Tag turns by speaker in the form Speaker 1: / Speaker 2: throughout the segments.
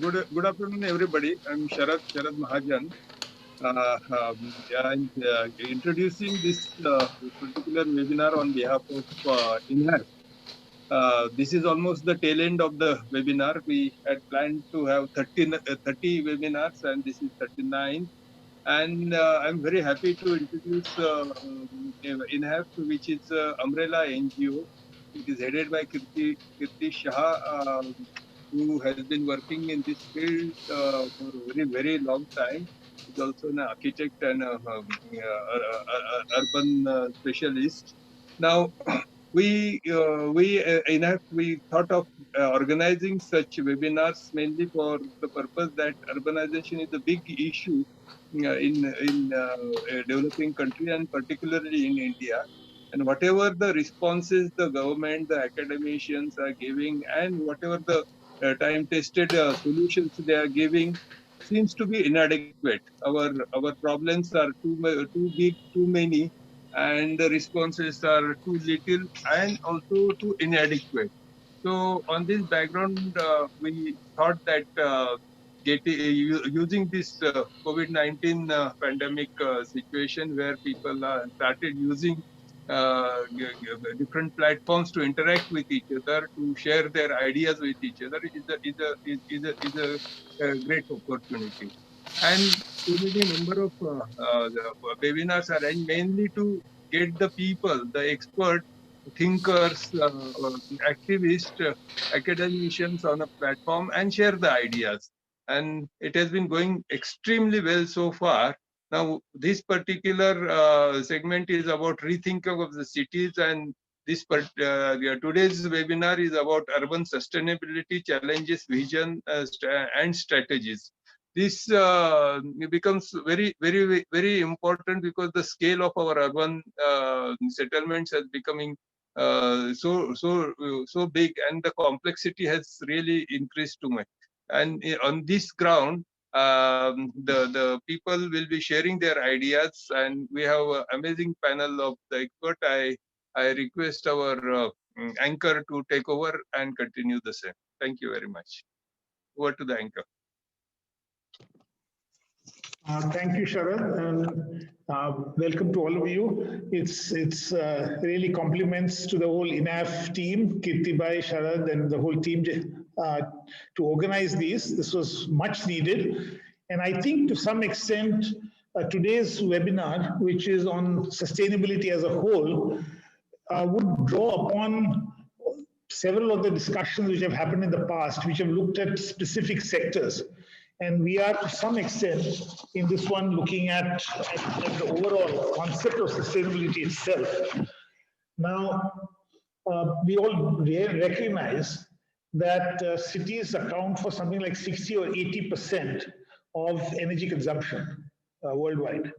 Speaker 1: Good afternoon, everybody. I'm Sharad Mahajan, and introducing this particular webinar on behalf of INHAF. This is almost the tail end of the webinar. We had planned to have 30 webinars, and this is 39. And I'm very happy to introduce INHAF, which is umbrella NGO. It is headed by Kirti Shah, who has been working in this field for a very long time. He's also an architect and urban specialist. Now, we thought of organizing such webinars mainly for the purpose that urbanization is a big issue in a developing country and particularly in India. And whatever the responses the government, the academicians are giving, and whatever the time-tested solutions they are giving, seems to be inadequate. Our problems are too big, too many, and the responses are too little and also too inadequate. So on this background, we thought that using this COVID-19 pandemic situation where people started using different platforms to interact with each other, to share their ideas with each other, is a great opportunity. And so many number of the webinars are arranged mainly to get the people, the experts, thinkers, activists, academicians on a platform and share the ideas. And it has been going extremely well so far. Now, this particular segment is about rethinking of the cities, and today's webinar is about urban sustainability challenges, vision, and strategies. This becomes very important because the scale of our urban settlements has becoming so big, and the complexity has really increased too much. And on this ground, the people will be sharing their ideas, and we have an amazing panel of the expert. I request our anchor to take over and continue the same. Thank you very much. Over to the anchor.
Speaker 2: Thank you, Sharad, and welcome to all of you. It's really compliments to the whole INAF team, Kirtibai, Sharad, and the whole team to organize these. This was much needed, and I think to some extent, today's webinar, which is on sustainability as a whole, would draw upon several of the discussions which have happened in the past, which have looked at specific sectors. And we are, to some extent, in this one, looking at the overall concept of sustainability itself. Now, we all recognize that cities account for something like 60 or 80% of energy consumption worldwide.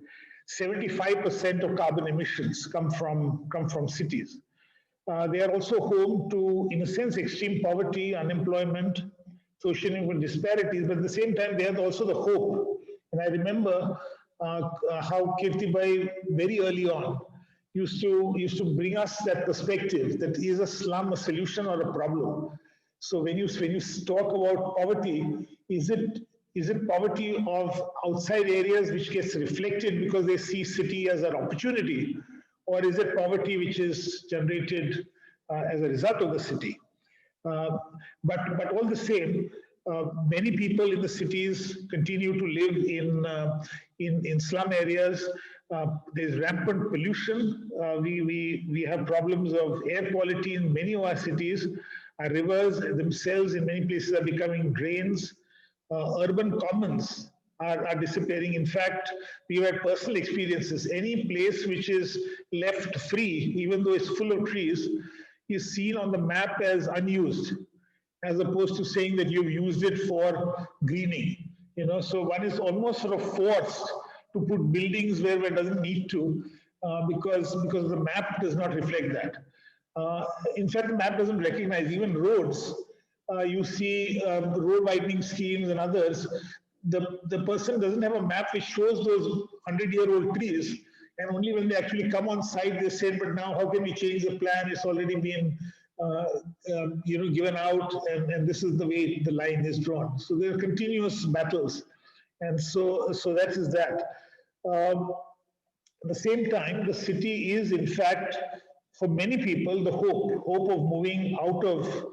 Speaker 2: 75% of carbon emissions come from cities. They are also home to, in a sense, extreme poverty, unemployment, social disparities, but at the same time, they are also the hope. And I remember how Kirtibai very early on used to bring us that perspective that is a slum a solution or a problem. So when you talk about poverty, is it poverty of outside areas which gets reflected because they see city as an opportunity, or is it poverty which is generated as a result of the city? But all the same, many people in the cities continue to live in slum areas. There's rampant pollution. We have problems of air quality in many of our cities. Our rivers themselves in many places are becoming drains. Urban commons are disappearing. In fact, we've had personal experiences. Any place which is left free, even though it's full of trees, is seen on the map as unused, as opposed to saying that you've used it for greening. So one is almost sort of forced to put buildings where it doesn't need to, because the map does not reflect that. In fact, the map doesn't recognize even roads. You see road widening schemes and others. The person doesn't have a map which shows those 100-year-old trees, and only when they actually come on site they say, but now how can we change the plan? It's already been given out, and this is the way the line is drawn. So there are continuous battles, and so that is that. Um, at the same time, the city is, in fact, for many people, the hope of moving out of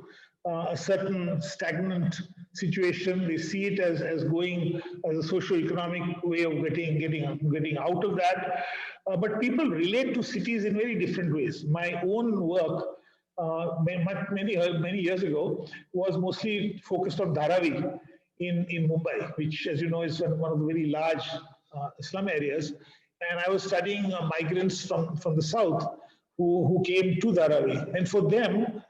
Speaker 2: a certain stagnant situation. They see it as going as a socio-economic way of getting out of that. But people relate to cities in very different ways. My own work many years ago was mostly focused on Dharavi in Mumbai, which, as you know, is one of the very large slum areas. And I was studying migrants from the south who came to Dharavi. And for them,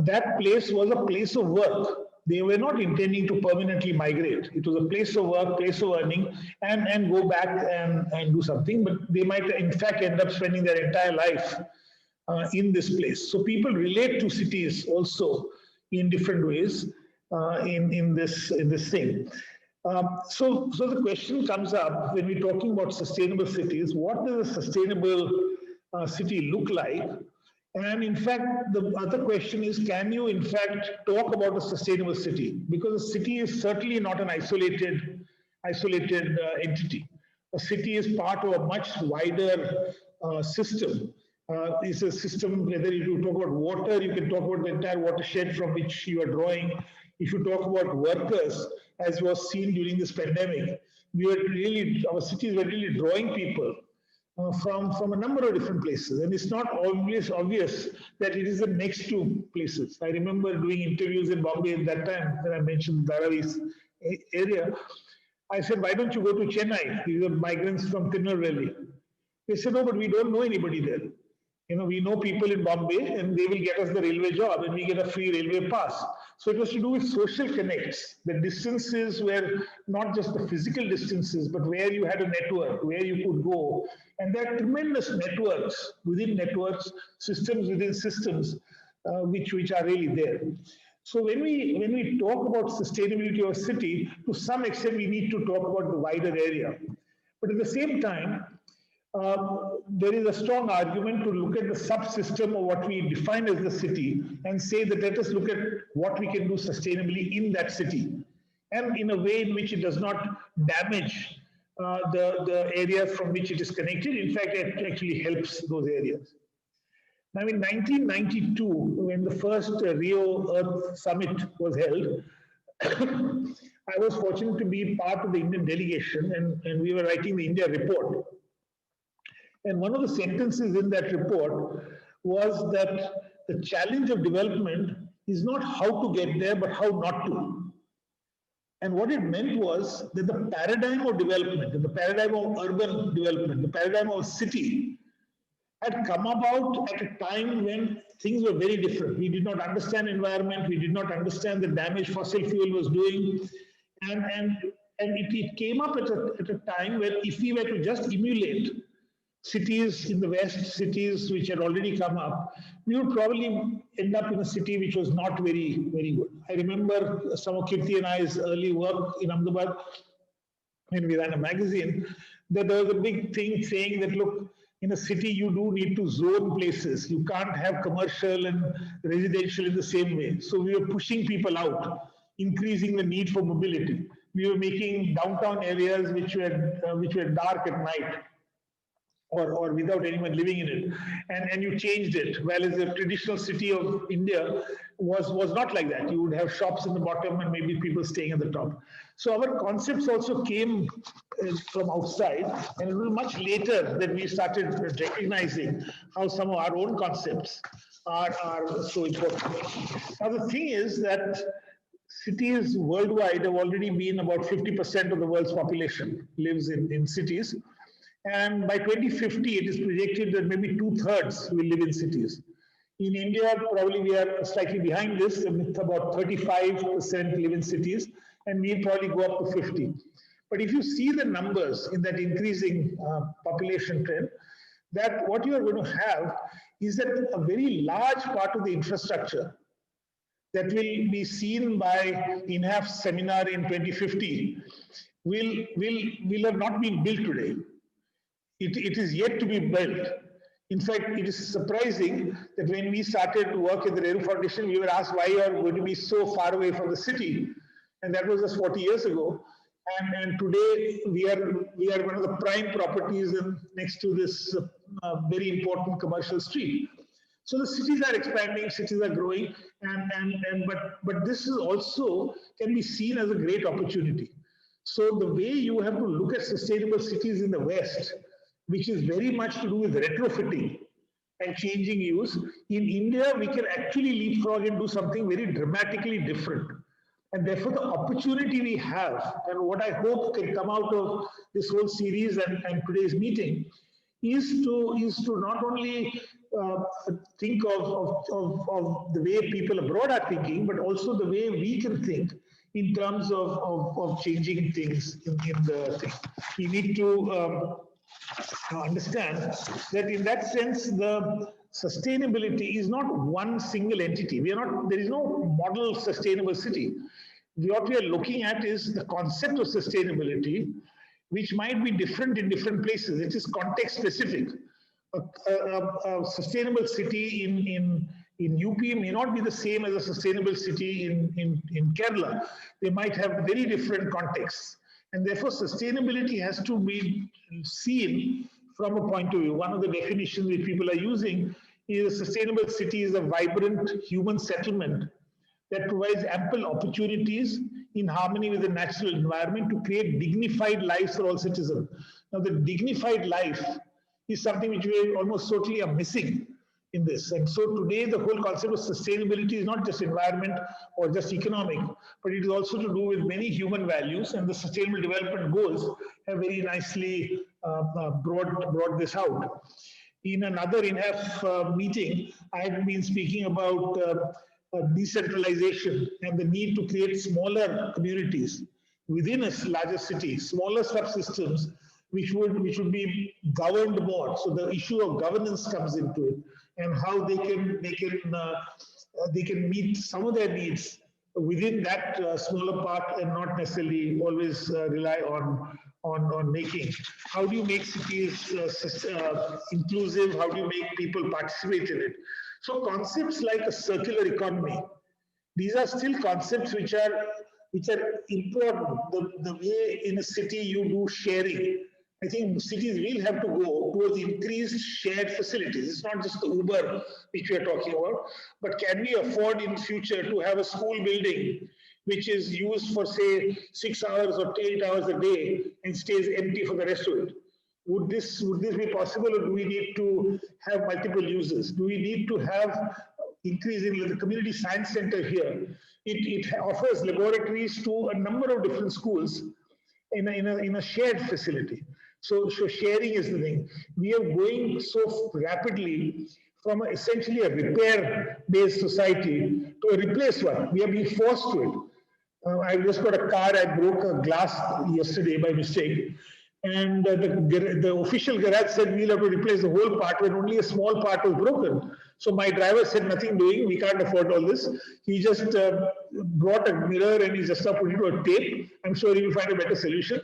Speaker 2: that place was a place of work. They were not intending to permanently migrate. It was a place of work, place of earning, and go back and do something. But they might, in fact, end up spending their entire life in this place. So people relate to cities also in different ways in this thing. So the question comes up when we're talking about sustainable cities: what does a sustainable city look like? And in fact, the other question is, can you in fact talk about a sustainable city? Because a city is certainly not an isolated entity. A city is part of a much wider system. It's a system, whether you talk about water, you can talk about the entire watershed from which you are drawing. If you talk about workers, as was seen during this pandemic, our cities were really drawing people from a number of different places. And it's not always obvious that it is the next to places. I remember doing interviews in Bombay at that time when I mentioned Dharavi's area. I said, why don't you go to Chennai? These are migrants from Tirunelveli. They said, no, but we don't know anybody there. We know people in Bombay and they will get us the railway job and we get a free railway pass. So it was to do with social connects. The distances were not just the physical distances, but where you had a network, where you could go. And there are tremendous networks within networks, systems within systems, which are really there. So when we talk about sustainability of a city, to some extent we need to talk about the wider area. But at the same time, there is a strong argument to look at the subsystem of what we define as the city and say that let us look at what we can do sustainably in that city, and in a way in which it does not damage the areas from which it is connected. In fact, it actually helps those areas. Now, in 1992, when the first Rio Earth Summit was held, I was fortunate to be part of the Indian delegation, and we were writing the India report. And one of the sentences in that report was that the challenge of development is not how to get there, but how not to. And what it meant was that the paradigm of development, the paradigm of urban development, the paradigm of city had come about at a time when things were very different. We did not understand environment, we did not understand the damage fossil fuel was doing. And it came up at a time where if we were to just emulate cities in the West, cities which had already come up, we would probably end up in a city which was not very, very good. I remember some of Kirti and I's early work in Ahmedabad when we ran a magazine, that there was a big thing saying that, look, in a city you do need to zone places. You can't have commercial and residential in the same way. So we were pushing people out, increasing the need for mobility. We were making downtown areas which were dark at night, or without anyone living in it, and you changed it. Whereas the traditional city of India was not like that. You would have shops in the bottom and maybe people staying at the top. So our concepts also came from outside, and it was much later that we started recognizing how some of our own concepts are so important. Now the thing is that cities worldwide have already been about 50% of the world's population lives in cities. And by 2050, it is projected that maybe 2/3 will live in cities. In India, probably we are slightly behind this, about 35% live in cities, and we'll probably go up to 50. But if you see the numbers in that increasing population trend, that what you are going to have is that a very large part of the infrastructure that will be seen by INAF's seminar in 2050 will have not been built today. It is yet to be built. In fact, it is surprising that when we started to work at the Nehru Foundation, we were asked why you are going to be so far away from the city. And that was just 40 years ago. And today we are one of the prime properties next to this very important commercial street. So the cities are expanding, cities are growing, but this is also can be seen as a great opportunity. So the way you have to look at sustainable cities in the West, which is very much to do with retrofitting and changing use, in India we can actually leapfrog and do something very dramatically different. And therefore the opportunity we have, and what I hope can come out of this whole series and today's meeting, is to not only think of the way people abroad are thinking, but also the way we can think in terms of changing things in the thing. We need to understand that in that sense, the sustainability is not one single entity. There is no model sustainable city. What we are looking at is the concept of sustainability, which might be different in different places. It is context specific. A sustainable city in UP may not be the same as a sustainable city in Kerala. They might have very different contexts. And therefore, sustainability has to be seen from a point of view. One of the definitions that people are using is a sustainable city is a vibrant human settlement that provides ample opportunities in harmony with the natural environment to create dignified lives for all citizens. Now, the dignified life is something which we almost totally are missing in this. And so today, the whole concept of sustainability is not just environment or just economic, but it is also to do with many human values. And the Sustainable Development Goals have very nicely brought this out. In another INAF meeting, I had been speaking about decentralization and the need to create smaller communities within a larger city, smaller subsystems, which would be governed more. So the issue of governance comes into it, and how they can meet some of their needs within that smaller part, and not necessarily always rely on making. How do you make cities inclusive? How do you make people participate in it? So concepts like a circular economy, these are still concepts which are important. The way in a city you do sharing, I think cities will have to go towards increased shared facilities. It's not just the Uber which we are talking about, but can we afford in future to have a school building which is used for say 6 hours or 8 hours a day and stays empty for the rest of it? Would this be possible, or do we need to have multiple users? Do we need to have increase in the community science center here? It offers laboratories to a number of different schools in a shared facility. So sharing is the thing. We are going so rapidly from essentially a repair-based society to a replace one. We are being forced to it. I just got a car. I broke a glass yesterday by mistake. And the official garage said we'll have to replace the whole part when only a small part was broken. So my driver said nothing doing, we can't afford all this. He just brought a mirror and he just put it to a tape. I'm sure he will find a better solution.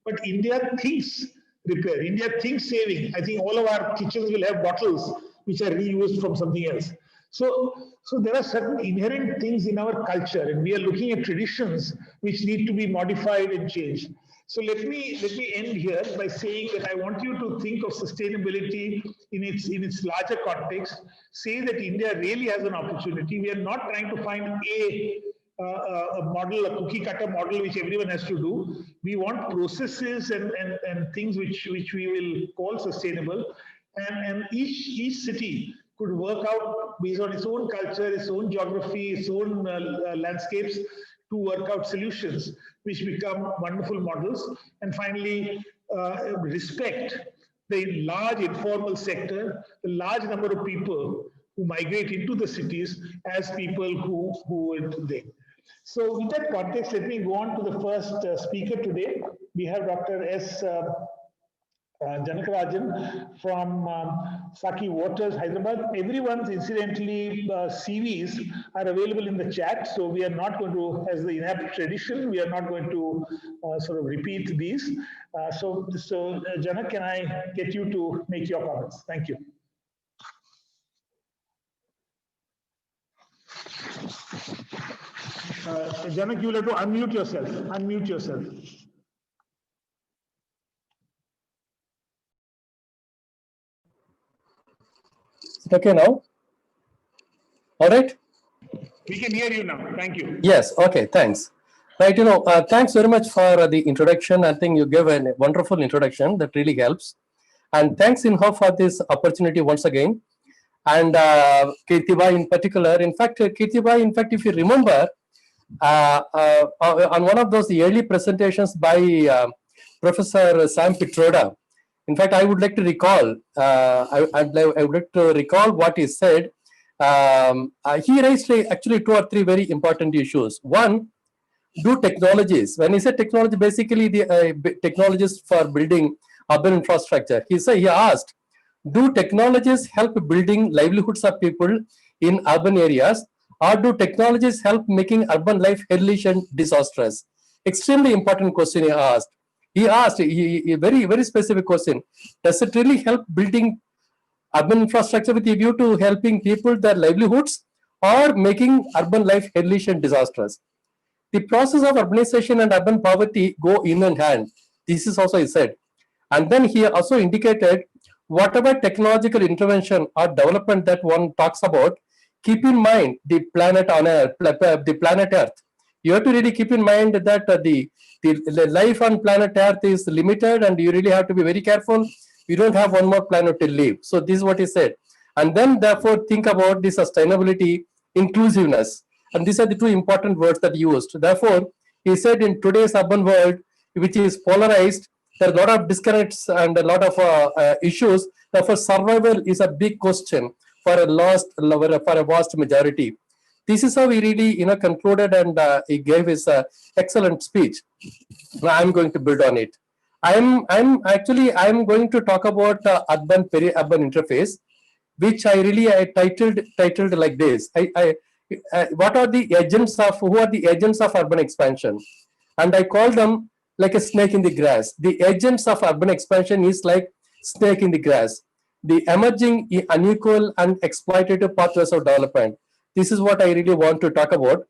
Speaker 2: But India thinks repair, India thinks saving. I think all of our kitchens will have bottles which are reused from something else. So there are certain inherent things in our culture, and we are looking at traditions which need to be modified and changed. So let me end here by saying that I want you to think of sustainability in its larger context. Say that India really has an opportunity. We are not trying to find a model, a cookie cutter model which everyone has to do. We want processes and things which we will call sustainable, and each city could work out based on its own culture, its own geography, its own landscapes, to work out solutions which become wonderful models. And finally, respect the large informal sector, the large number of people who migrate into the cities as people who would think. So in that context, let me go on to the first speaker today. We have Dr. S. Janakarajan from Saki Waters, Hyderabad. Everyone's incidentally CVs are available in the chat, so we are not going to, as the INAP tradition, we are not going to sort of repeat these. So Janak, can I get you to make your comments? Thank you. Janak, you'll have to unmute yourself. Unmute yourself.
Speaker 3: Okay now? All right?
Speaker 2: We can hear you now. Thank you.
Speaker 3: Yes, okay, thanks. Right, thanks very much for the introduction. I think you gave a wonderful introduction that really helps. And thanks, Inho, for this opportunity once again. And Kirtibai in particular. In fact, Kirtibai, if you remember, on one of those early presentations by Professor Sam Pitroda, in fact, I would like to recall, I would like to recall what he said. He raised actually 2 or 3 very important issues. One, do technologies. When he said technology, basically the technologies for building urban infrastructure. He asked, do technologies help building livelihoods of people in urban areas, or do technologies help making urban life hellish and disastrous? Extremely important question he asked. He asked a very, very specific question. Does it really help building urban infrastructure with a view to helping people their livelihoods, or making urban life hellish and disastrous? The process of urbanization and urban poverty go in hand. This is also he said. And then he also indicated whatever technological intervention or development that one talks about, keep in mind the planet on Earth, the planet Earth. You have to really keep in mind that the life on planet Earth is limited, and you really have to be very careful. You don't have one more planet to live. So this is what he said. And then therefore think about the sustainability, inclusiveness. And these are the 2 important words that he used. Therefore, he said in today's urban world, which is polarized, there are a lot of disconnects and a lot of issues. Therefore, survival is a big question for a vast majority. This is how he really concluded, and he gave his excellent speech. Now I'm going to build on it. I'm going to talk about urban peri-urban interface, which I really titled like this. What are the agents of who are the agents of urban expansion? And I call them like a snake in the grass. The agents of urban expansion is like snake in the grass. The emerging unequal and exploitative pathways of development. This is what I really want to talk about.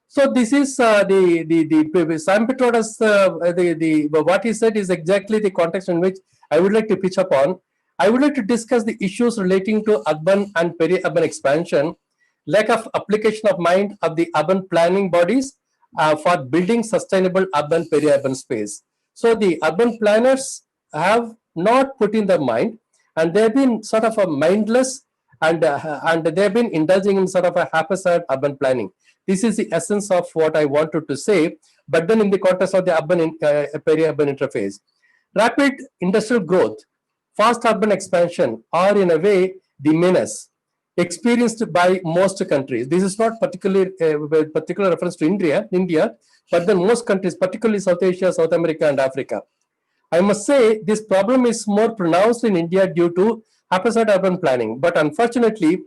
Speaker 3: So this is the Sam Pitroda's what he said is exactly the context in which I would like to pitch upon. I would like to discuss the issues relating to urban and peri-urban expansion, lack of application of mind of the urban planning bodies for building sustainable urban peri-urban space. So the urban planners have not put in their mind, and they've been sort of a mindless, and they've been indulging in sort of a haphazard urban planning. This is the essence of what I wanted to say, but then in the context of the urban peri-urban interface. Rapid industrial growth, fast urban expansion are in a way the menace experienced by most countries. This is not particularly particular reference to India, but then most countries, particularly South Asia, South America, and Africa. I must say this problem is more pronounced in India due to haphazard urban planning, but unfortunately,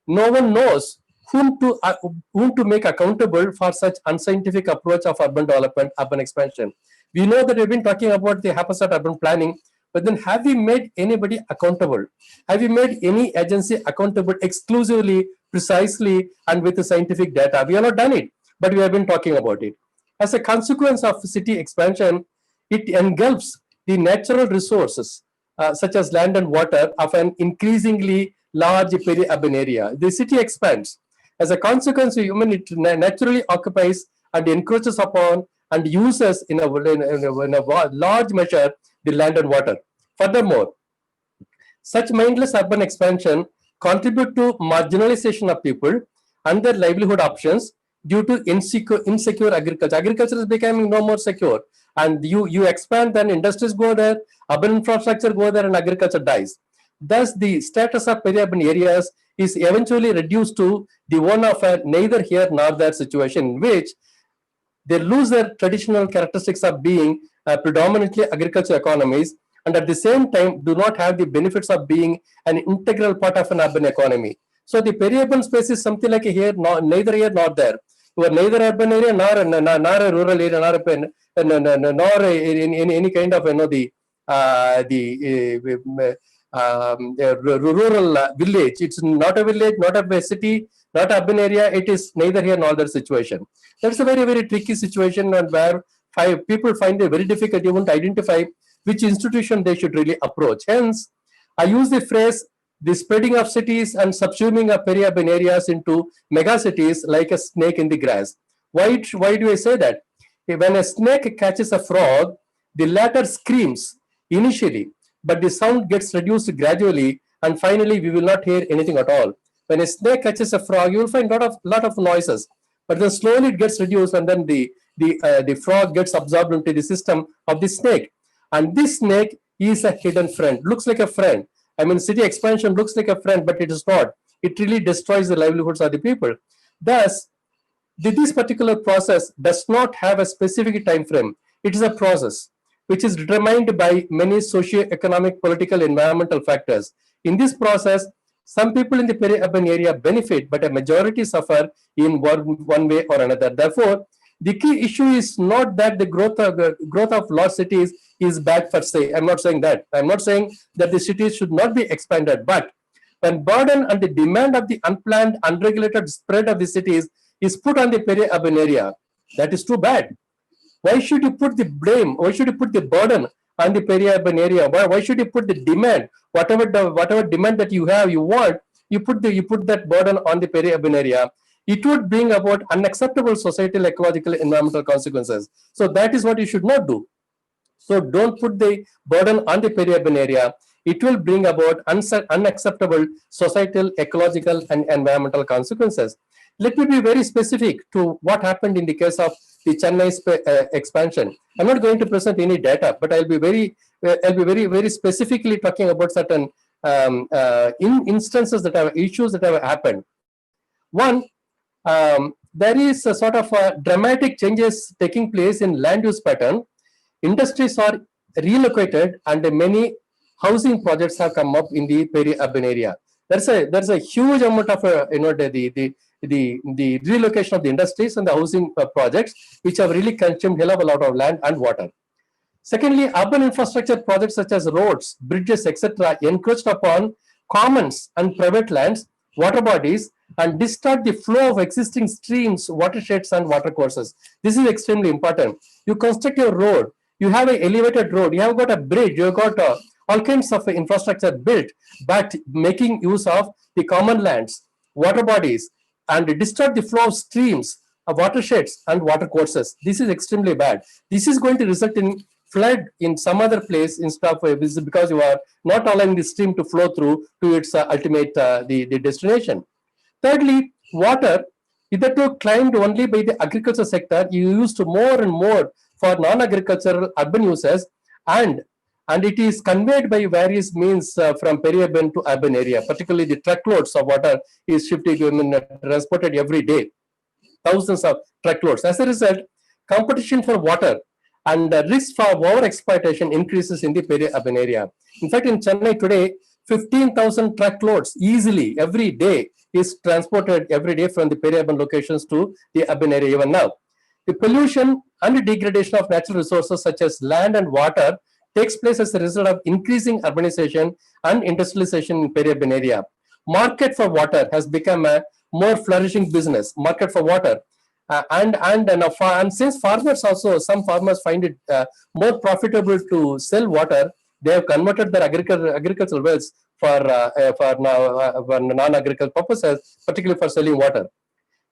Speaker 3: no one knows whom to make accountable for such unscientific approach of urban development, urban expansion. We know that we've been talking about the haphazard urban planning, but then have we made anybody accountable? Have we made any agency accountable exclusively, precisely, and with the scientific data? We have not done it, but we have been talking about it. As a consequence of city expansion, it engulfs the natural resources such as land and water of an increasingly large peri-urban area. The city expands. As a consequence, it naturally occupies and encroaches upon and uses in a large measure the land and water. Furthermore, such mindless urban expansion contribute to marginalization of people and their livelihood options due to insecure agriculture. Agriculture is becoming no more secure, and you expand, then industries go there, urban infrastructure go there, and agriculture dies. Thus, the status of peri-urban areas is eventually reduced to the one of a neither here nor there situation, in which they lose their traditional characteristics of being predominantly agricultural economies, and at the same time do not have the benefits of being an integral part of an urban economy. So the peri-urban space is something like here, neither here nor there. You are neither urban area nor a rural area, nor in any kind of rural village. It's not a village, not a city, not urban area. It is neither here nor there situation. That's a very, very tricky situation, and where people find it very difficult even to identify which institution they should really approach. Hence, I use the phrase the spreading of cities and subsuming of peri-urban areas into megacities like a snake in the grass. Why do I say that? When a snake catches a frog, the latter screams initially, but the sound gets reduced gradually, and finally we will not hear anything at all. When a snake catches a frog, you will find lot of noises, but then slowly it gets reduced, and then the frog gets absorbed into the system of the snake. And this snake is a hidden friend, looks like a friend. I mean, city expansion looks like a friend, but it is not. It really destroys the livelihoods of the people. Thus, this particular process does not have a specific time frame. It is a process which is determined by many socio-economic, political, environmental factors. In this process, some people in the peri-urban area benefit, but a majority suffer in one way or another. Therefore, the key issue is not that the growth of large cities is bad per se. I'm not saying that. I'm not saying that the cities should not be expanded, but when burden and the demand of the unplanned, unregulated spread of the cities is put on the peri-urban area, that is too bad. Why should you put the blame? Why should you put the burden on the peri-urban area? Why should you put the demand, whatever demand that you have, you want, you put that burden on the peri-urban area? It would bring about unacceptable societal, ecological, environmental consequences. So that is what you should not do. So don't put the burden on the peri-urban area. It will bring about unacceptable societal, ecological, and environmental consequences. Let me be very specific to what happened in the case of the Chennai expansion. I'm not going to present any data, but I'll be very specifically talking about certain instances that have issues that have happened. One, there is a sort of dramatic changes taking place in land use pattern. Industries are relocated, and many housing projects have come up in the peri-urban area. There's a huge amount of the relocation of the industries and the housing projects, which have really consumed a lot of land and water. Secondly, urban infrastructure projects such as roads, bridges, etc., encroached upon commons and private lands, water bodies, and distort the flow of existing streams, watersheds, and watercourses. This is extremely important. You construct your road, you have an elevated road, you have got a bridge, you have got all kinds of infrastructure built, but making use of the common lands, water bodies, and distort the flow of streams, watersheds, and watercourses. This is extremely bad. This is going to result in flood in some other place instead of because you are not allowing the stream to flow through to its ultimate the destination. Thirdly, water, hitherto claimed only by the agriculture sector, you used more and more for non-agricultural urban uses, and it is conveyed by various means from peri-urban to urban area. Particularly the truckloads of water is shifted, transported every day, thousands of truckloads. As a result, competition for water and risk for over-exploitation increases in the peri-urban area. In fact, in Chennai today, 15,000 truckloads easily every day is transported every day from the peri-urban locations to the urban area even now. The pollution and the degradation of natural resources such as land and water takes place as a result of increasing urbanization and industrialization in peri-urban area. Market for water has become a more flourishing business, market for water. And since farmers also, some farmers find it more profitable to sell water, they have converted their agricultural wells for non-agricultural purposes, particularly for selling water.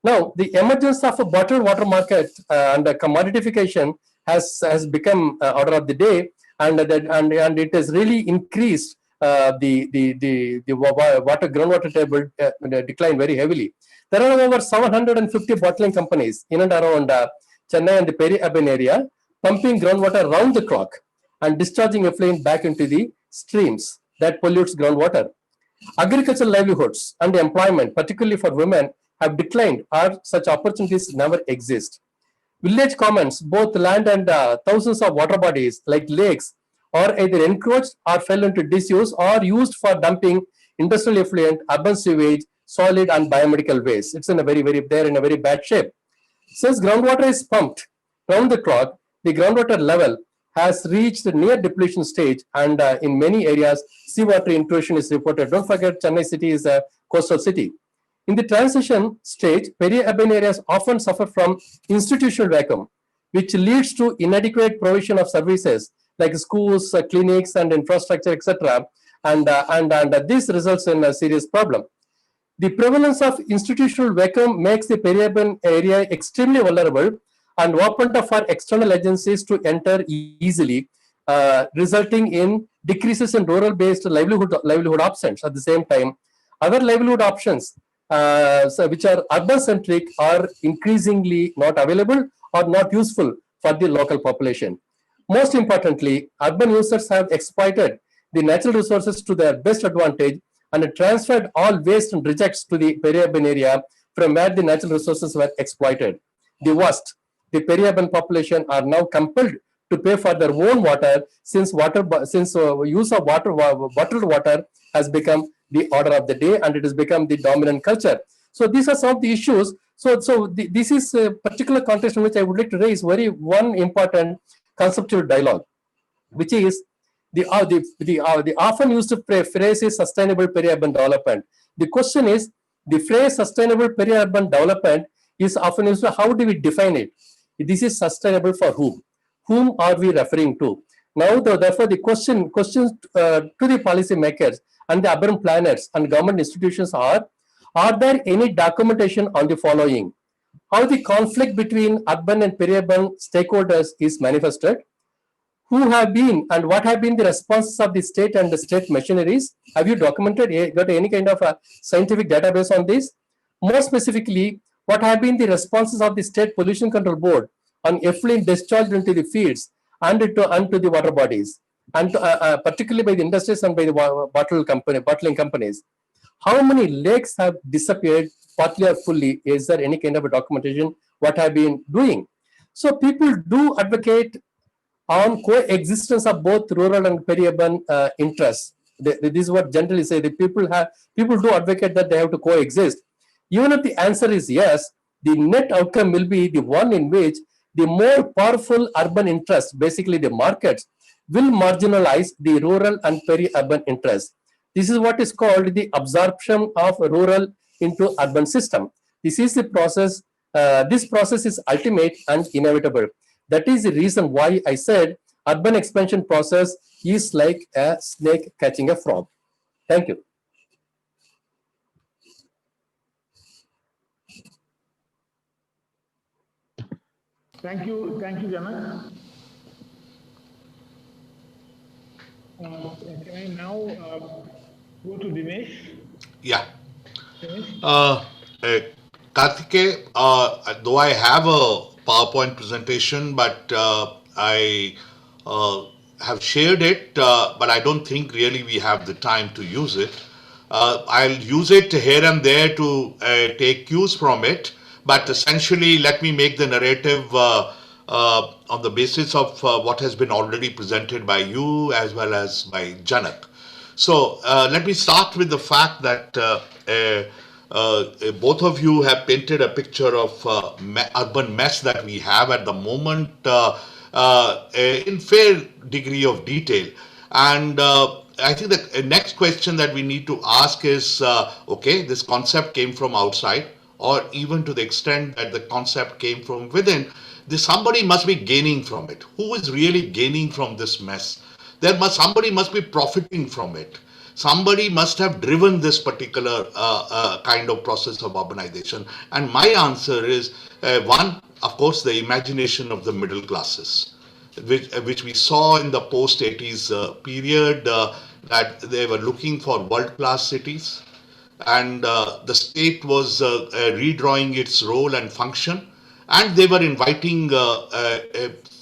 Speaker 3: Now, the emergence of a bottled water market and commodification has become order of the day, and it has really increased the groundwater table decline very heavily. There are over 750 bottling companies in and around Chennai and the peri-urban area, pumping groundwater round the clock and discharging effluent back into the streams that pollutes groundwater. Agricultural livelihoods and employment, particularly for women, have declined, or such opportunities never exist. Village commons, both land and thousands of water bodies like lakes, are either encroached or fell into disuse or used for dumping industrial effluent, urban sewage, solid and biomedical waste. It's in a very bad shape. Since groundwater is pumped round the clock, the groundwater level has reached near depletion stage, and in many areas, seawater intrusion is reported. Don't forget, Chennai city is a coastal city. In the transition stage, peri-urban areas often suffer from institutional vacuum, which leads to inadequate provision of services like schools, clinics, and infrastructure, etc. And this results in a serious problem. The prevalence of institutional vacuum makes the peri-urban area extremely vulnerable and open for external agencies to enter easily, resulting in decreases in rural-based livelihood options. At the same time, other livelihood options, which are urban-centric, are increasingly not available or not useful for the local population. Most importantly, urban users have exploited the natural resources to their best advantage and transferred all waste and rejects to the peri-urban area from where the natural resources were exploited. The worst, the peri-urban population are now compelled to pay for their own water since use of bottled water has become the order of the day and it has become the dominant culture. So these are some of the issues. This is a particular context in which I would like to raise one important conceptual dialogue, which is the often used phrase is sustainable peri-urban development. The question is, the phrase sustainable peri-urban development is often used. How do we define it? This is sustainable for whom? Whom are we referring to? Now, therefore, the questions to the policymakers and the urban planners and government institutions are there any documentation on the following? How the conflict between urban and peri-urban stakeholders is manifested? Who have been and what have been the responses of the state and the state machineries? Have you documented, got any kind of a scientific database on this? More specifically, what have been the responses of the State Pollution Control Board on effluent discharged into the fields and to the water bodies, and particularly by the industries and by the bottling companies? How many lakes have disappeared partly or fully? Is there any kind of a documentation what have been doing? So people do advocate on coexistence of both rural and peri-urban interests. This is what generally say. The people do advocate that they have to coexist. Even if the answer is yes, the net outcome will be the one in which the more powerful urban interests, basically the markets, will marginalize the rural and peri-urban interests. This is what is called the absorption of rural into urban system. This is the process. This process is ultimate and inevitable. That is the reason why I said urban expansion process is like a snake catching a frog. Thank you.
Speaker 2: Thank you, Janak. Can I now go to Dinesh?
Speaker 4: Yeah.
Speaker 2: Dinesh?
Speaker 4: Karthike, though I have a PowerPoint presentation, but I have shared it, but I don't think really we have the time to use it. I'll use it here and there to take cues from it, but essentially let me make the narrative on the basis of what has been already presented by you as well as by Janak. So let me start with the fact that both of you have painted a picture of urban mess that we have at the moment in fair degree of detail. And I think the next question that we need to ask is, okay, this concept came from outside, or even to the extent that the concept came from within, somebody must be gaining from it. Who is really gaining from this mess? Somebody must be profiting from it. Somebody must have driven this particular kind of process of urbanization. And my answer is, one, of course, the imagination of the middle classes, which we saw in the post-80s period, that they were looking for world-class cities. And the state was redrawing its role and function. And they were inviting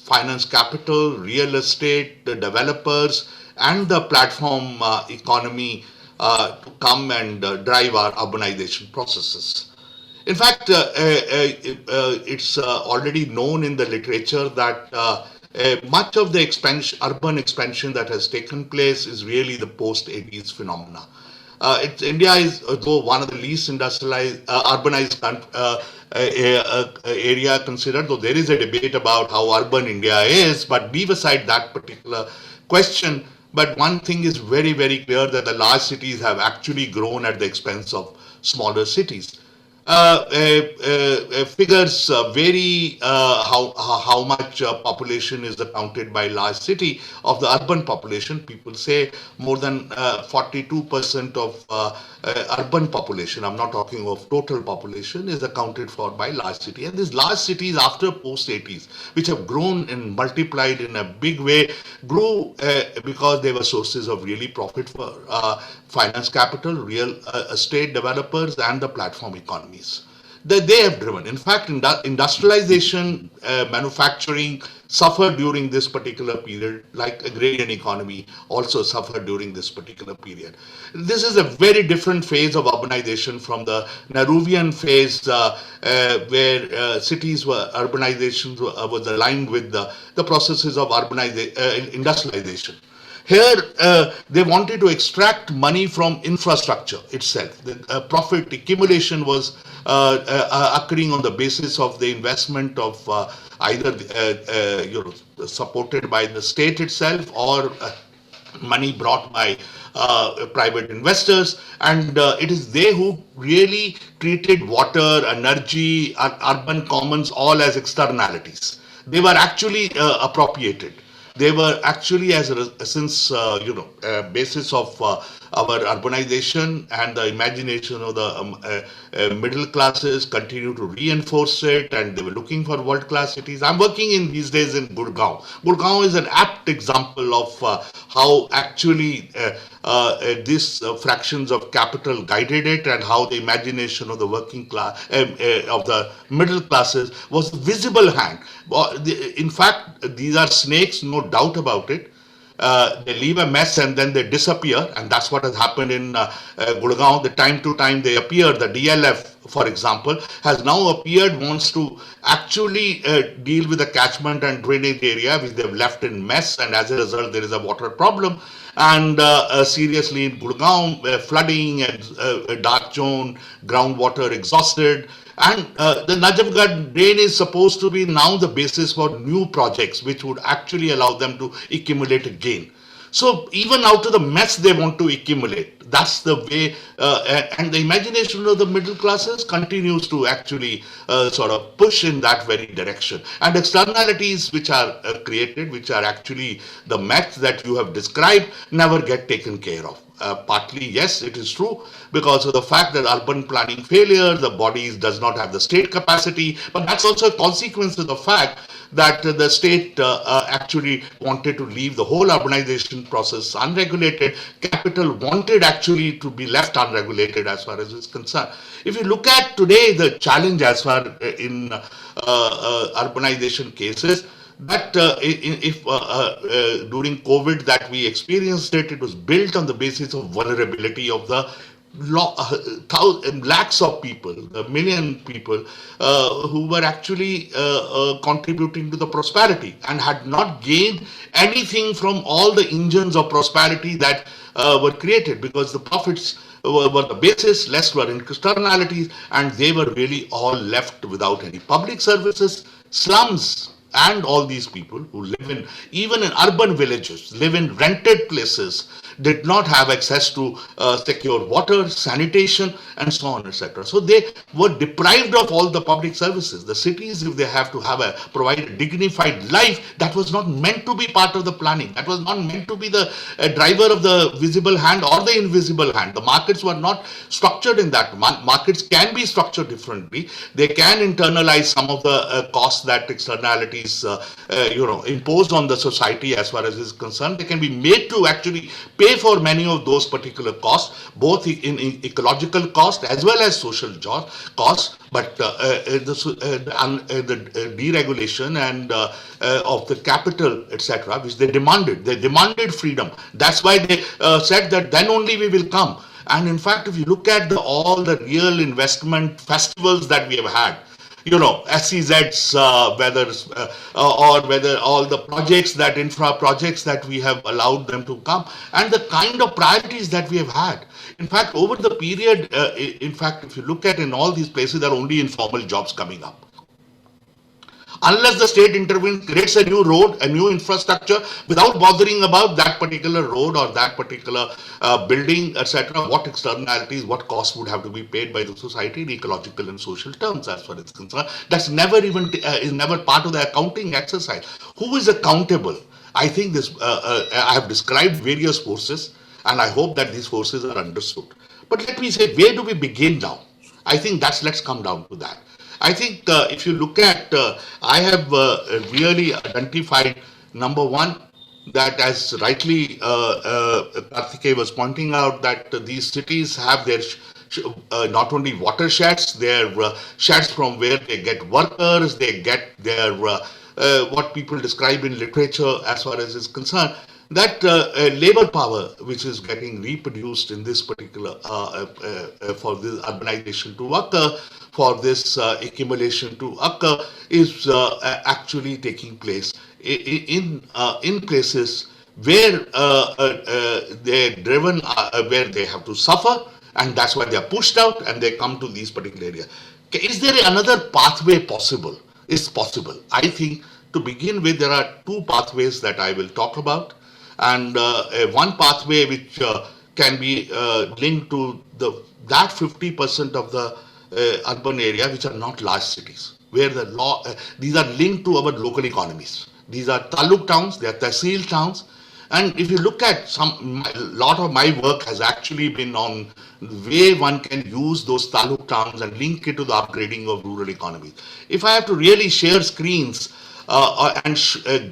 Speaker 4: finance capital, real estate, the developers, and the platform economy to come and drive our urbanization processes. In fact, it's already known in the literature that much of the urban expansion that has taken place is really the post-80s phenomena. India is though one of the least industrialized, urbanized area considered, though there is a debate about how urban India is, but leave aside that particular question. But one thing is very, very clear that the large cities have actually grown at the expense of smaller cities. Figures vary how much population is accounted by large city of the urban population. People say more than 42% of urban population, I'm not talking of total population, is accounted for by large city. And these large cities after post 80s, which have grown and multiplied in a big way, grew because they were sources of really profit for finance capital, real estate developers, and the platform economies that they have driven. In fact, industrialization, manufacturing suffered during this particular period, like agrarian economy also suffered during this particular period. This is a very different phase of urbanization from the Nehruvian phase, where cities were urbanization was aligned with the processes of industrialization. Here, they wanted to extract money from infrastructure itself. The profit accumulation was occurring on the basis of the investment of either supported by the state itself or money brought by private investors, and it is they who really treated water, energy, urban commons all as externalities. They were actually appropriated. They were actually, since basis of our urbanization and the imagination of the middle classes continue to reinforce it, and they were looking for world-class cities. I'm working in these days in Gurgaon. Gurgaon is an apt example of how actually these fractions of capital guided it, and how the imagination of the working class, of the middle classes, was the visible hand. In fact, these are snakes, no doubt about it. They leave a mess and then they disappear, and that's what has happened in Gurgaon. The time to time they appear. The DLF, for example, has now appeared, wants to actually deal with the catchment and drainage area which they've left in mess, and as a result there is a water problem. And seriously in Gurgaon, flooding and dark zone, groundwater exhausted. And the Najafgarh drain is supposed to be now the basis for new projects which would actually allow them to accumulate again. So even out of the mess they want to accumulate. That's the way, and the imagination of the middle classes continues to actually sort of push in that very direction. And externalities which are created, which are actually the mess that you have described, never get taken care of. Partly, yes, it is true because of the fact that urban planning failure, the bodies does not have the state capacity, but that's also a consequence of the fact that the state actually wanted to leave the whole urbanization process unregulated. Capital wanted actually to be left unregulated as far as is concerned. If you look at today, the challenge as far in urbanization cases, that if during COVID that we experienced it, it was built on the basis of vulnerability of the lakhs of people, a million people who were actually contributing to the prosperity and had not gained anything from all the engines of prosperity that were created, because the profits were the basis, less were in externalities, and they were really all left without any public services, slums. And all these people who live in, even in urban villages, live in rented places, did not have access to secure water, sanitation, and so on, etc. So they were deprived of all the public services. The cities, if they have to provide a dignified life, that was not meant to be part of the planning. That was not meant to be the driver of the visible hand or the invisible hand. The markets were not structured in that. Markets can be structured differently. They can internalize some of the costs that externalities imposed on the society as far as is concerned. They can be made to actually pay for many of those particular costs, both in ecological cost as well as social costs. But the deregulation and of the capital, etc., which they demanded freedom. That's why they said that then only we will come. And in fact, if you look at all the real investment festivals that we have had, SEZs, or whether all the projects that infra projects that we have allowed them to come, and the kind of priorities that we have had. In fact, over the period, in fact, if you look at in all these places, there are only informal jobs coming up. Unless the state intervenes, creates a new road, a new infrastructure, without bothering about that particular road or that particular building, etc., what externalities, what costs would have to be paid by the society in ecological and social terms, as far as it's concerned. That's never even is never part of the accounting exercise. Who is accountable? I think this. I have described various forces, and I hope that these forces are understood. But let me say, where do we begin now? I think let's come down to that. I think if you look at, I have really identified number one, that as rightly Karthikeya was pointing out, that these cities have their not only watersheds, their sheds from where they get workers, they get their what people describe in literature as far as is concerned, that labor power which is getting reproduced in this particular for this urbanization to occur, for this accumulation to occur, is actually taking place in places where they're driven, where they have to suffer, and that's why they are pushed out and they come to these particular areas. Okay, is there another pathway possible? Is possible. I think to begin with, there are two pathways that I will talk about, and one pathway which can be linked to that 50% of the urban area which are not large cities, where the law these are linked to our local economies. These are taluk towns, they are tehsil towns, and if you look at a lot of my work has actually been on the way one can use those taluk towns and link it to the upgrading of rural economies. If I have to really share screens and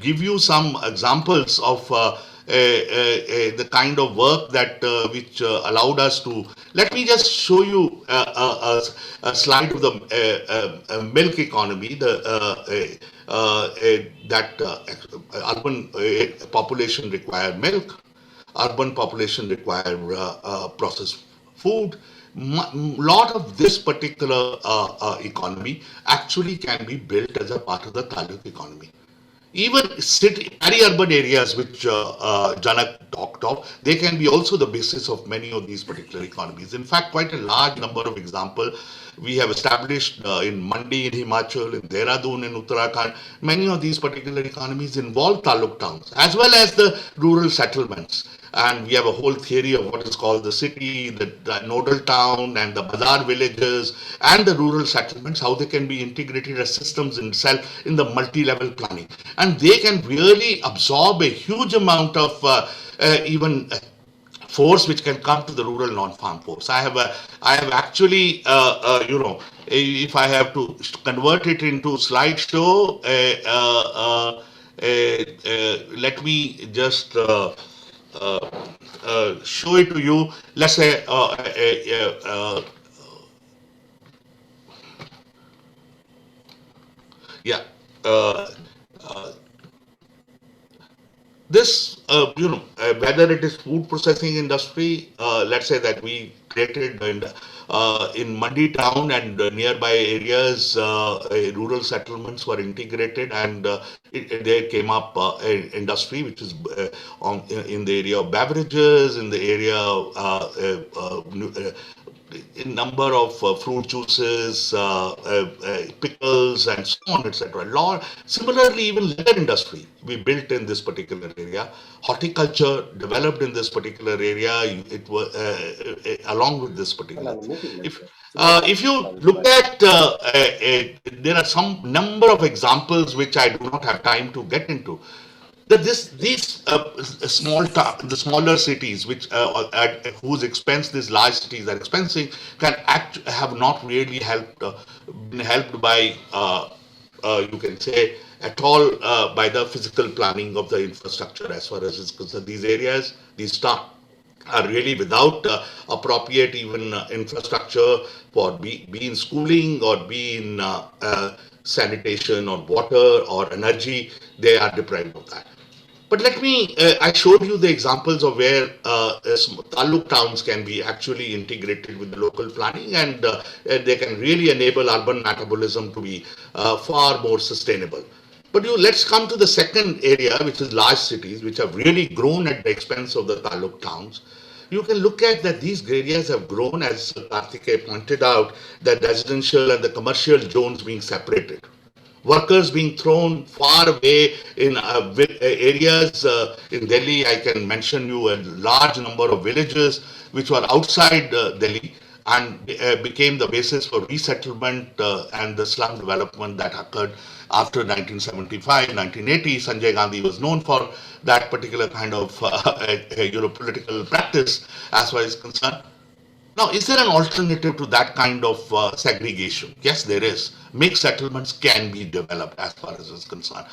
Speaker 4: give you some examples of the kind of work that which allowed us to. Let me just show you a slide of the milk economy, that urban population require milk, urban population require processed food. Lot of this particular economy actually can be built as a part of the taluk economy. Even peri-urban areas which Janak talked of, they can be also the basis of many of these particular economies. In fact, quite a large number of examples we have established in Mandi in Himachal, in Dehradun in Uttarakhand. Many of these particular economies involve taluk towns as well as the rural settlements. And we have a whole theory of what is called the city, the nodal town, and the bazaar villages, and the rural settlements, how they can be integrated as systems in itself in the multi-level planning. And they can really absorb a huge amount of even force which can come to the rural non-farm force. I have actually, if I have to convert it into slideshow, let me just show it to you. Let's say yeah. This, whether it is food processing industry, let's say that we created in Mandi town and nearby areas, rural settlements were integrated, and there came up an industry which is in the area of beverages, in the area of in number of fruit juices, pickles, and so on, etc. Similarly, even leather industry we built in this particular area. Horticulture developed in this particular area. It was along with this particular. If you look at, there are some number of examples which I do not have time to get into. That these the smaller cities, which at whose expense these large cities are expensing, have not really been helped by you can say at all by the physical planning of the infrastructure as far as is concerned. These areas, these towns are really without appropriate even infrastructure for be in schooling or be in sanitation or water or energy. They are deprived of that. But let me, I showed you the examples of where taluk towns can be actually integrated with the local planning, and they can really enable urban metabolism to be far more sustainable. But let's come to the second area, which is large cities, which have really grown at the expense of the taluk towns. You can look at that these areas have grown, as Karthikeya pointed out, that residential and the commercial zones being separated, workers being thrown far away in areas in Delhi. I can mention you a large number of villages which were outside Delhi, and became the basis for resettlement and the slum development that occurred after 1975, 1980. Sanjay Gandhi was known for that particular kind of political practice as far as concerned. Now, is there an alternative to that kind of segregation? Yes, there is. Mixed settlements can be developed as far as is concerned.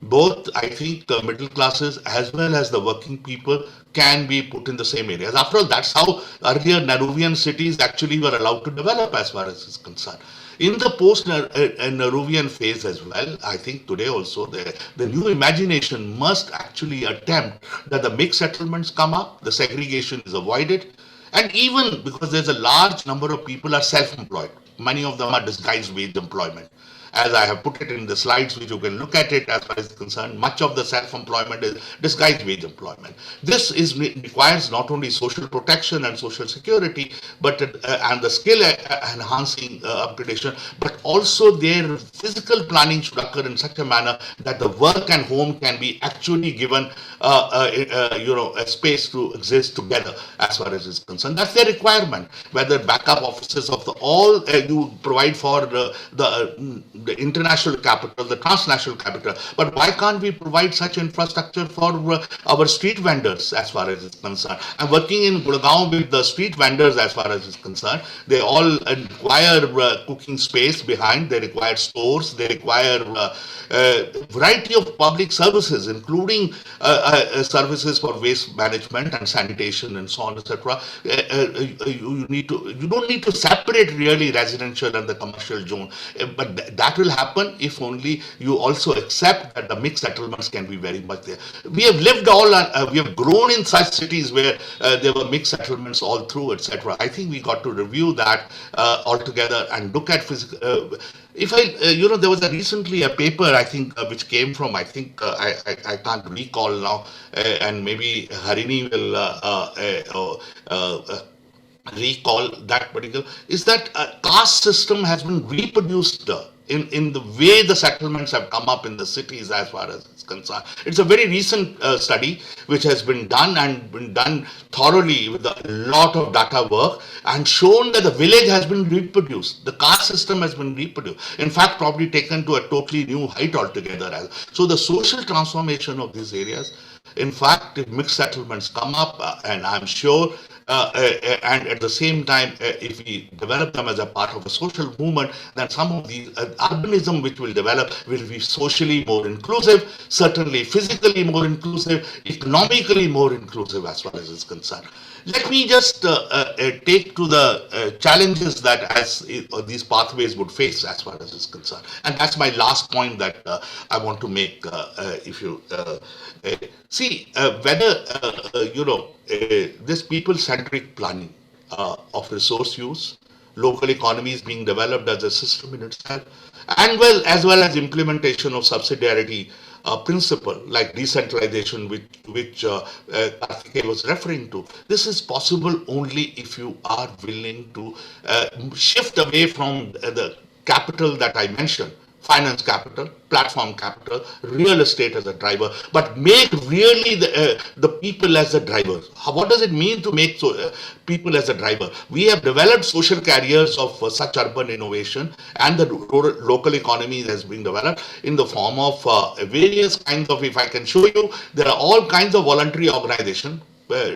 Speaker 4: Both, I think, the middle classes as well as the working people can be put in the same areas. After all, that's how earlier Nehruvian cities actually were allowed to develop as far as is concerned. In the post-Nehruvian phase as well, I think today also the new imagination must actually attempt that the mixed settlements come up, the segregation is avoided, and even because there's a large number of people are self-employed, many of them are disguised wage employment. As I have put it in the slides, which you can look at it as far as concerned, much of the self-employment is disguised wage employment. This requires not only social protection and social security, but and the skill enhancing upgradation, but also their physical planning should occur in such a manner that the work and home can be actually given a space to exist together as far as is concerned. That's their requirement. Whether backup offices of all you provide for the international capital, the transnational capital, but why can't we provide such infrastructure for our street vendors as far as it's concerned? I'm working in Gurgaon with the street vendors as far as it's concerned. They all require cooking space behind, they require stores, they require a variety of public services, including services for waste management and sanitation and so on, etc. You don't need to separate really residential and the commercial zone, but that will happen if only you also accept that the mixed settlements can be very much there. We have lived we have grown in such cities where there were mixed settlements all through, etc. I think we got to review that altogether and look at physical. There was recently a paper, I think, which came from, I think, I can't recall now, and maybe Harini will recall that particular, is that caste system has been reproduced in the way the settlements have come up in the cities as far as it's concerned. It's a very recent study which has been done and been done thoroughly with a lot of data work and shown that the village has been reproduced. The caste system has been reproduced. In fact, probably taken to a totally new height altogether. So the social transformation of these areas, in fact, if mixed settlements come up, and I'm sure and at the same time, if we develop them as a part of a social movement, then some of the urbanism which will develop will be socially more inclusive, certainly physically more inclusive, economically more inclusive as far as is concerned. Let me just take to the challenges that these pathways would face as far as is concerned. And that's my last point that I want to make. If you see whether, this people-centric planning of resource use, local economies being developed as a system in itself, and as well as implementation of subsidiarity principle like decentralization, which Karthikeya was referring to. This is possible only if you are willing to shift away from the capital that I mentioned, finance capital, platform capital, real estate as a driver, but make really the people as the drivers. What does it mean to make people as a driver? We have developed social carriers of such urban innovation, and the local economy has been developed in the form of various kinds of, if I can show you, there are all kinds of voluntary organizations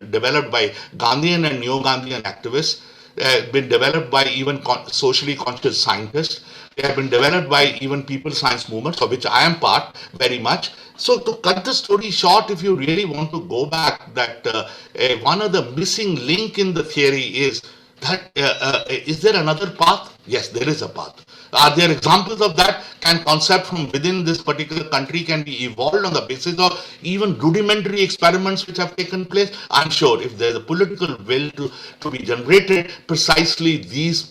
Speaker 4: developed by Gandhian and Neo-Gandhian activists, been developed by even socially conscious scientists. They have been developed by even people science movements, of which I am part very much. So to cut the story short, if you really want to go back, that one of the missing link in the theory is that is there another path? Yes, there is a path. Are there examples of that? Can concept from within this particular country can be evolved on the basis of even rudimentary experiments which have taken place? I'm sure if there's a political will to be generated, precisely these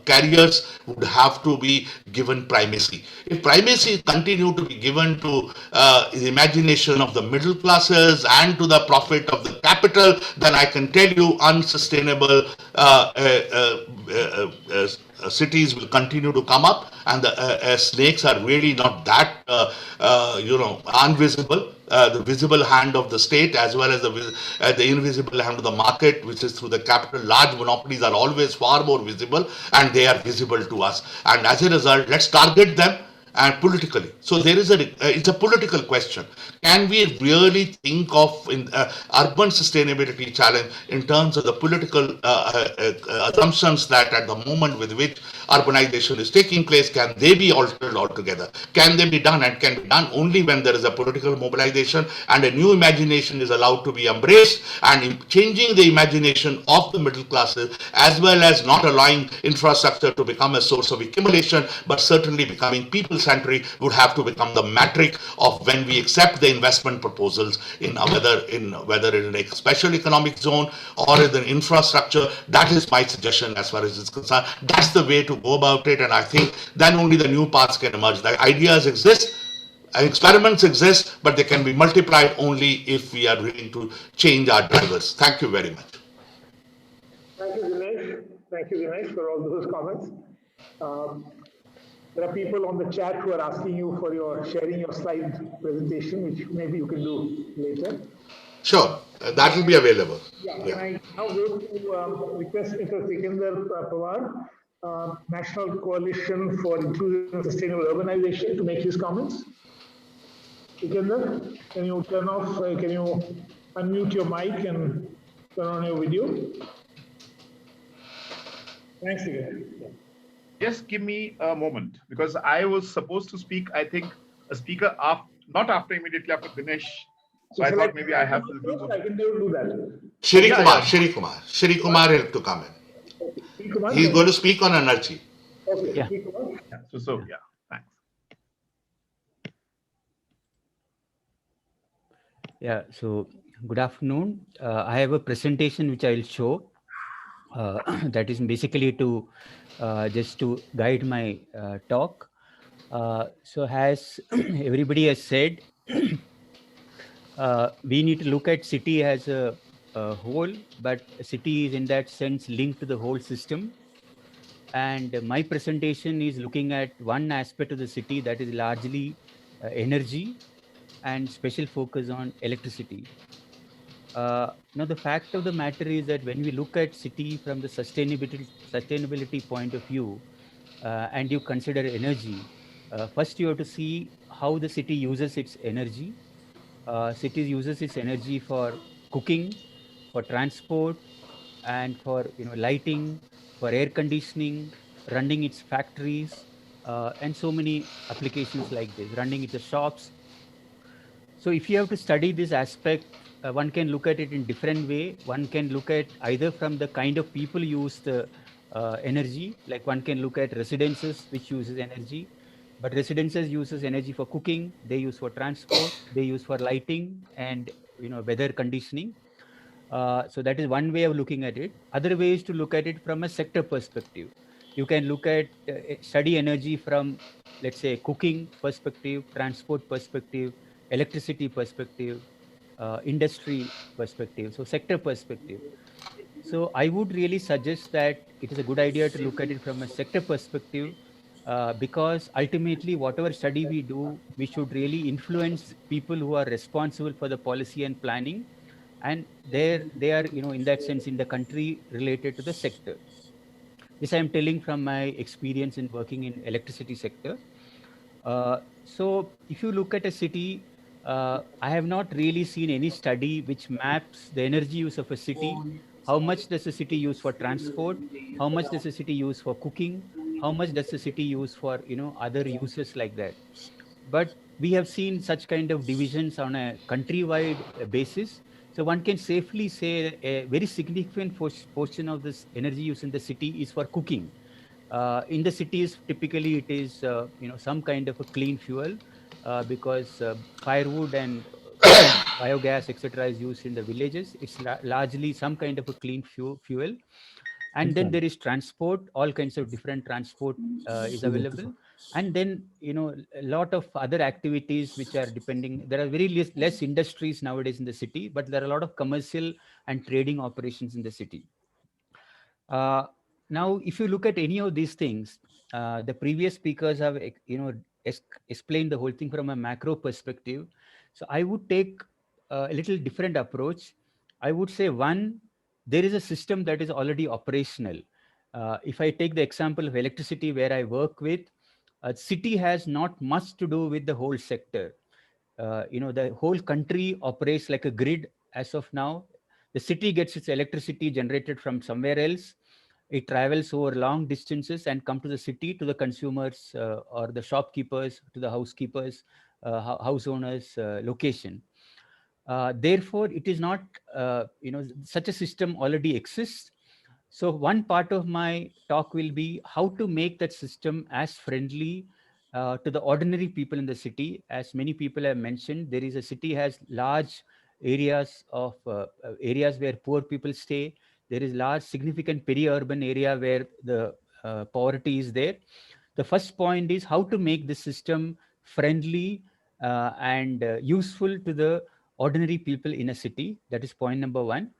Speaker 4: carriers would have to be given primacy. If primacy continue to be given to the imagination of the middle classes and to the profit of the capital, then I can tell you unsustainable cities will continue to come up, and the snakes are really not that invisible. The visible hand of the state as well as the invisible hand of the market, which is through the capital. Large monopolies are always far more visible, and they are visible to us. And as a result, let's target them and politically. So there is it's a political question. Can we really think of urban sustainability challenge in terms of the political assumptions that at the moment with which urbanization is taking place, can they be altered altogether? Can they be done, and can be done only when there is a political mobilization and a new imagination is allowed to be embraced, and changing the imagination of the middle classes, as well as not allowing infrastructure to become a source of accumulation, but certainly becoming people-centric, would have to become the metric of when we accept the investment proposals in whether in a special economic zone or in the infrastructure. That is my suggestion as far as it's concerned. That's the way to go about it, and I think then only the new paths can emerge. The ideas exist, experiments exist, but they can be multiplied only if we are willing to change our drivers. Thank you very much.
Speaker 2: Thank you, Dinesh. Thank you, Dinesh, for all those comments. There are people on the chat who are asking you for sharing your slide presentation, which maybe you can do later.
Speaker 4: Sure, that will be available.
Speaker 2: Yeah. I now go to request Mr. Sikandar Pawar, National Coalition for Inclusive and Sustainable Urbanization, to make his comments. Sikandar, can you unmute your mic and turn on your video? Thanks, Sikandar.
Speaker 5: Just give me a moment, because I was supposed to speak, I think, a speaker not immediately after Dinesh. So I thought maybe I have to do
Speaker 2: I can do that.
Speaker 4: Shri Kumar have to come in. He's going to speak on energy.
Speaker 2: Okay.
Speaker 5: Yeah. Thanks.
Speaker 6: Yeah, so good afternoon. I have a presentation which I will show. That is basically to just to guide my talk. So as everybody has said, we need to look at city as a whole, but city is in that sense linked to the whole system. And my presentation is looking at one aspect of the city, that is largely energy and special focus on electricity. Now, the fact of the matter is that when we look at city from the sustainability point of view, and you consider energy, first you have to see how the city uses its energy. City uses its energy for cooking, for transport, and for lighting, for air conditioning, running its factories, and so many applications like this, running its shops. So if you have to study this aspect, one can look at it in different way. One can look at either from the kind of people use the energy, like one can look at residences which uses energy, but residences uses energy for cooking, they use for transport, they use for lighting and weather conditioning. So that is one way of looking at it. Other way is to look at it from a sector perspective. You can look at study energy from, let's say, cooking perspective, transport perspective, electricity perspective, industry perspective, so sector perspective. So I would really suggest that it is a good idea to look at it from a sector perspective, because ultimately whatever study we do, we should really influence people who are responsible for the policy and planning, and they are in that sense in the country related to the sector. This I am telling from my experience in working in electricity sector. So if you look at a city, I have not really seen any study which maps the energy use of a city. How much does the city use for transport? How much does the city use for cooking? How much does the city use for other uses like that? But we have seen such kind of divisions on a countrywide basis. So one can safely say a very significant portion of this energy use in the city is for cooking. In the cities, typically it is some kind of a clean fuel, because firewood and biogas, etc., is used in the villages. It's largely some kind of a clean fuel. And then there is transport, all kinds of different transport is available. And then a lot of other activities which are depending. There are very less industries nowadays in the city, but there are a lot of commercial and trading operations in the city. Now, if you look at any of these things, the previous speakers have explained the whole thing from a macro perspective. So I would take a little different approach. I would say, one, there is a system that is already operational. If I take the example of electricity where I work with, a city has not much to do with the whole sector. The whole country operates like a grid as of now. The city gets its electricity generated from somewhere else. It travels over long distances and come to the city, to the consumers or the shopkeepers, to the housekeepers, house owners location. Therefore, it is not, such a system already exists. So one part of my talk will be how to make that system as friendly to the ordinary people in the city. As many people have mentioned, there is a city has large areas where poor people stay. There is large significant peri-urban area where the poverty is there. The first point is how to make the system friendly and useful to the ordinary people in a city. That is point number one.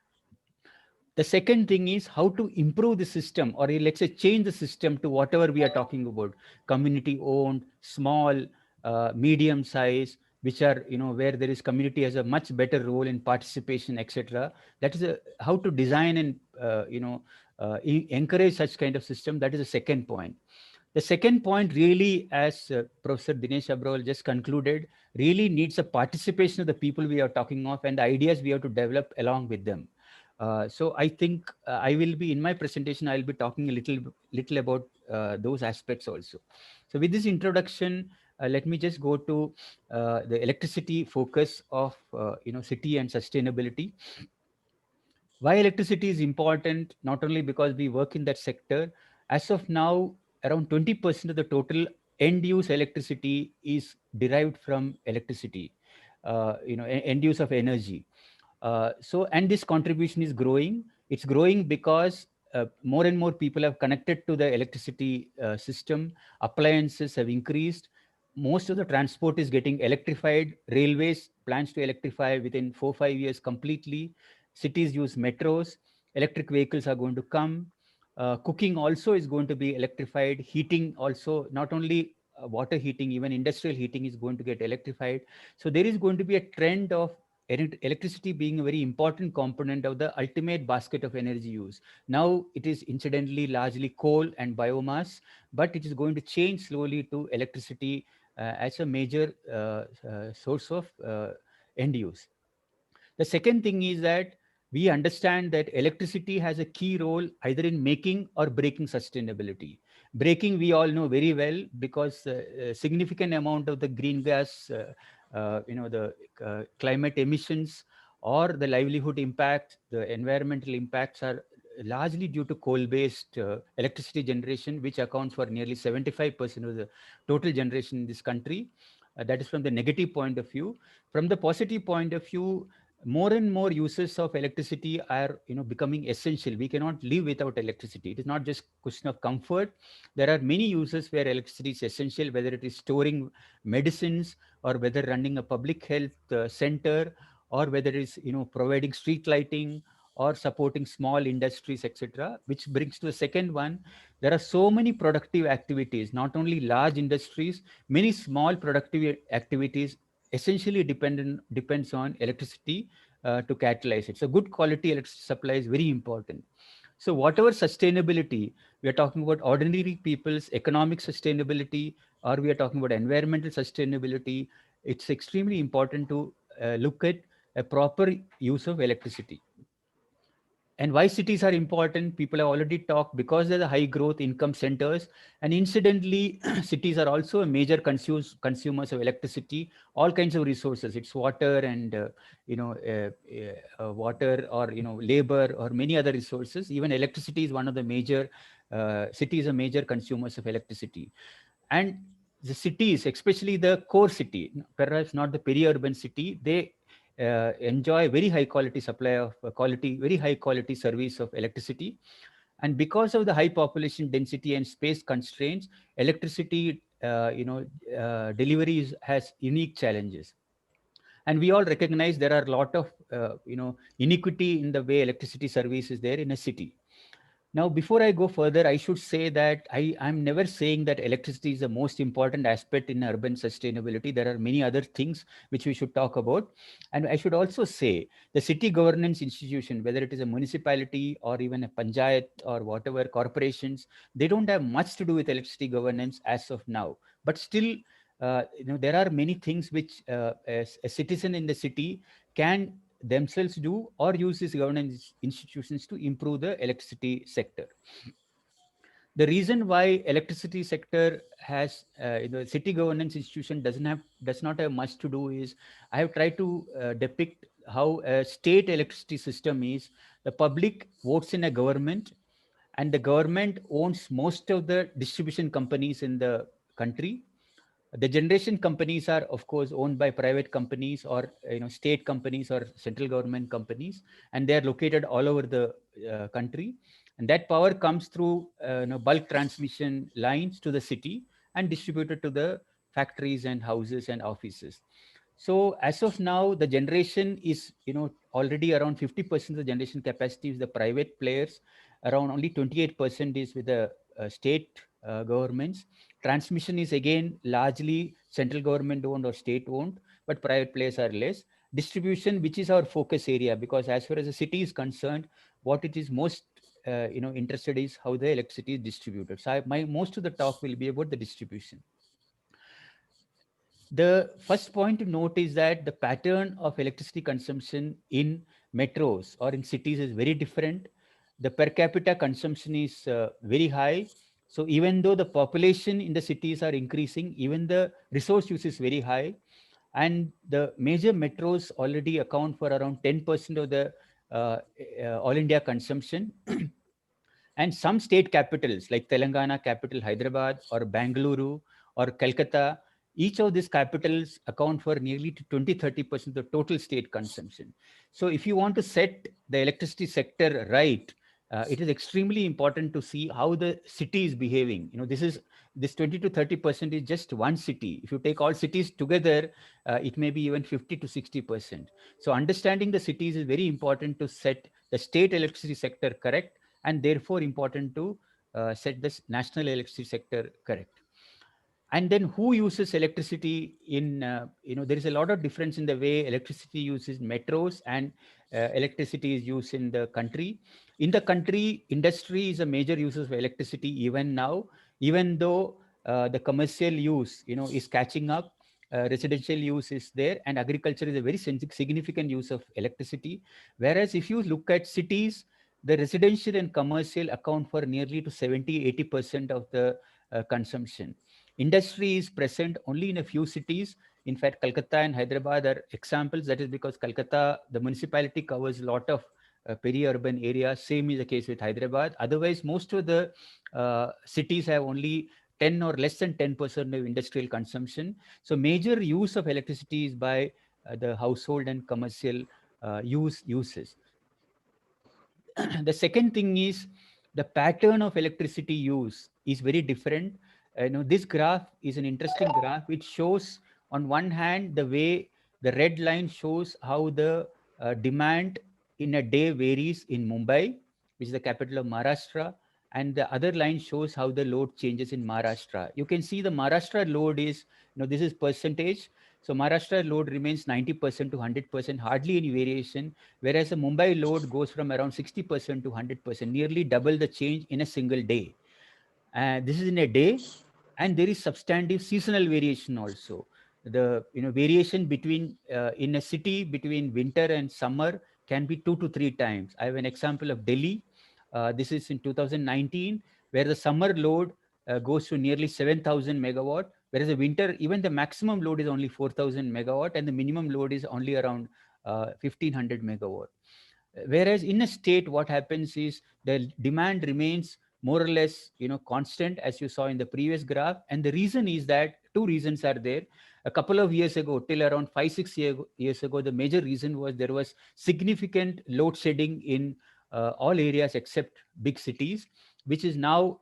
Speaker 6: The second thing is how to improve the system, or let's say change the system to whatever we are talking about: community owned, small, medium size, which are where there is community has a much better role in participation, etc. That is how to design and encourage such kind of system. That is the second point. The second point really, as Professor Dinesh Abrawal just concluded, really needs a participation of the people we are talking of and the ideas we have to develop along with them. So I think I will be, in my presentation, I'll be talking a little about those aspects also. So with this introduction, let me just go to the electricity focus of city and sustainability. Why electricity is important, not only because we work in that sector. As of now, around 20% of the total end use electricity is derived from electricity, end use of energy. And this contribution is growing. It's growing because more and more people have connected to the electricity system. Appliances have increased. Most of the transport is getting electrified. Railways plans to electrify within 4-5 years completely. Cities use metros. Electric vehicles are going to come. Cooking also is going to be electrified. Heating also, not only water heating, even industrial heating is going to get electrified. So there is going to be a trend of electricity being a very important component of the ultimate basket of energy use. Now it is incidentally largely coal and biomass, but it is going to change slowly to electricity as a major source of end use. The second thing is that we understand that electricity has a key role either in making or breaking sustainability. Breaking, we all know very well, because a significant amount of the green gas, the climate emissions or the livelihood impact, the environmental impacts are largely due to coal-based electricity generation, which accounts for nearly 75% of the total generation in this country. That is from the negative point of view. From the positive point of view, more and more uses of electricity are becoming essential. We cannot live without electricity. It is not just question of comfort. There are many uses where electricity is essential, whether it is storing medicines, or whether running a public health center, or whether it is providing street lighting or supporting small industries, etc. Which brings to the second one. There are so many productive activities, not only large industries, many small productive activities essentially depends on electricity to catalyze it. So good quality electricity supply is very important. So whatever sustainability, we are talking about ordinary people's economic sustainability, or we are talking about environmental sustainability, it's extremely important to look at a proper use of electricity. And why cities are important, people have already talked, because they're the high growth income centers. And incidentally, cities are also a major consumers of electricity, all kinds of resources. It's water and, water, or, labor, or many other resources. Even electricity is one of the major, cities are major consumers of electricity. And the cities, especially the core city, perhaps not the peri-urban city, they enjoy very high quality supply of very high quality service of electricity. And because of the high population density and space constraints, electricity deliveries has unique challenges. And we all recognize there are a lot of inequity in the way electricity service is there in a city. Now, before I go further, I should say that I'm never saying that electricity is the most important aspect in urban sustainability. There are many other things which we should talk about. And I should also say the city governance institution, whether it is a municipality or even a panchayat or whatever corporations, they don't have much to do with electricity governance as of now. But still, there are many things which as a citizen in the city can themselves do or use these governance institutions to improve the electricity sector. The reason why electricity sector has city governance institution does not have much to do is, I have tried to depict how a state electricity system is. The public votes in a government, and the government owns most of the distribution companies in the country. The generation companies are, of course, owned by private companies or state companies or central government companies, and they are located all over the country. And that power comes through bulk transmission lines to the city and distributed to the factories and houses and offices. So as of now, the generation is already around 50% of the generation capacity is the private players. Around only 28% is with the state governments. Transmission is again largely central government owned or state owned, but private players are less. Distribution, which is our focus area, because as far as the city is concerned, what it is most interested is how the electricity is distributed. So most of the talk will be about the distribution. The first point to note is that the pattern of electricity consumption in metros or in cities is very different. The per capita consumption is very high. So even though the population in the cities are increasing, even the resource use is very high. And the major metros already account for around 10% of the all India consumption. And some state capitals like Telangana capital Hyderabad or Bangalore or Calcutta, each of these capitals account for nearly 20-30% of the total state consumption. So if you want to set the electricity sector right, it is extremely important to see how the city is behaving. This 20-30% is just one city. If you take all cities together, it may be even 50-60%. So understanding the cities is very important to set the state electricity sector correct, and therefore important to set this national electricity sector correct. And then who uses electricity in, there is a lot of difference in the way electricity uses metros and electricity is used in the country. In the country, industry is a major user of electricity even now, even though the commercial use, is catching up. Residential use is there, and agriculture is a very significant use of electricity. Whereas if you look at cities, the residential and commercial account for nearly to 70-80% of the consumption. Industry is present only in a few cities. In fact, Calcutta and Hyderabad are examples. That is because Calcutta, the municipality covers a lot of peri-urban areas. Same is the case with Hyderabad. Otherwise, most of the cities have only 10 or less than 10% of industrial consumption. So major use of electricity is by the household and commercial uses. The second thing is the pattern of electricity use is very different. This graph is an interesting graph which shows on one hand the way the red line shows how the demand in a day varies in Mumbai, which is the capital of Maharashtra, and the other line shows how the load changes in Maharashtra. You can see the Maharashtra load is, this is percentage. So Maharashtra load remains 90% to 100%, hardly any variation, whereas the Mumbai load goes from around 60% to 100%, nearly double the change in a single day. This is in a day, and there is substantive seasonal variation also. The variation between in a city between winter and summer can be 2 to 3 times. I have an example of Delhi. This is in 2019, where the summer load goes to nearly 7,000 megawatt, whereas the winter, even the maximum load is only 4,000 megawatt, and the minimum load is only around 1,500 megawatt. Whereas in a state, what happens is the demand remains more or less, constant, as you saw in the previous graph. And the reason is that two reasons are there. A couple of years ago, till around 5-6 years ago, the major reason was there was significant load shedding in all areas except big cities, which is now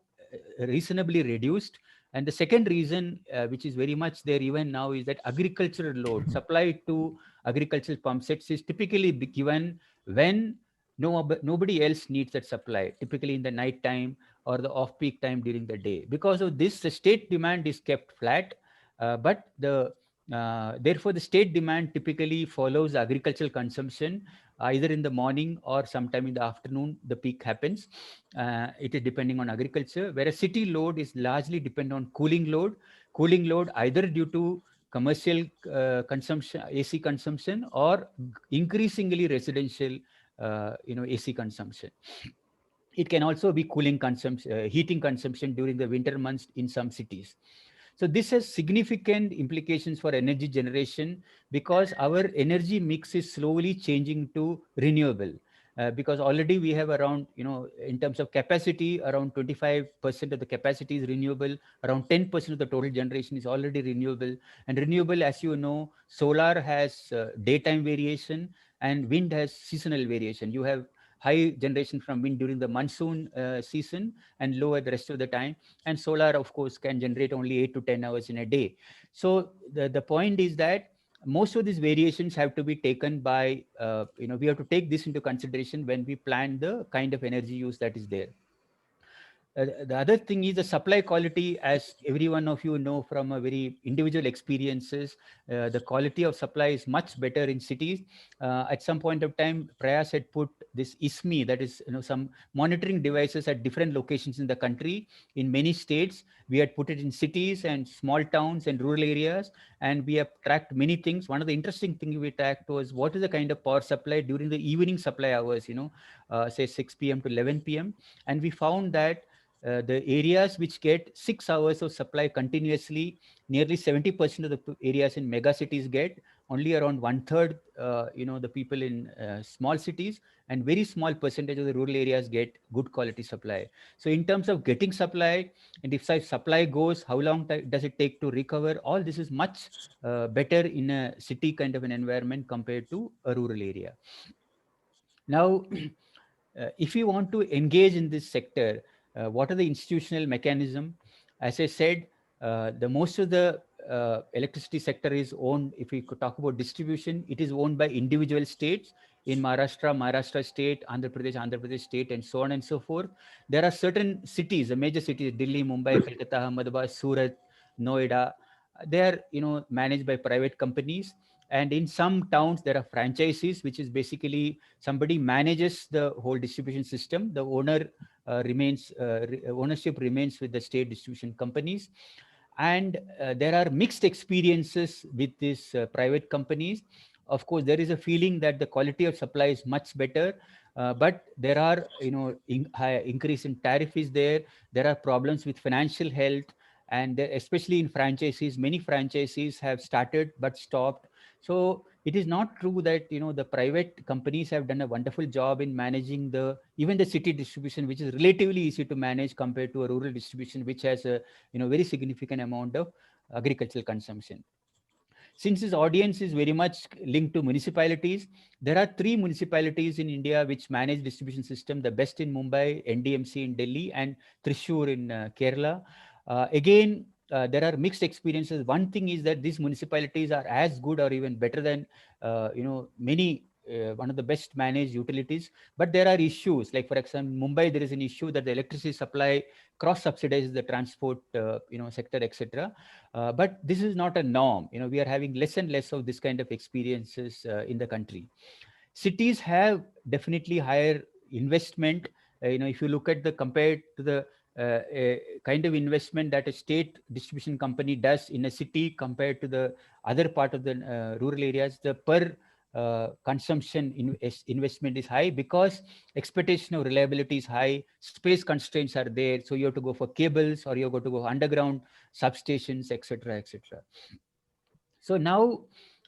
Speaker 6: reasonably reduced. And the second reason, which is very much there even now, is that agricultural load supply to agricultural pump sets is typically given when nobody else needs that supply, typically in the night time or the off-peak time during the day. Because of this, the state demand is kept flat, but therefore the state demand typically follows agricultural consumption, either in the morning or sometime in the afternoon. The peak happens. It is depending on agriculture, whereas city load is largely dependent on cooling load either due to commercial consumption, AC consumption, or increasingly residential, AC consumption. It can also be cooling consumption, heating consumption during the winter months in some cities. So this has significant implications for energy generation, because our energy mix is slowly changing to renewable. Because already we have around, in terms of capacity, around 25% of the capacity is renewable, around 10% of the total generation is already renewable. And renewable, as you know, solar has daytime variation and wind has seasonal variation. You have high generation from wind during the monsoon season and low at the rest of the time. And solar, of course, can generate only 8 to 10 hours in a day. So the point is that most of these variations have to be taken by, we have to take this into consideration when we plan the kind of energy use that is there. The other thing is the supply quality, as every one of you know from a very individual experiences, the quality of supply is much better in cities. At some point of time, Prayas had put this ISMI, that is, some monitoring devices at different locations in the country, in many states. We had put it in cities and small towns and rural areas, and we have tracked many things. One of the interesting things we tracked was what is the kind of power supply during the evening supply hours, say 6 p.m. to 11 p.m. And we found that the areas which get 6 hours of supply continuously, nearly 70% of the areas in mega cities get. Only around 1/3, the people in small cities, and very small percentage of the rural areas get good quality supply. So in terms of getting supply, and if supply goes, how long does it take to recover? All this is much better in a city kind of an environment compared to a rural area. Now, if you want to engage in this sector, what are the institutional mechanism? As I said, the most of the electricity sector is owned. If we could talk about distribution, it is owned by individual states. In Maharashtra state, Andhra Pradesh state, and so on and so forth. There are certain cities, the major cities, Delhi, Mumbai, Kolkata, Ahmedabad, Surat, Noida. They are, managed by private companies. And in some towns, there are franchises, which is basically somebody manages the whole distribution system. The ownership remains with the state distribution companies. And there are mixed experiences with these private companies. Of course, there is a feeling that the quality of supply is much better, but there are, high increase in tariff is there. There are problems with financial health, and especially in franchises, many franchises have started but stopped. So it is not true that the private companies have done a wonderful job in managing even the city distribution, which is relatively easy to manage compared to a rural distribution, which has a very significant amount of agricultural consumption. Since this audience is very much linked to municipalities, there are 3 municipalities in India which manage distribution system: the best in Mumbai, NDMC in Delhi, and Thrissur in Kerala. Again, there are mixed experiences. One thing is that these municipalities are as good or even better than many one of the best managed utilities, but there are issues. Like, for example, Mumbai, there is an issue that the electricity supply cross subsidizes the transport sector, etc. But this is not a norm. We are having less and less of this kind of experiences in the country. Cities have definitely higher investment. If you look at compared to the kind of investment that a state distribution company does in a city compared to the other part of the rural areas, the per consumption investment is high because expectation of reliability is high, space constraints are there. So you have to go for cables or you have to go underground substations, etc., etc. So now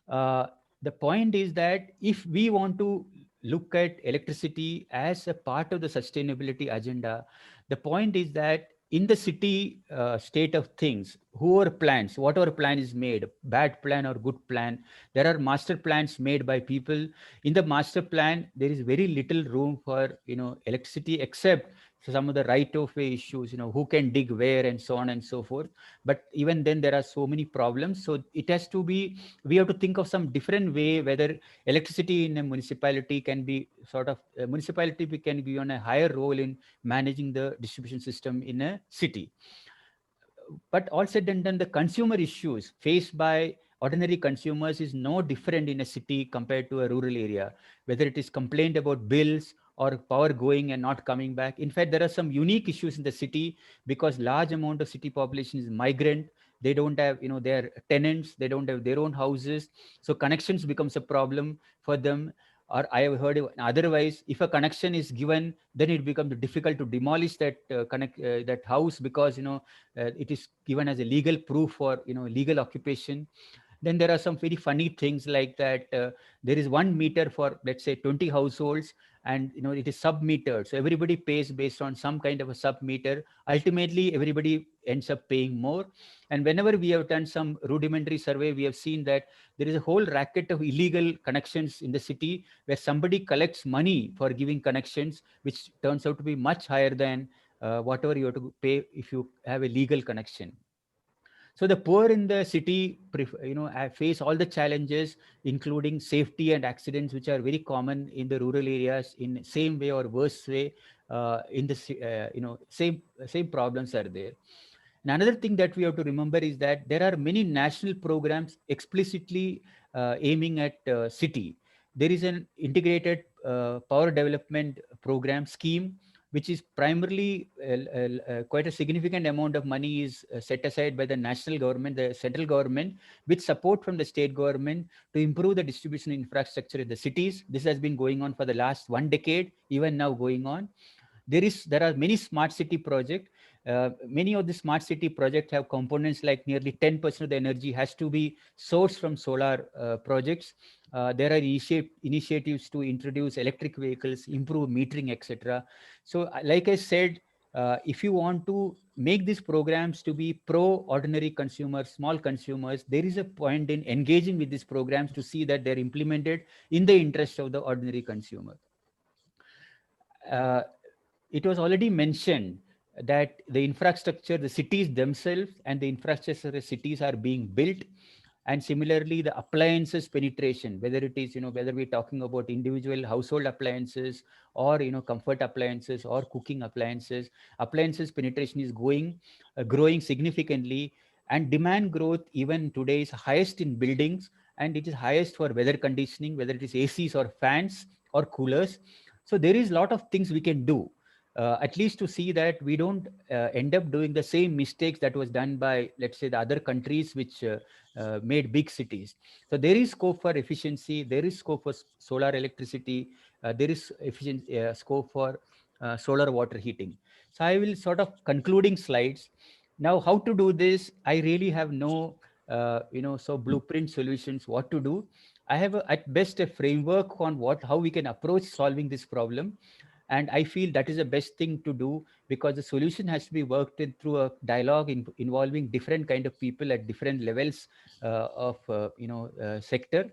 Speaker 6: the point is that if we want to look at electricity as a part of the sustainability agenda, the point is that in the city state of things, whoever plans, whatever plan is made, bad plan or good plan, there are master plans made by people. In the master plan, there is very little room for electricity, except some of the right of way issues, who can dig where and so on and so forth. But even then there are so many problems. So it has to be, we have to think of some different way whether electricity in a municipality can be municipality can be given a higher role in managing the distribution system in a city. But all said and done, the consumer issues faced by ordinary consumers is no different in a city compared to a rural area, whether it is complained about bills or power going and not coming back. In fact, there are some unique issues in the city because large amount of city population is migrant. They don't have, their tenants, they don't have their own houses. So connections becomes a problem for them. Or I have heard otherwise, if a connection is given, then it becomes difficult to demolish that that house because it is given as a legal proof for legal occupation. Then there are some very funny things like that. There is 1 meter for, let's say, 20 households, and it is sub-metered. So everybody pays based on some kind of a sub-meter. Ultimately, everybody ends up paying more. And whenever we have done some rudimentary survey, we have seen that there is a whole racket of illegal connections in the city where somebody collects money for giving connections, which turns out to be much higher than whatever you have to pay if you have a legal connection. So the poor in the city, face all the challenges, including safety and accidents, which are very common in the rural areas in same way or worse way. In the same problems are there. And another thing that we have to remember is that there are many national programs explicitly aiming at city. There is an integrated power development program scheme, which is primarily quite a significant amount of money is set aside by the national government, the central government, with support from the state government to improve the distribution infrastructure in the cities. This has been going on for the last 1 decade, even now going on. There are many smart city projects. Many of the smart city projects have components like nearly 10% of the energy has to be sourced from solar projects. There are initiatives to introduce electric vehicles, improve metering, etc. So like I said, if you want to make these programs to be pro-ordinary consumers, small consumers, there is a point in engaging with these programs to see that they're implemented in the interest of the ordinary consumer. It was already mentioned that the infrastructure, the cities themselves and the infrastructure of the cities are being built. And similarly, the appliances penetration, whether it is, whether we're talking about individual household appliances or, comfort appliances or cooking appliances penetration is growing significantly. And demand growth even today is highest in buildings, and it is highest for weather conditioning, whether it is ACs or fans or coolers. So there is a lot of things we can do. At least to see that we don't end up doing the same mistakes that was done by, let's say, the other countries which made big cities. So there is scope for efficiency, there is scope for solar electricity, there is scope for solar water heating. So I will sort of concluding slides. Now, how to do this? I really have no, blueprint solutions, what to do. I have at best a framework on how we can approach solving this problem. And I feel that is the best thing to do, because the solution has to be worked in through a dialogue involving different kind of people at different levels of sector.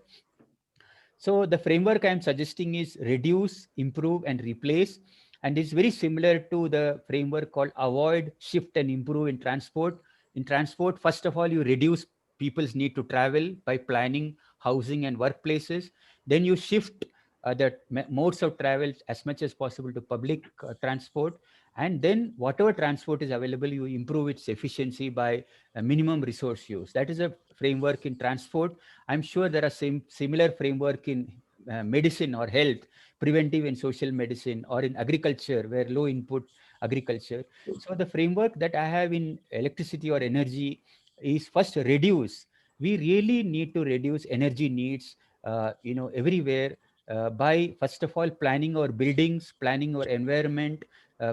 Speaker 6: So the framework I'm suggesting is reduce, improve, and replace. And it's very similar to the framework called avoid, shift, and improve in transport. In transport, first of all, you reduce people's need to travel by planning housing and workplaces. Then you shift the modes of travel as much as possible to public transport. And then whatever transport is available, you improve its efficiency by minimum resource use. That is a framework in transport. I'm sure there are similar framework in medicine or health, preventive and social medicine, or in agriculture, where low input agriculture. So the framework that I have in electricity or energy is first reduce. We really need to reduce energy needs everywhere by first of all planning our buildings, planning our environment,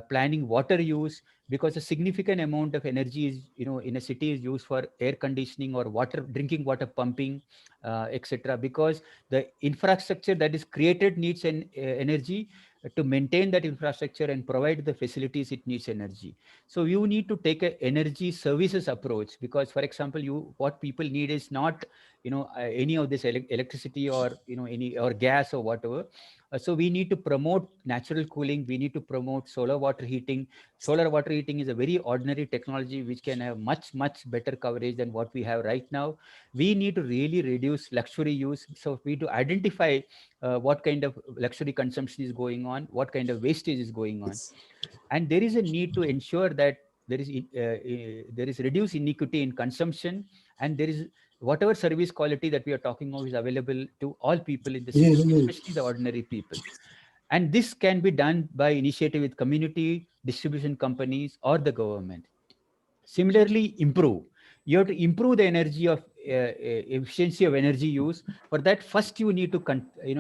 Speaker 6: planning water use, because a significant amount of energy is in a city is used for air conditioning or water, drinking water pumping, etc. Because the infrastructure that is created needs an energy. To maintain that infrastructure and provide the facilities, it needs energy. So you need to take a energy services approach, because for example, what people need is not any of this electricity or any or gas or whatever. So we need to promote natural cooling, we need to promote solar water heating. Solar water heating is a very ordinary technology which can have much better coverage than what we have right now. We need to really reduce luxury use, so we need to identify what kind of luxury consumption is going on, what kind of wastage is going on. And there is a need to ensure that there is reduced inequity in consumption, and there is whatever service quality that we are talking of is available to all people in the city, especially the ordinary people. And this can be done by initiative with community, distribution companies, or the government. Similarly, improve. You have to improve the energy of efficiency of energy use. For that, first you need to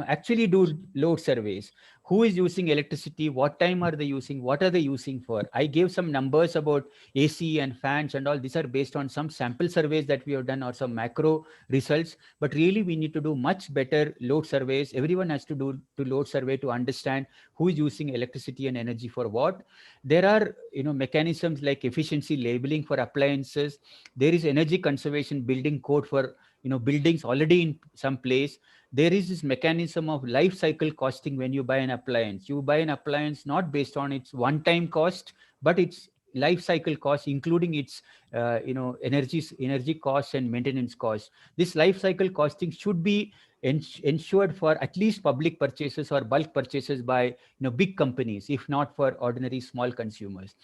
Speaker 6: actually do load surveys. Who is using electricity? What time are they using? What are they using for? I gave some numbers about AC and fans and all. These are based on some sample surveys that we have done or some macro results. But really, we need to do much better load surveys. Everyone has to do load survey to understand who is using electricity and energy for what. There are mechanisms like efficiency labeling for appliances. There is energy conservation building code for buildings already in some place. There is this mechanism of life cycle costing. When you buy an appliance, you buy an appliance not based on its one time cost, but its life cycle cost, including its energy costs and maintenance costs. This life cycle costing should be ensured for at least public purchases or bulk purchases by big companies, if not for ordinary small consumers.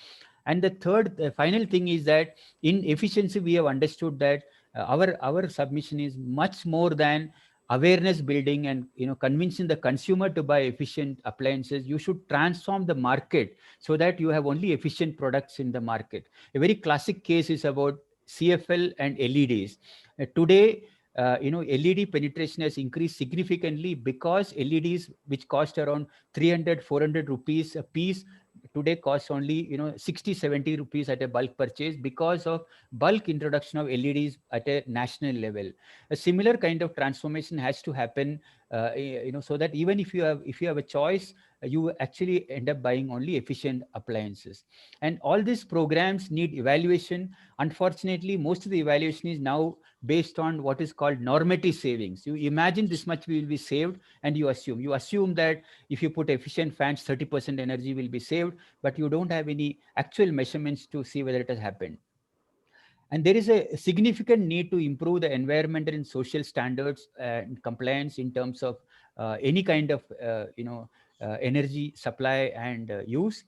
Speaker 6: And the final thing is that in efficiency, we have understood that our submission is much more than awareness building and convincing the consumer to buy efficient appliances. You should transform the market so that you have only efficient products in the market. A very classic case is about CFL and LEDs. Today, LED penetration has increased significantly because LEDs, which cost around 300-400 rupees a piece, today costs only 60-70 rupees at a bulk purchase, because of bulk introduction of LEDs at a national level. A similar kind of transformation has to happen, so that even if you have a choice, you actually end up buying only efficient appliances. And all these programs need evaluation. Unfortunately, most of the evaluation is now based on what is called normative savings. You imagine this much will be saved, and you assume that if you put efficient fans, 30% energy will be saved, but you don't have any actual measurements to see whether it has happened. And there is a significant need to improve the environmental and social standards and compliance in terms of any kind of energy supply and use.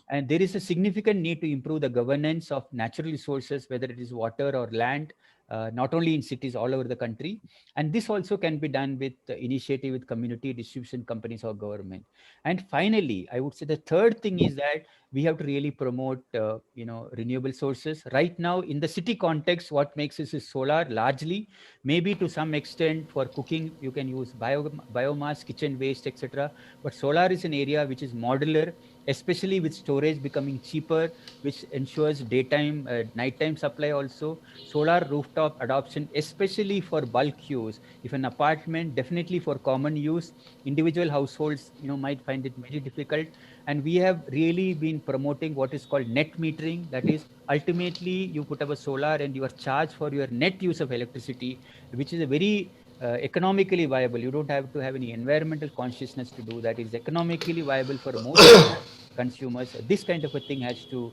Speaker 6: And there is a significant need to improve the governance of natural resources, whether it is water or land, not only in cities, all over the country. And this also can be done with initiative with community, distribution companies, or government. And finally, I would say the third thing is that we have to really promote renewable sources. Right now in the city context, what makes this is solar largely. Maybe to some extent for cooking you can use biomass, kitchen waste, etc. But solar is an area which is modular, especially with storage becoming cheaper, which ensures daytime, nighttime supply also. Solar rooftop adoption, especially for bulk use. If an apartment, definitely for common use. Individual households, might find it very difficult. And we have really been promoting what is called net metering. That is, ultimately you put up a solar and you are charged for your net use of electricity, which is a very economically viable. You don't have to have any environmental consciousness to do that. It's economically viable for most consumers. This kind of a thing has to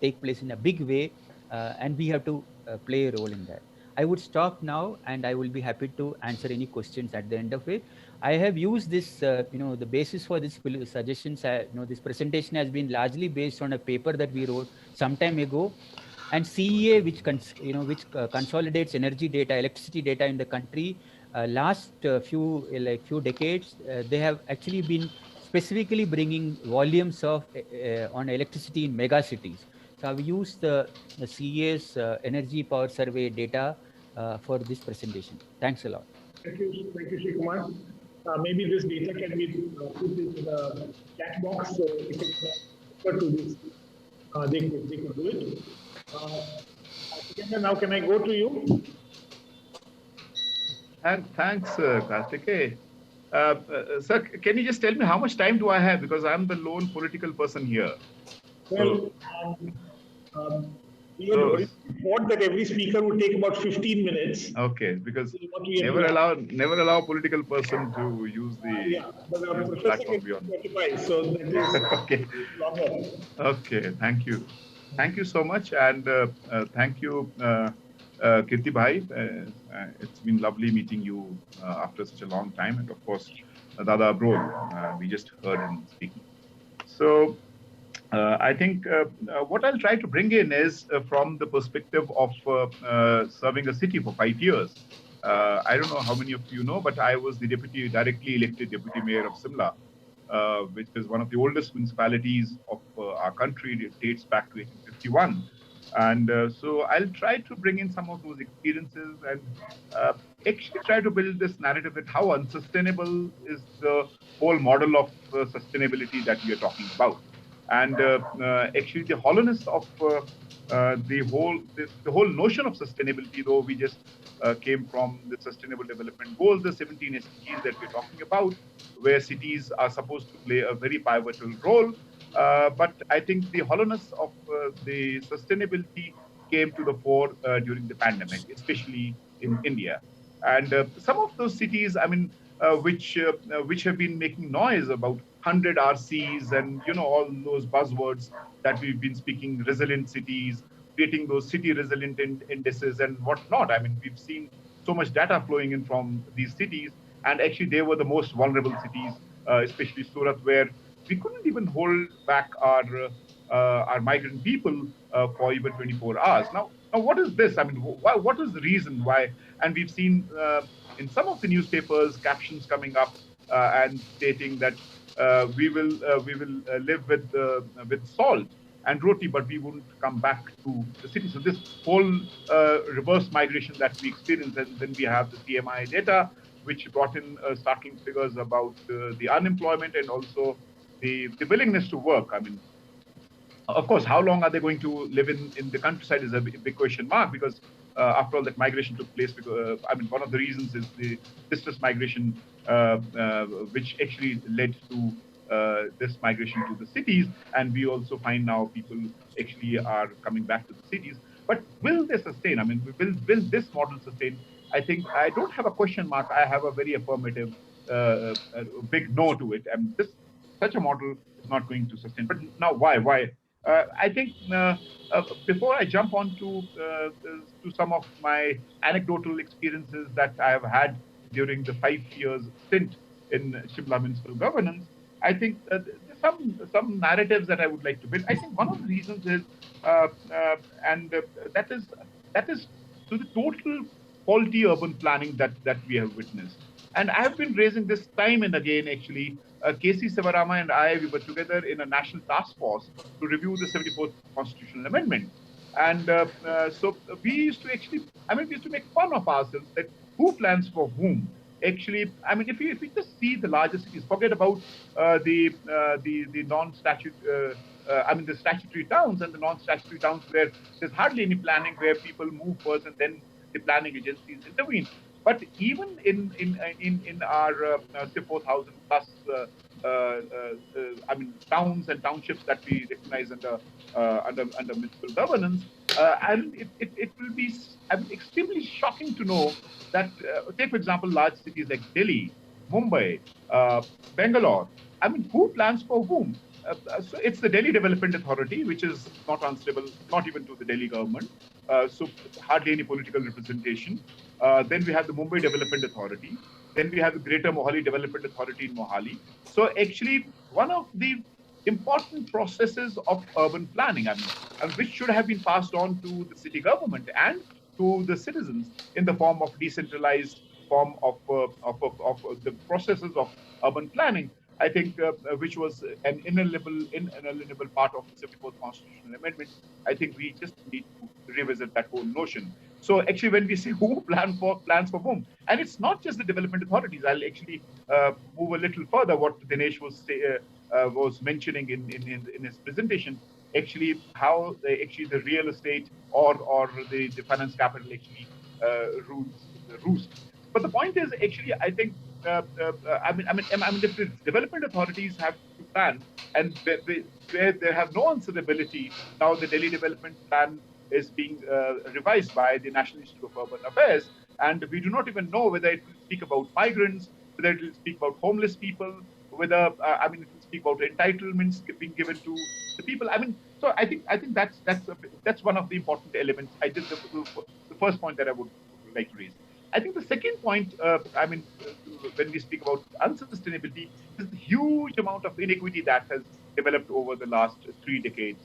Speaker 6: take place in a big way, and we have to play a role in that. I would stop now, and I will be happy to answer any questions at the end of it. I have used this, the basis for this suggestions. This presentation has been largely based on a paper that we wrote some time ago, and CEA, which consolidates energy data, electricity data in the country. Last few decades, they have actually been specifically bringing volumes of on electricity in mega cities. So I've used the CEA's energy power survey data for this presentation. Thanks a lot.
Speaker 2: Thank you, Shri Kumar. Maybe this data can be put in the chat box, so if it refer to this, they could do it. Sikandar, now can I go to you?
Speaker 5: Thanks, Karthikeya. Sir, can you just tell me how much time do I have? Because I'm the lone political person here.
Speaker 2: Well, um, we had
Speaker 5: So,
Speaker 2: thought that every speaker would take about 15 minutes.
Speaker 5: okay, because
Speaker 2: What we have
Speaker 5: never
Speaker 2: done.
Speaker 5: allow political person to use the
Speaker 2: But our
Speaker 5: use the
Speaker 2: professor
Speaker 5: platform
Speaker 2: gets
Speaker 5: beyond.
Speaker 2: 45, so that is
Speaker 5: Okay,
Speaker 2: longer.
Speaker 5: okay, thank you so much, and thank you, Kirti Bhai. It's been lovely meeting you after such a long time, and of course, Dada Abrol, we just heard him speaking. So I think what I'll try to bring in is from the perspective of serving a city for 5 years. I don't know how many of you know, but I was the directly elected deputy mayor of Simla, which is one of the oldest municipalities of our country. It dates back to 1851. And so I'll try to bring in some of those experiences and actually try to build this narrative that how unsustainable is the whole model of sustainability that we are talking about. And actually the hollowness of the whole notion of sustainability, though we just came from the Sustainable Development Goals, the 17 SDGs that we're talking about, where cities are supposed to play a very pivotal role. But I think the hollowness of the sustainability came to the fore during the pandemic, especially in India. And some of those cities, I mean, which have been making noise about 100 RCs and all those buzzwords that we've been speaking, resilient cities, creating those city resilient indices and whatnot. I mean, we've seen so much data flowing in from these cities, and actually they were the most vulnerable cities, especially Surat, where we couldn't even hold back our migrant people for even 24 hours. Now, what is this? I mean, what is the reason why? And we've seen in some of the newspapers captions coming up and stating that we will live with salt and roti, but we wouldn't come back to the city. So this whole reverse migration that we experience, and then we have the CMI data, which brought in startling figures about the unemployment and also the willingness to work. I mean, of course, how long are they going to live in the countryside is a big question mark, because after all, that migration took place. Because I mean, one of the reasons is the distress migration, which actually led to this migration to the cities, and we also find now people actually are coming back to the cities. But will they sustain? I mean, will this model sustain? I think I don't have a question mark. I have a very affirmative, big no to it. And this such a model is not going to sustain. But now, why? Why? I think before I jump on to some of my anecdotal experiences that I have had during the 5 years stint in Shimla municipal governance, I think there's some narratives that I would like to build. I think one of the reasons is, and that is to the total faulty urban planning that we have witnessed. And I have been raising this time and again. Actually, KC Sivarama and I, we were together in a national task force to review the 74th constitutional amendment. And so we used to actually, I mean, we used to make fun of ourselves that who plans for whom. Actually, I mean, if we just see the larger cities, forget about the non-statute, I mean, the statutory towns and the non-statutory towns where there's hardly any planning, where people move first and then the planning agencies intervene. But even in our say 4,000 plus I mean towns and townships that we recognize under municipal governance, and it will be, I mean, extremely shocking to know that take for example large cities like Delhi, Mumbai, Bangalore. I mean, who plans for whom? So it's the Delhi Development Authority, which is not answerable, not even to the Delhi government. So hardly any political representation. Then we have the Mumbai Development Authority. Then we have the Greater Mohali Development Authority in Mohali. So actually, one of the important processes of urban planning, I mean, which should have been passed on to the city government and to the citizens in the form of decentralized form of the processes of urban planning. I think which was an inalienable part of the 74th constitutional amendment. I think we just need to revisit that whole notion. So actually, when we say who plans for whom, and it's not just the development authorities. I'll actually move a little further. What Dinesh was mentioning in his presentation, actually how actually the real estate or the finance capital actually rules the roost. But the point is actually, I think if the development authorities have to plan, and where they have no answerability, now the Delhi Development Plan is being revised by the National Institute of Urban Affairs, and we do not even know whether it will speak about migrants, whether it will speak about homeless people, whether it will speak about entitlements being given to the people. So I think that's one of the important elements. I did the first point that I would like to raise. I think the second point, when we speak about unsustainability, is the huge amount of inequity that has developed over the last 3 decades.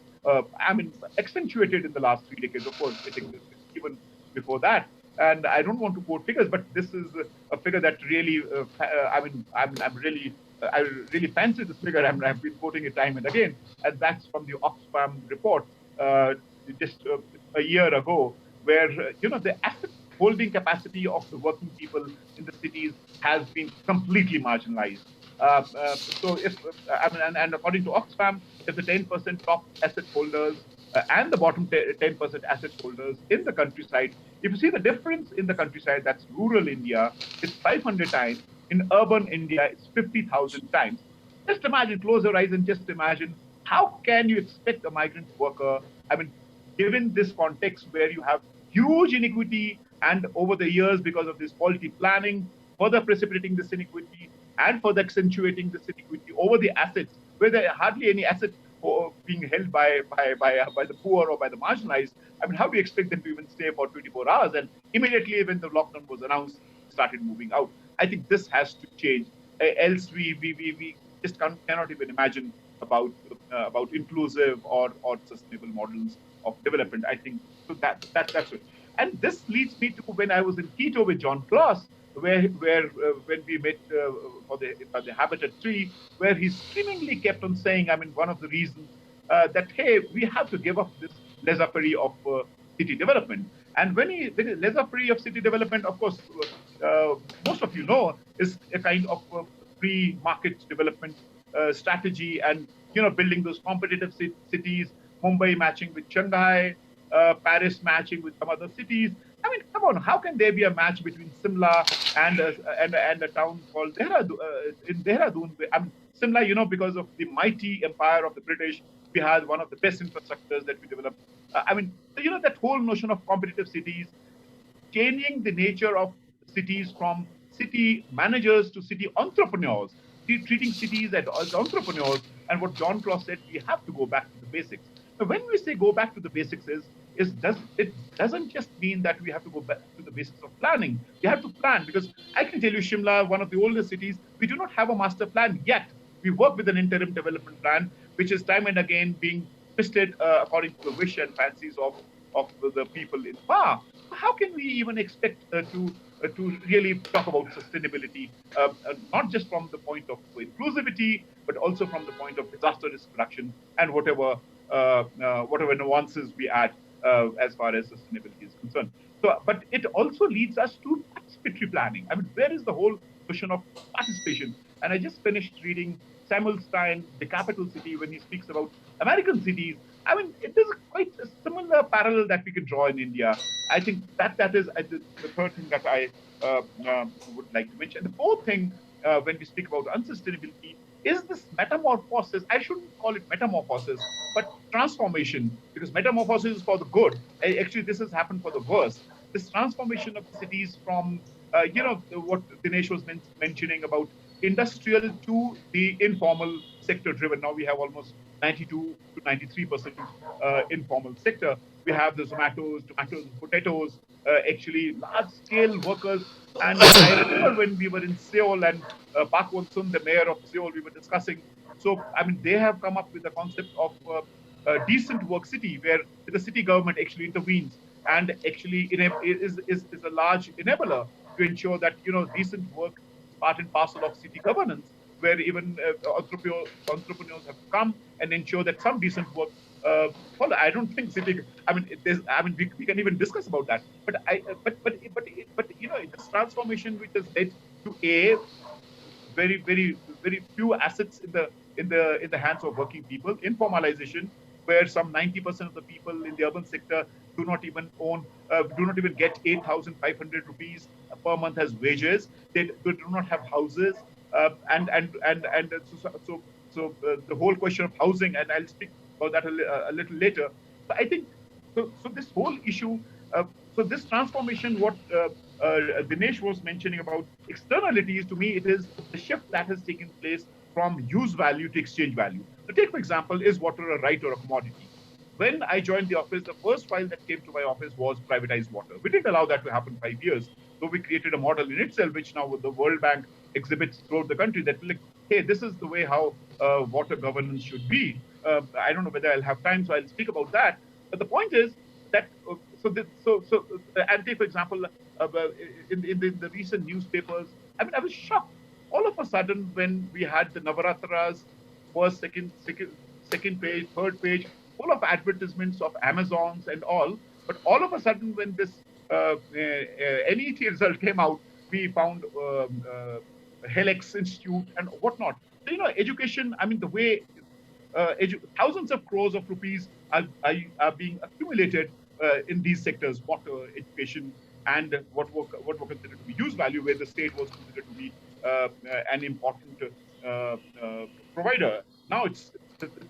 Speaker 5: Accentuated in the last 3 decades. Of course, I think even before that. And I don't want to quote figures, but this is a figure that really, I really fancy this figure. I've been quoting it time and again, and that's from the Oxfam report just a year ago, where the asset holding capacity of the working people in the cities has been completely marginalized. So if and according to Oxfam, if the 10% top asset holders and the bottom 10% asset holders in the countryside, if you see the difference in the countryside, that's rural India, it's 500 times. In urban India, it's 50,000 times. Just imagine, close your eyes and just imagine, how can you expect a migrant worker, given this context where you have huge inequity, and over the years, because of this faulty planning, further precipitating this inequity and further accentuating this inequity over the assets, where there are hardly any assets being held by the poor or by the marginalized. How do you expect them to even stay for 24 hours? And immediately when the lockdown was announced, started moving out. I think this has to change. Else we just cannot even imagine about inclusive or sustainable models of development. I think so that's it. And this leads me to when I was in Quito with John Klaus, where when we met for the Habitat 3, where he screamingly kept on saying, one of the reasons that, hey, we have to give up this laissez-faire of city development. And when laissez-faire of city development, of course, most of you know, is a kind of free market development strategy, and building those competitive cities, Mumbai matching with Shanghai, Paris matching with some other cities. Come on, how can there be a match between Simla and a town called Dehradun? In Dehradun, Simla, because of the mighty empire of the British, we had one of the best infrastructures that we developed. That whole notion of competitive cities, changing the nature of cities from city managers to city entrepreneurs, treating cities as entrepreneurs. And what John Klaus said, we have to go back to the basics. Now, when we say go back to the basics, it doesn't just mean that we have to go back to the basics of planning. We have to plan, because I can tell you, Shimla, one of the oldest cities, we do not have a master plan yet. We work with an interim development plan, which is time and again being twisted according to the wish and fancies of the people in power. How can we even expect to really talk about sustainability, not just from the point of inclusivity, but also from the point of disaster risk reduction and whatever nuances we add as far as sustainability is concerned. So, but it also leads us to participatory planning. Where is the whole question of participation? And I just finished reading Samuel Stein, The Capital City, when he speaks about American cities. It is quite a similar parallel that we could draw in India. I think that is the third thing that I would like to mention. The fourth thing, when we speak about unsustainability, is this metamorphosis. I shouldn't call it metamorphosis, but transformation, because metamorphosis is for the good. Actually, this has happened for the worse. This transformation of the cities from, what Dinesh was mentioning about industrial to the informal sector driven. Now we have almost 92 to 93% informal sector. We have the tomatoes, potatoes, actually large scale workers. And I remember when we were in Seoul, and Park Won-sun, the mayor of Seoul, we were discussing. So, they have come up with the concept of a decent work city, where the city government actually intervenes and actually is a large enabler to ensure that, decent work is part and parcel of city governance, where even entrepreneurs have to come and ensure that some decent work follow. I don't think city. I mean, we can even discuss about that. But this transformation which has led to a very few assets in the hands of working people, informalization, where some 90% of the people in the urban sector do not even get 8,500 rupees per month as wages. They do not have houses, and the whole question of housing, and I'll speak about that a little later. But I think so this whole issue, so this transformation, what Dinesh was mentioning about externalities, to me, it is the shift that has taken place from use value to exchange value. So take, for example, is water a right or a commodity? When I joined the office, the first file that came to my office was privatized water. We didn't allow that to happen 5 years, though we created a model in itself, which now the World Bank exhibits throughout the country, that like, hey, this is the way how water governance should be. I don't know whether I'll have time, so I'll speak about that. But the point is that and take, for example, in the recent newspapers, I mean, I was shocked. All of a sudden, when we had the Navaratras, first, second page, third page, full of advertisements of Amazons and all. But all of a sudden, when this NET result came out, we found Helix Institute and whatnot. So, education, I mean, the way thousands of crores of rupees are being accumulated in these sectors, water, education, and what were considered to be use value, where the state was considered to be an important provider. Now it's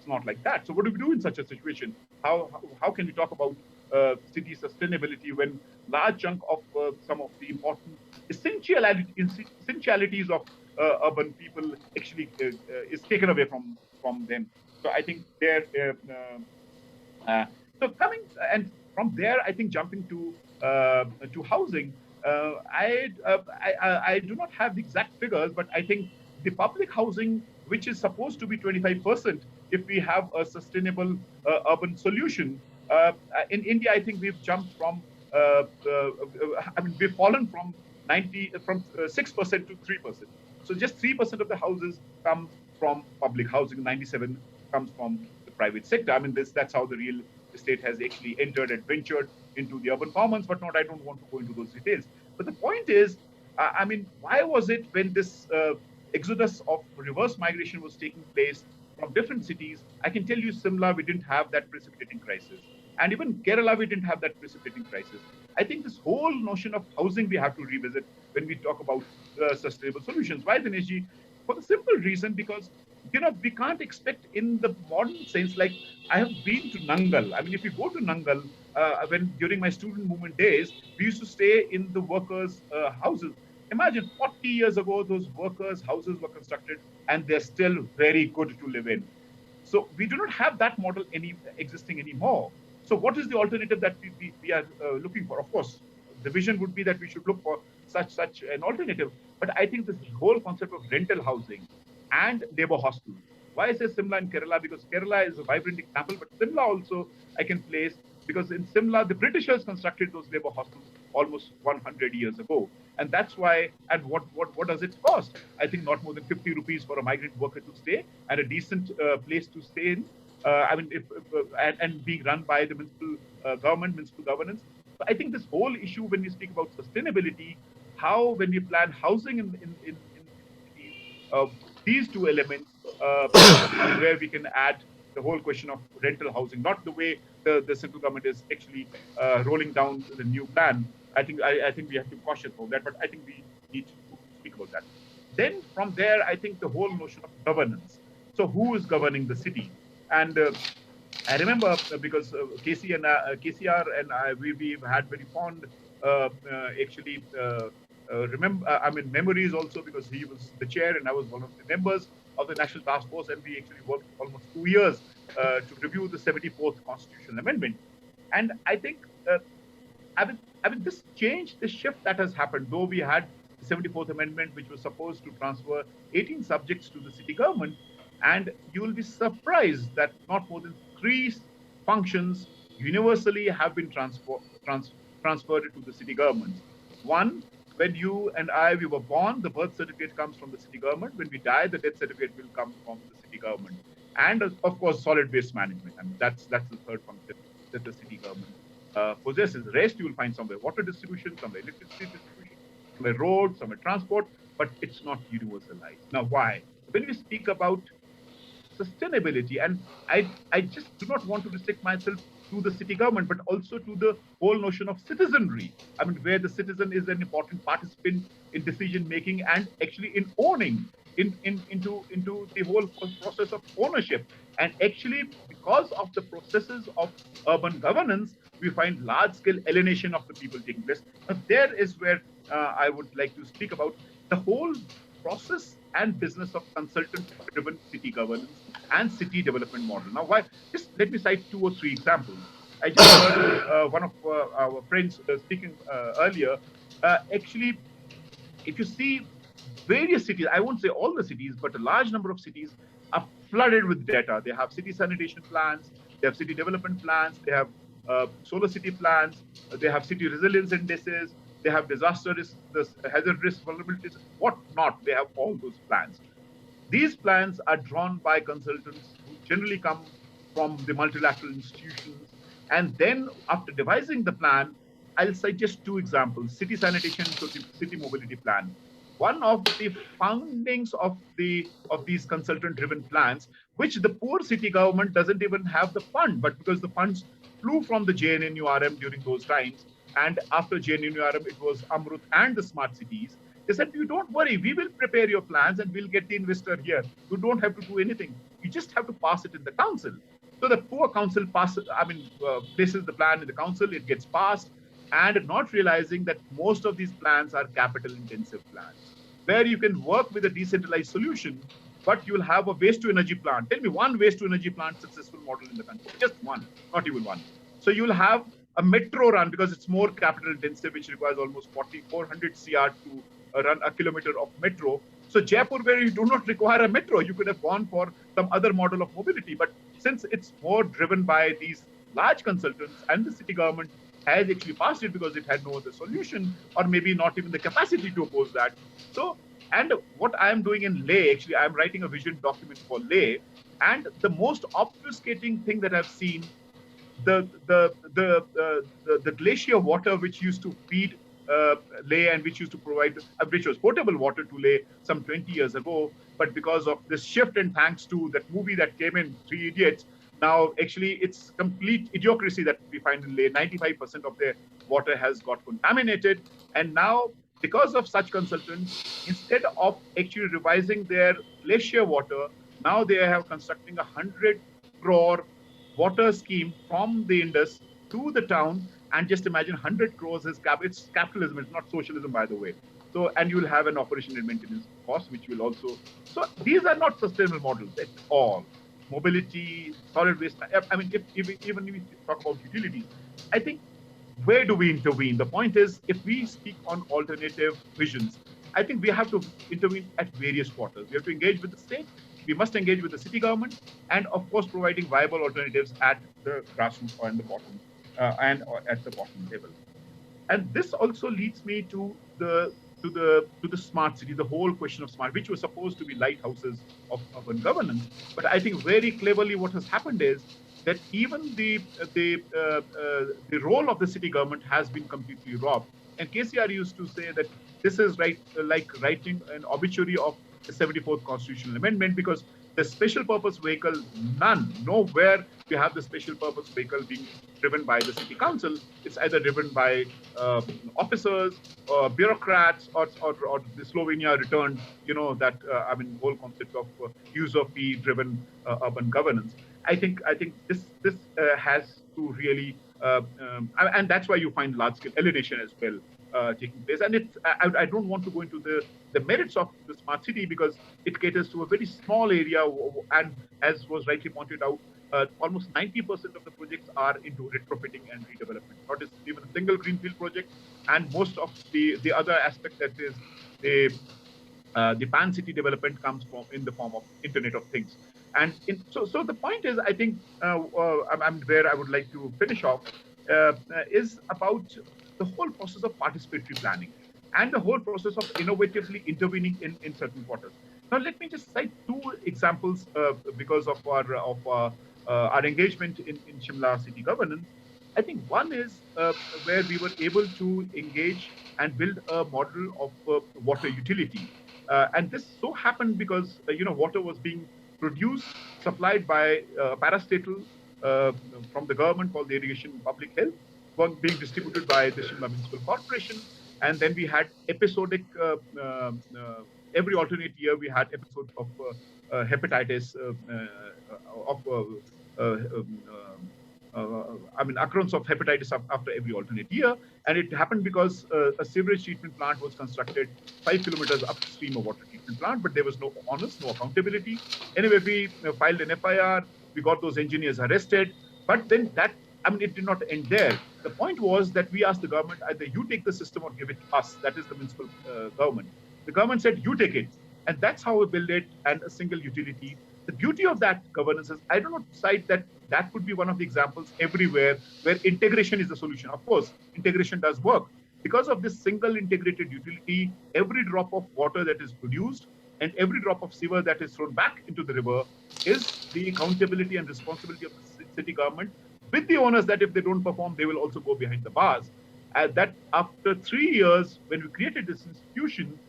Speaker 5: not like that. So what do we do in such a situation? How can we talk about city sustainability when large chunk of some of the important essentialities of urban people actually is taken away from them? So I think so coming and from there, I think jumping to housing, I do not have the exact figures, but I think the public housing, which is supposed to be 25%, if we have a sustainable urban solution, in India, I think we've jumped from, we've fallen from 6% to 3%. So just 3% of the houses come from public housing, 97 comes from the private sector. I mean, that's how the real estate has actually entered and ventured into the urban commons, but I don't want to go into those details. But the point is, why was it when this exodus of reverse migration was taking place from different cities? I can tell you, Simla, we didn't have that precipitating crisis. And even Kerala, we didn't have that precipitating crisis. I think this whole notion of housing we have to revisit when we talk about sustainable solutions. Why, Dineshji? For the simple reason, because we can't expect in the modern sense, like I have been to Nangal. I mean, if you go to Nangal, when during my student movement days, we used to stay in the workers' houses. Imagine 40 years ago, those workers' houses were constructed and they're still very good to live in. So we do not have that model existing anymore. So what is the alternative that we are looking for? Of course, the vision would be that we should look for such an alternative. But I think this whole concept of rental housing and labor hostels. Why I say Simla and Kerala? Because Kerala is a vibrant example, but Simla also I can place, because in Simla, the Britishers constructed those labor hostels almost 100 years ago. And that's why, and what does it cost? I think not more than 50 rupees for a migrant worker to stay and a decent place to stay in. And being run by the municipal government, municipal governance. So I think this whole issue, when we speak about sustainability, how when we plan housing in these two elements, where we can add the whole question of rental housing, not the way the central government is actually rolling down the new plan. I think we have to be cautious about that, but I think we need to speak about that. Then from there, I think the whole notion of governance. So who is governing the city? And I remember because KCR and I, we've had very fond memories also, because he was the chair and I was one of the members of the National Task Force, and we actually worked almost 2 years to review the 74th Constitutional Amendment. And I think, this change, this shift that has happened, though we had the 74th Amendment, which was supposed to transfer 18 subjects to the city government, and you will be surprised that not more than 3 functions universally have been transferred to the city government. One, when you and we were born, the birth certificate comes from the city government. When we die, the death certificate will come from the city government. and of course solid waste management. And that's the third function that the city government possesses. The rest you will find somewhere water distribution, somewhere electricity distribution, somewhere roads, somewhere transport, but it's not universalized. Now, why? When we speak about sustainability, and I just do not want to restrict myself to the city government, but also to the whole notion of citizenry. I mean, where the citizen is an important participant in decision making and actually in owning into the whole process of ownership. And actually, because of the processes of urban governance, we find large scale alienation of the people taking place. Now, there is where I would like to speak about the whole process and business of consultant driven city governance and city development model. Now, why? Just let me cite 2 or 3 examples. I just heard one of our friends speaking earlier. Actually, if you see various cities, I won't say all the cities, but a large number of cities are flooded with data. They have city sanitation plans, they have city development plans, they have solar city plans, they have city resilience indices, they have disaster risk, hazard risk vulnerabilities, what not. They have all those plans. These plans are drawn by consultants who generally come from the multilateral institutions. And then after devising the plan, I'll cite just 2 examples: city sanitation, city mobility plan. One of the foundings of these consultant-driven plans, which the poor city government doesn't even have the fund, but because the funds flew from the JNNURM during those times, and after JNNURM, it was Amrut and the smart cities. They said, you don't worry, we will prepare your plans and we'll get the investor here. You don't have to do anything. You just have to pass it in the council. So the poor council places the plan in the council, it gets passed, and not realizing that most of these plans are capital intensive plans, where you can work with a decentralized solution, but you'll have a waste to energy plant. Tell me one waste to energy plant successful model in the country. Just one, not even one. So you'll have a metro run because it's more capital intensive, which requires almost 400 CR to run a kilometer of metro. So Jaipur, where you do not require a metro, you could have gone for some other model of mobility. But since it's more driven by these large consultants, and the city government has actually passed it because it had no other solution, or maybe not even the capacity to oppose that. So, and what I am doing in Leh, actually, I am writing a vision document for Leh, and the most obfuscating thing that I've seen, the glacier water which used to feed Leh and which used to provide, which was potable water to Leh some 20 years ago, but because of this shift and thanks to that movie that came in, Three Idiots, now actually it's complete idiocracy that we find in Leh. 95% of their water has got contaminated, and now because of such consultants, instead of actually revising their glacier water, now they have constructing 100 crore water scheme from the Indus to the town. And just imagine 100 crores is it's capitalism, it's not socialism, by the way. So, and you'll have an operation and maintenance cost, which will also, so these are not sustainable models at all. Mobility, solid waste, I mean, even if we talk about utilities, I think, where do we intervene? The point is, if we speak on alternative visions, I think we have to intervene at various quarters. We have to engage with the state, we must engage with the city government, and of course, providing viable alternatives at the grassroots or in the bottom, and at the bottom level. And this also leads me to the smart city, the whole question of smart, which was supposed to be lighthouses of urban governance. But I think very cleverly what has happened is that even the role of the city government has been completely robbed. And KCR used to say that this is like writing an obituary of the 74th constitutional amendment, because the special purpose vehicle, nowhere we have the special purpose vehicle being driven by the city council. It's either driven by officers or bureaucrats, or the Slovenia returned, that whole concept of user fee driven urban governance. I think this has to really, and that's why you find large scale alienation as well taking place. And it's, I don't want to go into the merits of the smart city, because it caters to a very small area, and as was rightly pointed out, almost 90% of the projects are into retrofitting and redevelopment, not even a single greenfield project. And most of the other aspect, that is the pan city development, comes from in the form of Internet of Things. And so the point is, I think, where I would like to finish off, is about the whole process of participatory planning and the whole process of innovatively intervening in certain quarters. Now, let me just cite two examples because of our engagement in Shimla city governance. I think one is where we were able to engage and build a model of water utility. And this so happened because, water was being produced, supplied by parastatal uh, from the government called the Irrigation Public Health, being distributed by the Shimla Municipal Corporation. And then we had episodic, every alternate year, we had episodes of hepatitis, occurrence of hepatitis after every alternate year. And it happened because a sewage treatment plant was constructed 5 kilometers upstream of water treatment plant, but there was no honest, no accountability. Anyway, we filed an FIR, we got those engineers arrested, but then it did not end there. The point was that we asked the government, either you take the system or give it to us, that is the municipal government. The government said, you take it. And that's how we build it, and a single utility. The beauty of that governance is, I do not cite that could be one of the examples everywhere where integration is the solution. Of course, integration does work. Because of this single integrated utility, every drop of water that is produced and every drop of sewer that is thrown back into the river is the accountability and responsibility of the city government, with the owners that if they don't perform, they will also go behind the bars. That after 3 years, when we created this institution,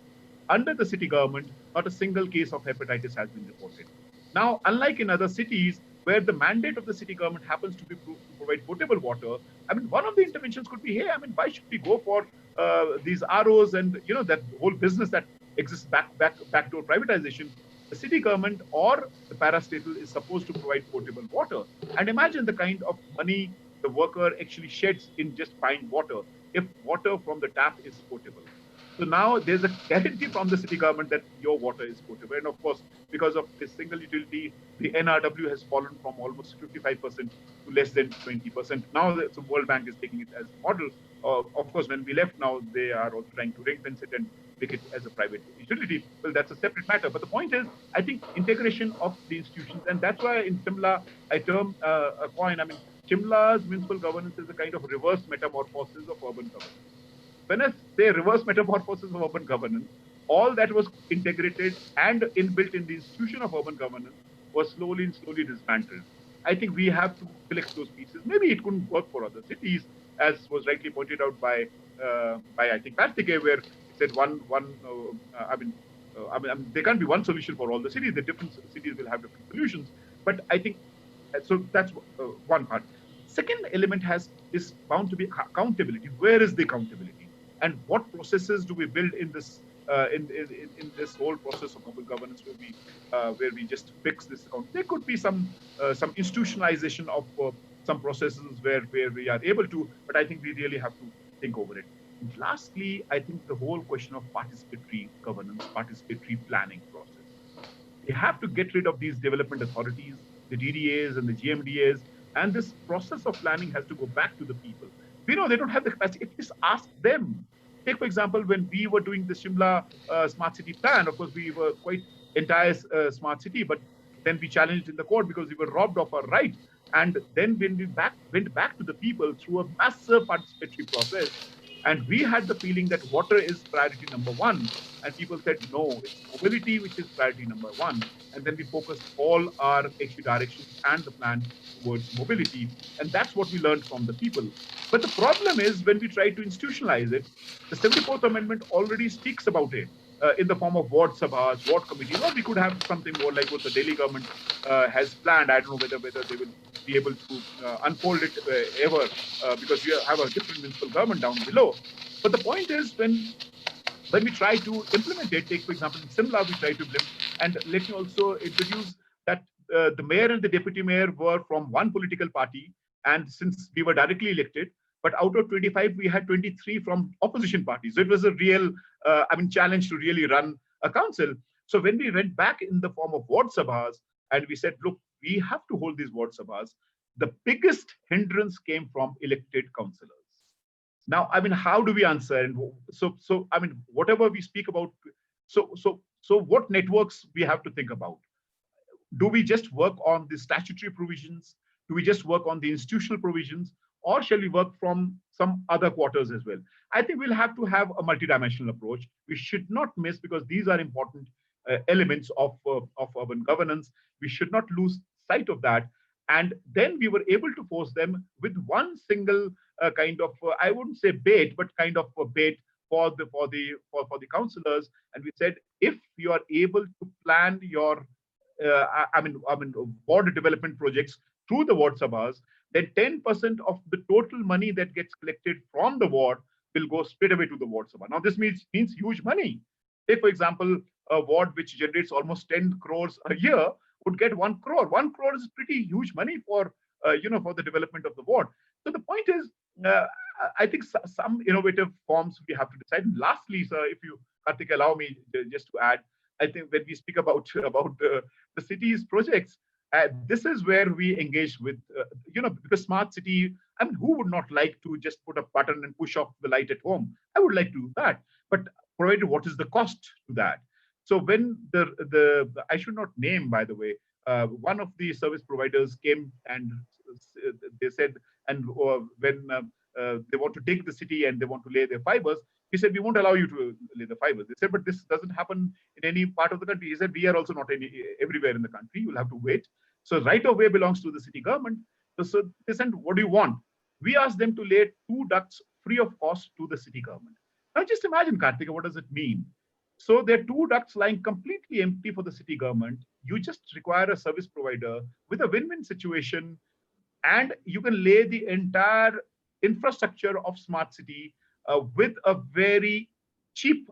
Speaker 5: under the city government, not a single case of hepatitis has been reported. Now, unlike in other cities, where the mandate of the city government happens to be to provide potable water, one of the interventions could be, hey, why should we go for these ROs and that whole business that exists backdoor privatization? The city government or the parastatal is supposed to provide potable water. And imagine the kind of money the worker actually sheds in just buying water if water from the tap is potable. So now there's a guarantee from the city government that your water is potable. And of course, because of this single utility, the NRW has fallen from almost 55% to less than 20%. Now the World Bank is taking it as a model. Of course, when we left now, they are also trying to ring fence it and make it as a private utility. Well, that's a separate matter. But the point is, I think integration of the institutions, and that's why in Shimla, I term a coin. Shimla's municipal governance is a kind of reverse metamorphosis of urban governance. When I say reverse metamorphosis of urban governance, all that was integrated and inbuilt in the institution of urban governance was slowly and slowly dismantled. I think we have to collect those pieces. Maybe it couldn't work for other cities, as was rightly pointed out by I think Karthikeya, where it said there can't be one solution for all the cities. The different cities will have different solutions. But I think so. That's one part. Second element is bound to be accountability. Where is the accountability? And what processes do we build in this in this whole process of urban governance, where we just fix this account? There could be some institutionalization of some processes where we are able to, but I think we really have to think over it. And lastly, I think the whole question of participatory governance, participatory planning process. We have to get rid of these development authorities, the DDAs and the GMDAs, and this process of planning has to go back to the people. We know they don't have the capacity. At least ask them. Take, for example, when we were doing the Shimla Smart City Plan, of course, we were quite entire smart city, but then we challenged in the court because we were robbed of our right. And then when we went back to the people through a massive participatory process, and we had the feeling that water is priority number one, and people said, no, it's mobility which is priority number one. And then we focused all our actually directions and the plan towards mobility. And that's what we learned from the people. But the problem is when we try to institutionalize it, the 74th Amendment already speaks about it in the form of ward sabhas, ward committees, or we could have something more like what the Delhi government has planned. I don't know whether they will be able to unfold it ever because we have a different municipal government down below. But the point is when we try to implement it, take for example in Shimla, we try to implement, and let me also introduce that the mayor and the deputy mayor were from one political party, and since we were directly elected, but out of 25, we had 23 from opposition parties. So it was a real, challenge to really run a council. So when we went back in the form of ward sabhas, and we said, look, we have to hold these ward sabhas, the biggest hindrance came from elected councillors. Now, how do we answer? And so, whatever we speak about, so what networks we have to think about? Do we just work on the statutory provisions? Do we just work on the institutional provisions? Or shall we work from some other quarters as well? I think we'll have to have a multidimensional approach. We should not miss, because these are important elements of urban governance. We should not lose sight of that. And then we were able to force them with one single kind of, I wouldn't say bait, but kind of a bait for the councillors. And we said, if you are able to plan your, ward development projects through the ward sabhas, then 10% of the total money that gets collected from the ward will go straight away to the ward sabha. Now, this means huge money. Say, for example, a ward which generates almost 10 crores a year would get 1 crore. 1 crore is pretty huge money for for the development of the ward. So the point is, I think some innovative forms we have to decide. And lastly, sir, if you, Karthik, allow me just to add, I think when we speak about the city's projects, this is where we engage with, because smart city, I mean, who would not like to just put a button and push off the light at home? I would like to do that. But provided what is the cost to that? So when I should not name, by the way, one of the service providers came and they said, and when they want to dig the city and they want to lay their fibers, he said, we won't allow you to lay the fibers. They said, but this doesn't happen in any part of the country. He said, we are also not everywhere in the country. You'll have to wait. So right of way belongs to the city government. So they said, what do you want? We asked them to lay 2 ducts free of cost to the city government. Now just imagine, Karthika, what does it mean? So there are 2 ducts lying completely empty for the city government. You just require a service provider with a win-win situation, and you can lay the entire infrastructure of smart city with a very cheap,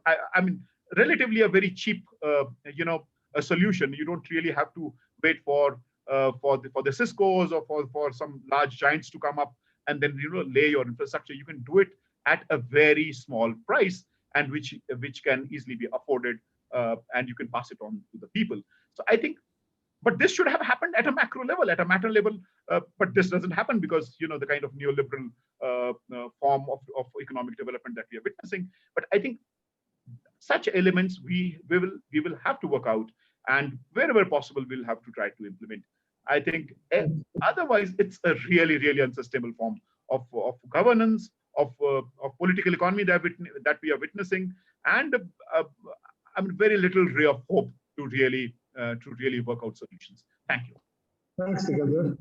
Speaker 5: relatively a very cheap, a solution. You don't really have to wait for the Cisco's or for some large giants to come up and then lay your infrastructure. You can do it at a very small price, and which can easily be afforded, and you can pass it on to the people. So I think, but this should have happened at a macro level, at a matter level, but this doesn't happen because the kind of neoliberal form of economic development that we are witnessing. But I think such elements we will have to work out, and wherever possible, we'll have to try to implement. I think otherwise it's a really, really unsustainable form of governance, of political economy that we are witnessing, and very little ray of hope to really work out solutions. Thank you.
Speaker 2: Thanks, Sikandar.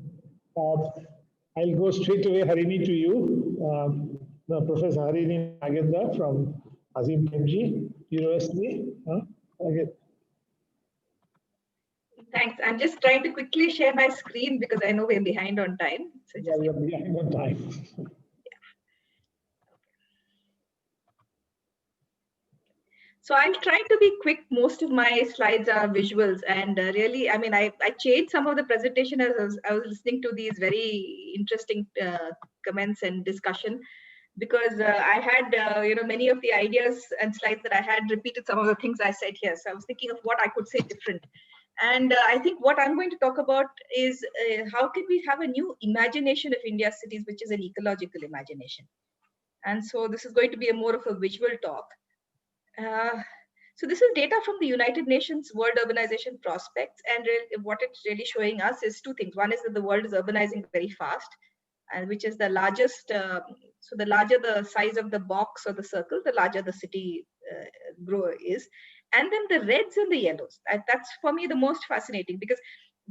Speaker 2: I'll go straight away, Harini, to you. Professor Harini Nagendra from Azim Premji University. Okay.
Speaker 7: Thanks. I'm just trying to quickly share my screen because I know we're behind on time. So just
Speaker 2: we're behind on time.
Speaker 7: So I'll try to be quick. Most of my slides are visuals, and really, I changed some of the presentation as I was listening to these very interesting comments and discussion, because I had many of the ideas and slides that I had repeated some of the things I said here. So I was thinking of what I could say different. And I think what I'm going to talk about is how can we have a new imagination of India's cities, which is an ecological imagination. And so this is going to be more of a visual talk. So this is data from the United Nations World Urbanization Prospects, and what it's really showing us is 2 things. One is that the world is urbanizing very fast, and which is the largest. So the larger the size of the box or the circle, the larger the city grow is. And then the reds and the yellows. That's for me the most fascinating, because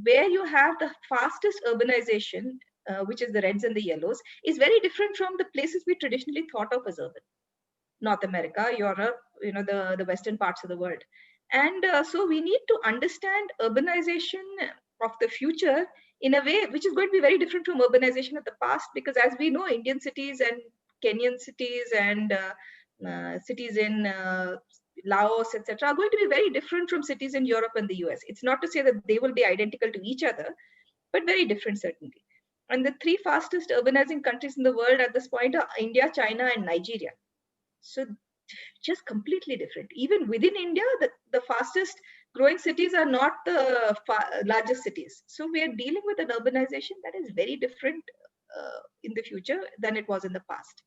Speaker 7: where you have the fastest urbanization, which is the reds and the yellows, is very different from the places we traditionally thought of as urban. North America, Europe, the western parts of the world. And so we need to understand urbanization of the future in a way which is going to be very different from urbanization of the past, because as we know, Indian cities and Kenyan cities and cities in Laos, etc., are going to be very different from cities in Europe and the US. It's not to say that they will be identical to each other, but very different, certainly. And the 3 fastest urbanizing countries in the world at this point are India, China, and Nigeria. So just completely different. Even within India, the fastest growing cities are not the largest cities. So we are dealing with an urbanization that is very different in the future than it was in the past.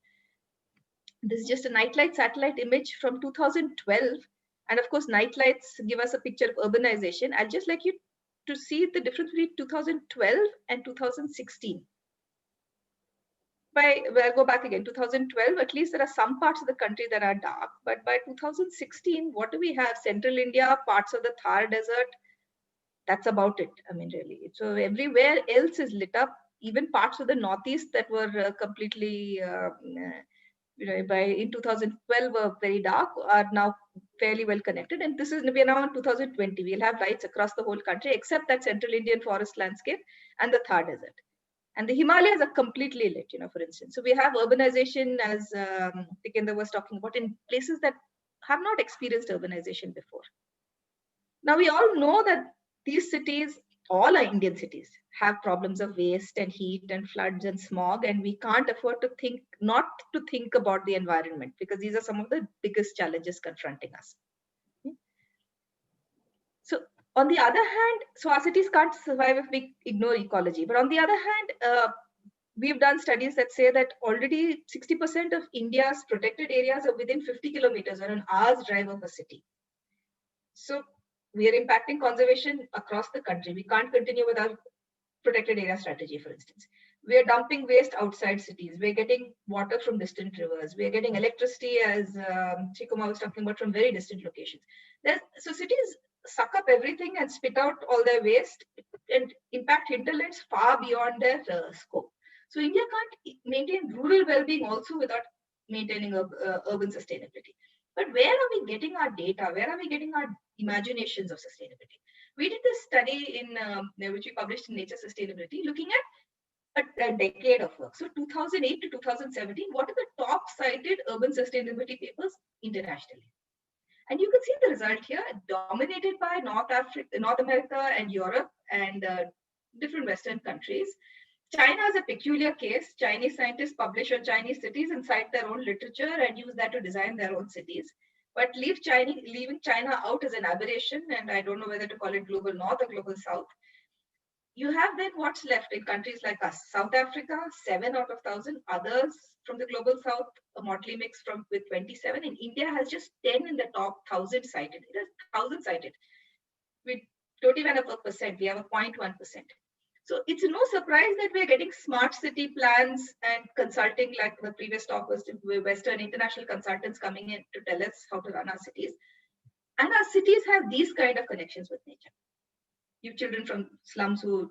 Speaker 7: This is just a nightlight satellite image from 2012. And of course, nightlights give us a picture of urbanization. I'd just like you to see the difference between 2012 and 2016. I'll go back again, 2012, at least there are some parts of the country that are dark. But by 2016, what do we have? Central India, parts of the Thar Desert. That's about it. I mean, really. So everywhere else is lit up. Even parts of the Northeast that were completely, in 2012 were very dark, are now fairly well connected. And we are now in 2020. We'll have lights across the whole country, except that Central Indian forest landscape and the Thar Desert. And the Himalayas are completely lit, for instance. So we have urbanization, as Tikendra was talking about, in places that have not experienced urbanization before. Now, we all know that these cities, all our Indian cities, have problems of waste and heat and floods and smog, and we can't afford to not to think about the environment, because these are some of the biggest challenges confronting us. So on the other hand, so our cities can't survive if we ignore ecology. But on the other hand, we've done studies that say that already 60% of India's protected areas are within 50 kilometers or an hour's drive of a city. So we are impacting conservation across the country. We can't continue with our protected area strategy, for instance. We are dumping waste outside cities. We're getting water from distant rivers. We're getting electricity, as Chikuma was talking about, from very distant locations. So cities suck up everything and spit out all their waste and impact hinterlands far beyond their scope. So India can't maintain rural well-being also without maintaining urban sustainability. But where are we getting our data? Where are we getting our imaginations of sustainability? We did this study which we published in Nature Sustainability, looking at a decade of work. So 2008 to 2017, what are the top cited urban sustainability papers internationally? And you can see the result here, dominated by North America and Europe and different Western countries. China is a peculiar case. Chinese scientists publish on Chinese cities and cite their own literature and use that to design their own cities. But leaving China out is an aberration, and I don't know whether to call it global north or global south. You have then what's left in countries like us. South Africa, 7 out of 1,000. Others from the global south, a motley mix with 27. And India has just 10 in the top 1,000 cited. It has 1,000 cited. We don't even have a percent. We have a 0.1%. So it's no surprise that we're getting smart city plans and consulting, like the previous talk was, Western international consultants coming in to tell us how to run our cities. And our cities have these kind of connections with nature. You have children from slums who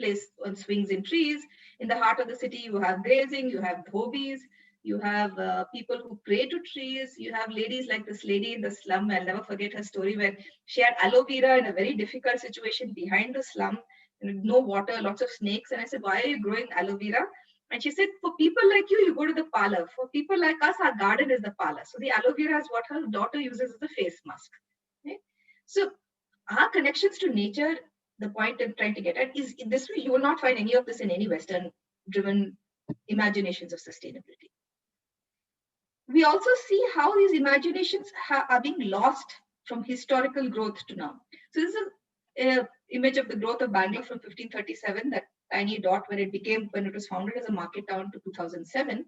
Speaker 7: play on swings in trees. In the heart of the city, you have grazing, you have dhobis, you have people who pray to trees. You have ladies like this lady in the slum. I'll never forget her story, where she had aloe vera in a very difficult situation behind the slum. No water, lots of snakes. And I said, why are you growing aloe vera? And she said, for people like you go to the parlor. For people like us, our garden is the parlor. So the aloe vera is what her daughter uses as a face mask. Okay? So our connections to nature, the point I'm trying to get at is, in this way, you will not find any of this in any Western-driven imaginations of sustainability. We also see how these imaginations are being lost from historical growth to now. So this is an image of the growth of Bangalore from 1537, that tiny dot when it was founded as a market town, to 2007.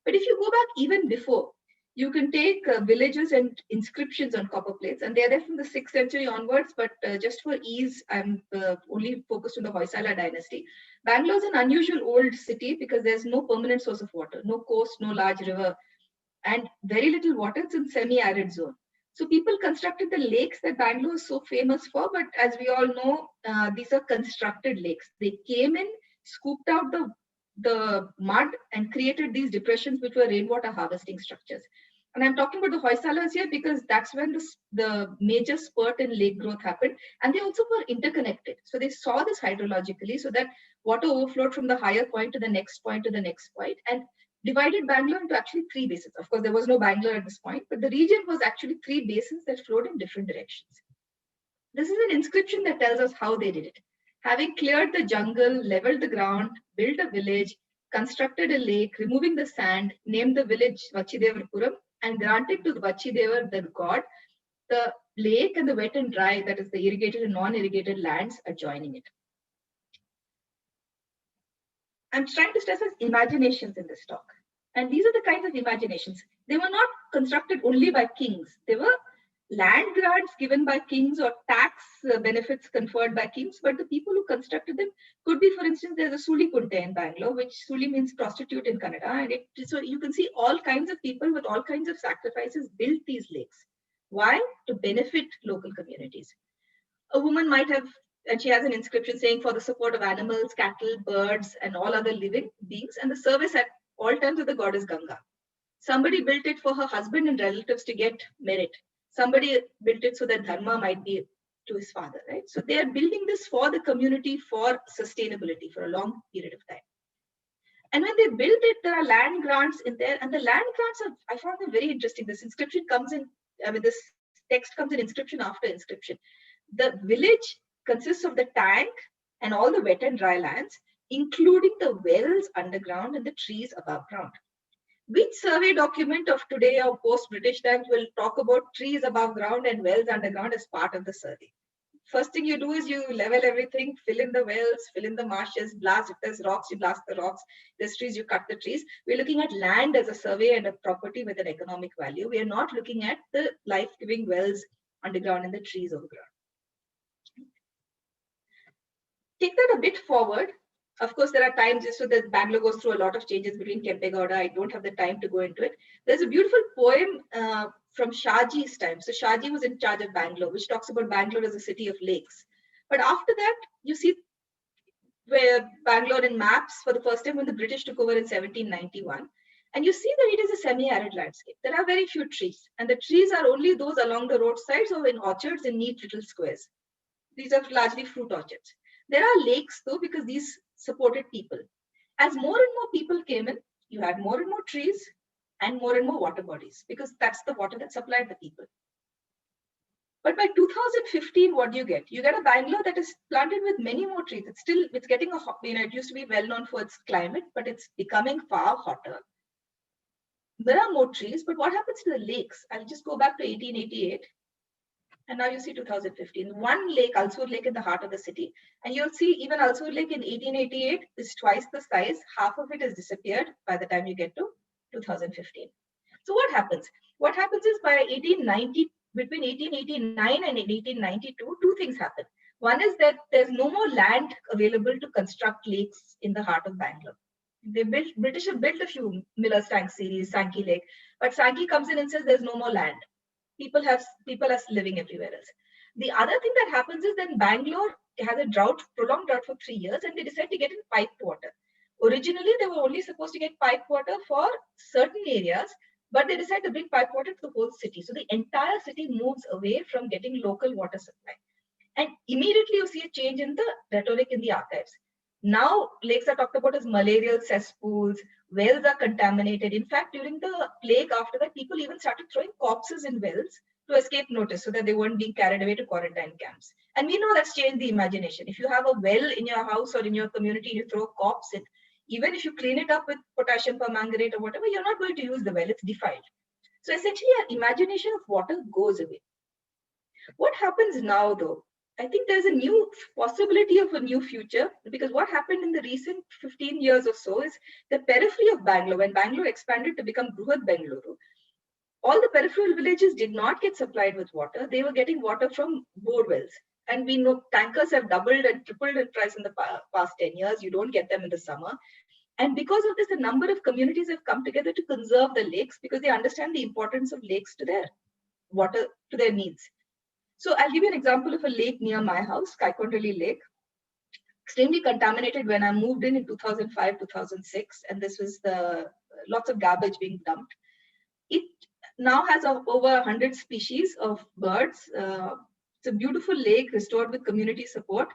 Speaker 7: But if you go back even before, you can take villages and inscriptions on copper plates, and they're there from the 6th century onwards, but just for ease, I'm only focused on the Hoysala dynasty. Bangalore is an unusual old city because there's no permanent source of water, no coast, no large river, and very little water. It's in semi-arid zone. So people constructed the lakes that Bangalore is so famous for, but as we all know, these are constructed lakes. They came in, scooped out the mud and created these depressions, which were rainwater harvesting structures. And I'm talking about the Hoysalas here because that's when the major spurt in lake growth happened. And they also were interconnected. So they saw this hydrologically, so that water overflowed from the higher point to the next point to the next point, and divided Bangalore into actually 3 basins. Of course, there was no Bangalore at this point, but the region was actually 3 basins that flowed in different directions. This is an inscription that tells us how they did it. Having cleared the jungle, leveled the ground, built a village, constructed a lake, removing the sand, named the village Vachidevarpuram, and granted to Vachidevar, the god, the lake and the wet and dry, that is the irrigated and non-irrigated lands adjoining it. I'm trying to stress as imaginations in this talk. And these are the kinds of imaginations. They were not constructed only by kings. They were land grants given by kings or tax benefits conferred by kings, but the people who constructed them could be, for instance, there's a Suli Kunte in Bangalore, which Suli means prostitute in Kannada. And so you can see all kinds of people with all kinds of sacrifices built these lakes. Why? To benefit local communities. A woman might have, and she has an inscription saying, for the support of animals, cattle, birds, and all other living beings, and the service at all times of the goddess Ganga. Somebody built it for her husband and relatives to get merit. Somebody built it so that dharma might be to his father, right? So they are building this for the community, for sustainability, for a long period of time. And when they build it, there are land grants in there, and the land grants are, I found them very interesting. This inscription comes in, I mean, this text comes in inscription after inscription. The village consists of the tank and all the wet and dry lands, including the wells underground and the trees above ground. Which survey document of today or post-British times will talk about trees above ground and wells underground as part of the survey? First thing you do is you level everything, fill in the wells, fill in the marshes, blast. If there's rocks, you blast the rocks. There's trees, you cut the trees. We're looking at land as a survey and a property with an economic value. We are not looking at the life-giving wells underground and the trees overground. Take that a bit forward. Of course, there are times, so that Bangalore goes through a lot of changes between Kempegowda. I don't have the time to go into it. There's a beautiful poem from Shahji's time. So Shahji was in charge of Bangalore, which talks about Bangalore as a city of lakes. But after that, you see where Bangalore in maps for the first time when the British took over in 1791. And you see that it is a semi-arid landscape. There are very few trees. And the trees are only those along the roadsides or in orchards in neat little squares. These are largely fruit orchards. There are lakes though, because these supported people. As more and more people came in, you had more and more trees and more water bodies, because that's the water that supplied the people. But by 2015, what do you get? You get a Bangalore that is planted with many more trees. It's getting a hot, it used to be well known for its climate, but it's becoming far hotter. There are more trees, but what happens to the lakes? I'll just go back to 1888. And now you see 2015. One lake, Alsur Lake, in the heart of the city. And you'll see even Alsur Lake in 1888 is twice the size. Half of it has disappeared by the time you get to 2015. So what happens? What happens is by 1890, between 1889 and 1892, two things happen. One is that there's no more land available to construct lakes in the heart of Bangalore. British have built a few Miller's Tank series, Sankey Lake, but Sankey comes in and says there's no more land. People are living everywhere else. The other thing that happens is that Bangalore has a prolonged drought for 3 years, and they decide to get in piped water. Originally, they were only supposed to get piped water for certain areas, but they decide to bring piped water to the whole city. So the entire city moves away from getting local water supply. And immediately you see a change in the rhetoric in the archives. Now, lakes are talked about as malarial cesspools, wells are contaminated. In fact, during the plague after that, people even started throwing corpses in wells to escape notice so that they weren't being carried away to quarantine camps. And we know that's changed the imagination. If you have a well in your house or in your community and you throw a corpse in, even if you clean it up with potassium permanganate or whatever, you're not going to use the well, it's defiled. So essentially, our imagination of water goes away. What happens now though? I think there's a new possibility of a new future, because what happened in the recent 15 years or so is the periphery of Bangalore, when Bangalore expanded to become Bruhat Bengaluru, all the peripheral villages did not get supplied with water. They were getting water from bore wells. And we know tankers have doubled and tripled in price in the past 10 years. You don't get them in the summer. And because of this, a number of communities have come together to conserve the lakes because they understand the importance of lakes to their water, to their needs. So I'll give you an example of a lake near my house, Kaikondali Lake, extremely contaminated when I moved in 2005, 2006, and this was lots of garbage being dumped. It now has over 100 species of birds. It's a beautiful lake restored with community support.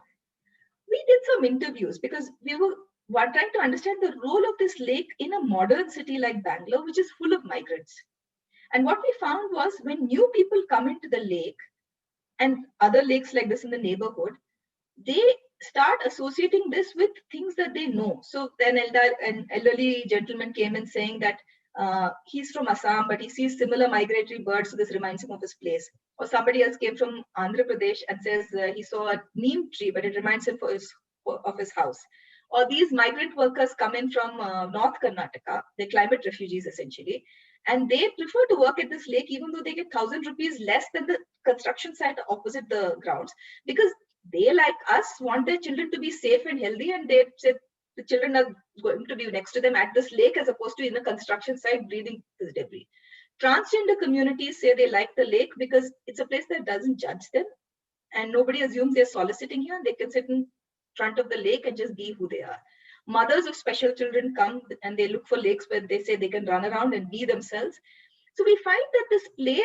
Speaker 7: We did some interviews because we were trying to understand the role of this lake in a modern city like Bangalore, which is full of migrants. And what we found was when new people come into the lake, and other lakes like this in the neighborhood, they start associating this with things that they know. So then an elderly gentleman came in saying that he's from Assam, but he sees similar migratory birds, so this reminds him of his place. Or somebody else came from Andhra Pradesh and says he saw a neem tree, but it reminds him of his house. Or these migrant workers come in from North Karnataka, they're climate refugees essentially, And they prefer to work at this lake, even though they get 1,000 rupees less than the construction site opposite the grounds, because they, like us, want their children to be safe and healthy, and they say the children are going to be next to them at this lake as opposed to in a construction site breathing this debris. Transgender communities say they like the lake because it's a place that doesn't judge them, and nobody assumes they're soliciting here. They can sit in front of the lake and just be who they are. Mothers of special children come and they look for lakes where they say they can run around and be themselves. So we find that this place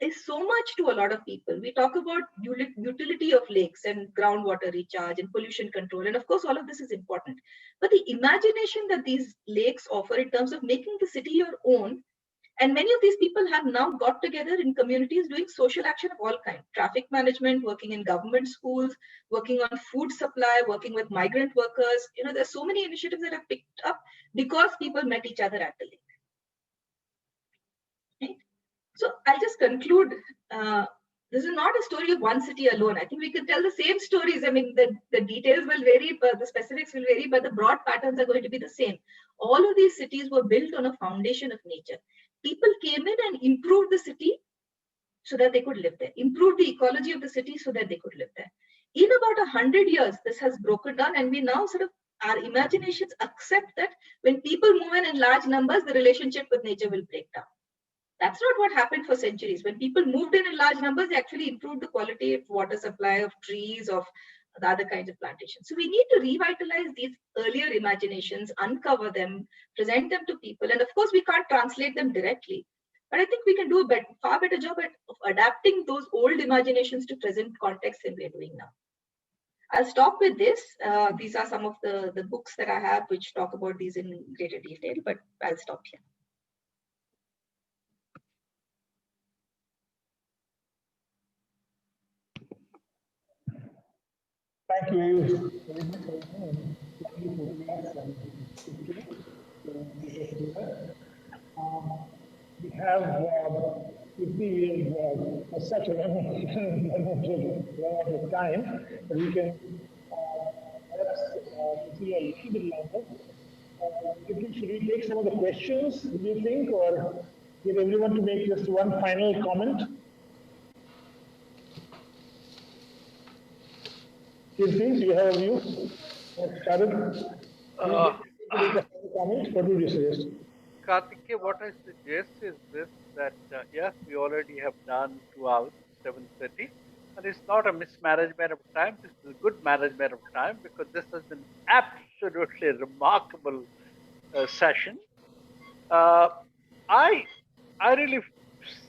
Speaker 7: is so much to a lot of people. We talk about utility of lakes and groundwater recharge and pollution control. And of course, all of this is important. But the imagination that these lakes offer in terms of making the city your own, and many of these people have now got together in communities doing social action of all kinds: traffic management, working in government schools, working on food supply, working with migrant workers. You know, there's so many initiatives that have picked up because people met each other at the lake. Right? So I'll just conclude. This is not a story of one city alone. I think we can tell the same stories. I mean, the details will vary, but the specifics will vary, but the broad patterns are going to be the same. All of these cities were built on a foundation of nature. People came in and improved the city so that they could live there, improved the ecology of the city so that they could live there. In about 100 years, this has broken down, and we now sort of, our imaginations accept that when people move in large numbers, the relationship with nature will break down. That's not what happened for centuries. When people moved in large numbers, they actually improved the quality of water supply, of trees, of the other kinds of plantations. So we need to revitalize these earlier imaginations, uncover them, present them to people. And of course, we can't translate them directly. But I think we can do a far better job of adapting those old imaginations to present contexts than we're doing now. I'll stop with this. These are some of the books that I have which talk about these in greater detail, but I'll stop here.
Speaker 2: Thank you we have such a amount of time that we can perhaps see a little bit longer. Should we take some of the questions, do you think, or get everyone to make just one final comment? Do you have a view? Sharad? Comment? What would you suggest?
Speaker 8: Karthikeya, what I suggest is this, that yes, we already have done 2 hours, 7:30, and it's not a mismanagement of time, this is a good management of time, because this has been absolutely remarkable session. I really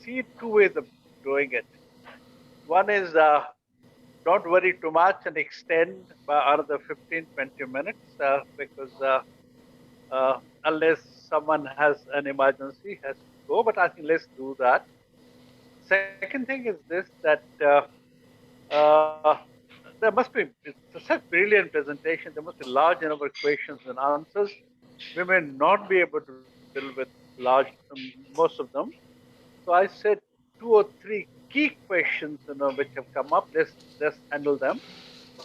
Speaker 8: see 2 ways of doing it. One is don't worry too much and extend by another 15-20 minutes because unless someone has an emergency, has to go, but I think let's do that. Second thing is this, that there must be, it's such brilliant presentation, there must be large number of questions and answers. We may not be able to deal with most of them. So I said 2 or 3 key questions, which have come up. Let's handle them,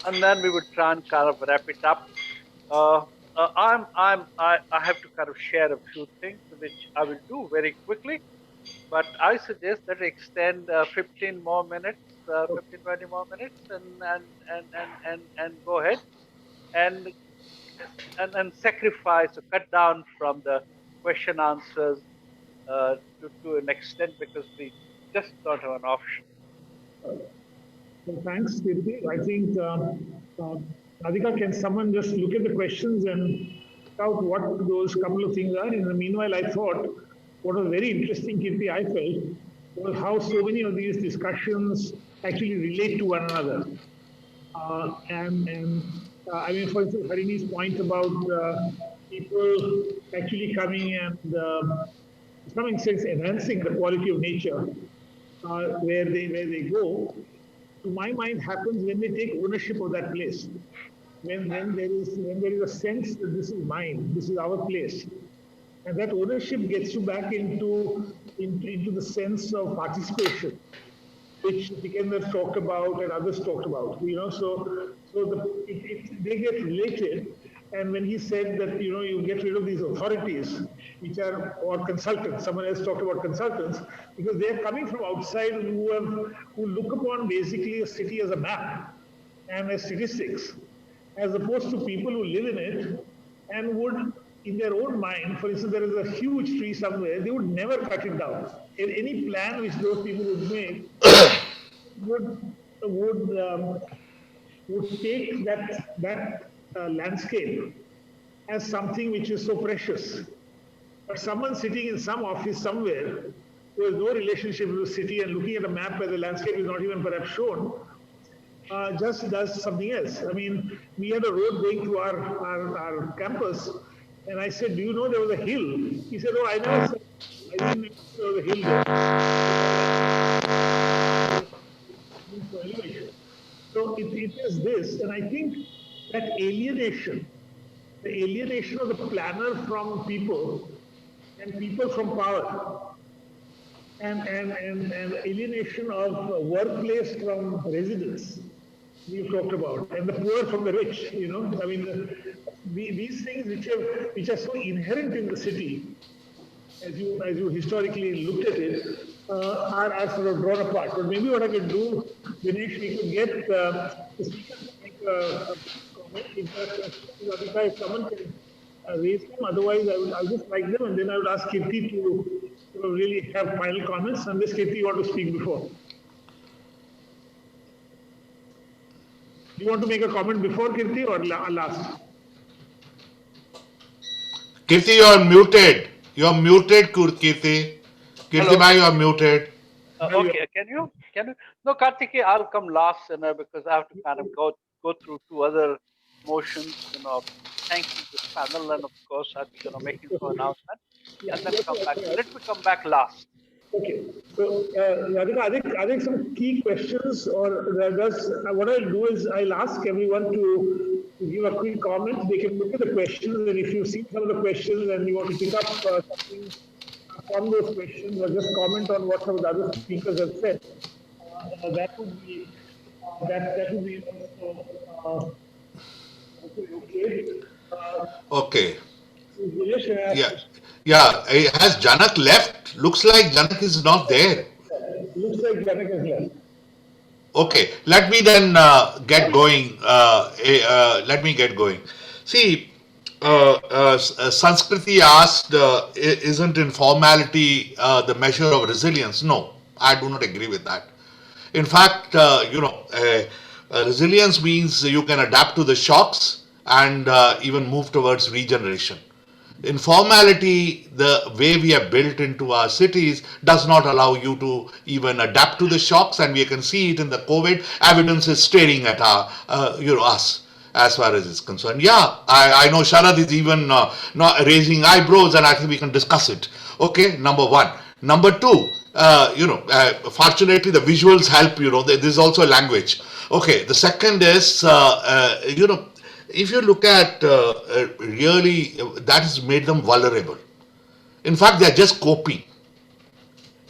Speaker 8: and then we would try and kind of wrap it up. I have to kind of share a few things, which I will do very quickly, but I suggest that we extend 15 more minutes, 15-20 more minutes, and go ahead and sacrifice or cut down from the question answers to an extent, because we just don't have an option.
Speaker 2: Well, thanks, Kirti. I think, Radhika, can someone just look at the questions and out what those couple of things are? In the meanwhile, I thought what was very interesting, Kirti, I felt, was how so many of these discussions actually relate to one another. I mean, for instance, Harini's point about people actually coming and, to some sense, enhancing the quality of nature where they go, to my mind, happens when they take ownership of that place. When there is a sense that this is mine, this is our place, and that ownership gets you back into the sense of participation, which Tikender talked about and others talked about. So they get related. And when he said that you get rid of these authorities, which are, or consultants. Someone else talked about consultants, because they are coming from outside who look upon basically a city as a map and as statistics, as opposed to people who live in it and would, in their own mind, for instance, there is a huge tree somewhere, they would never cut it down. And any plan which those people would make would take that landscape as something which is so precious. But someone sitting in some office somewhere who has no relationship with the city and looking at a map where the landscape is not even perhaps shown, just does something else. I mean, we had a road going to our campus, and I said, "Do you know there was a hill?" He said, "Oh, I never said, I didn't know there was a hill there." So it is this, and I think that alienation, the alienation of the planner from people and people from power, and alienation of workplace from residents, we've talked about, and the poor from the rich, I mean, these things which are so inherent in the city, as you historically looked at it, are sort of drawn apart. But maybe what I could do, Dinesh, we could get the speaker to make a comment. If someone can raise them, otherwise I'll just like them, and then I would ask Kirti to really have final comments, unless Kirti you want to speak before. Do you want to make a comment before, Kirti, or last?
Speaker 4: Kirti, you're muted. You're muted, Kirti. Kirti bhai, you're muted.
Speaker 8: Okay, can you? No, Kartikeya, I'll come last, because I have to kind of go through two other motions, thanking this panel, and of course, making some announcement, and then come back. Let me come back last.
Speaker 2: Okay. So, Radhika, are there some key questions, or what I'll do is I'll ask everyone to give a quick comment. They can look at the questions, and if you've seen some of the questions and you want to pick up something from those questions, or just comment on what some of the other speakers have said, that would be also okay.
Speaker 4: Okay.
Speaker 2: Dinesh,
Speaker 4: Yeah. Has Janak left? Looks like Janak is not there.
Speaker 2: looks like Janak is left.
Speaker 4: Okay, let me then get going. Let me get going. See, Sanskriti asked, isn't informality the measure of resilience? No, I do not agree with that. In fact, resilience means you can adapt to the shocks and even move towards regeneration. Informality, the way we are built into our cities, does not allow you to even adapt to the shocks, and we can see it in the COVID. Evidence is staring at us as far as it's concerned. Yeah, I know Sharad is even not raising eyebrows, and I think we can discuss it. Okay, number one. Number two, fortunately the visuals help. This is also a language. Okay, the second is if you look at really, that has made them vulnerable. In fact, they are just coping.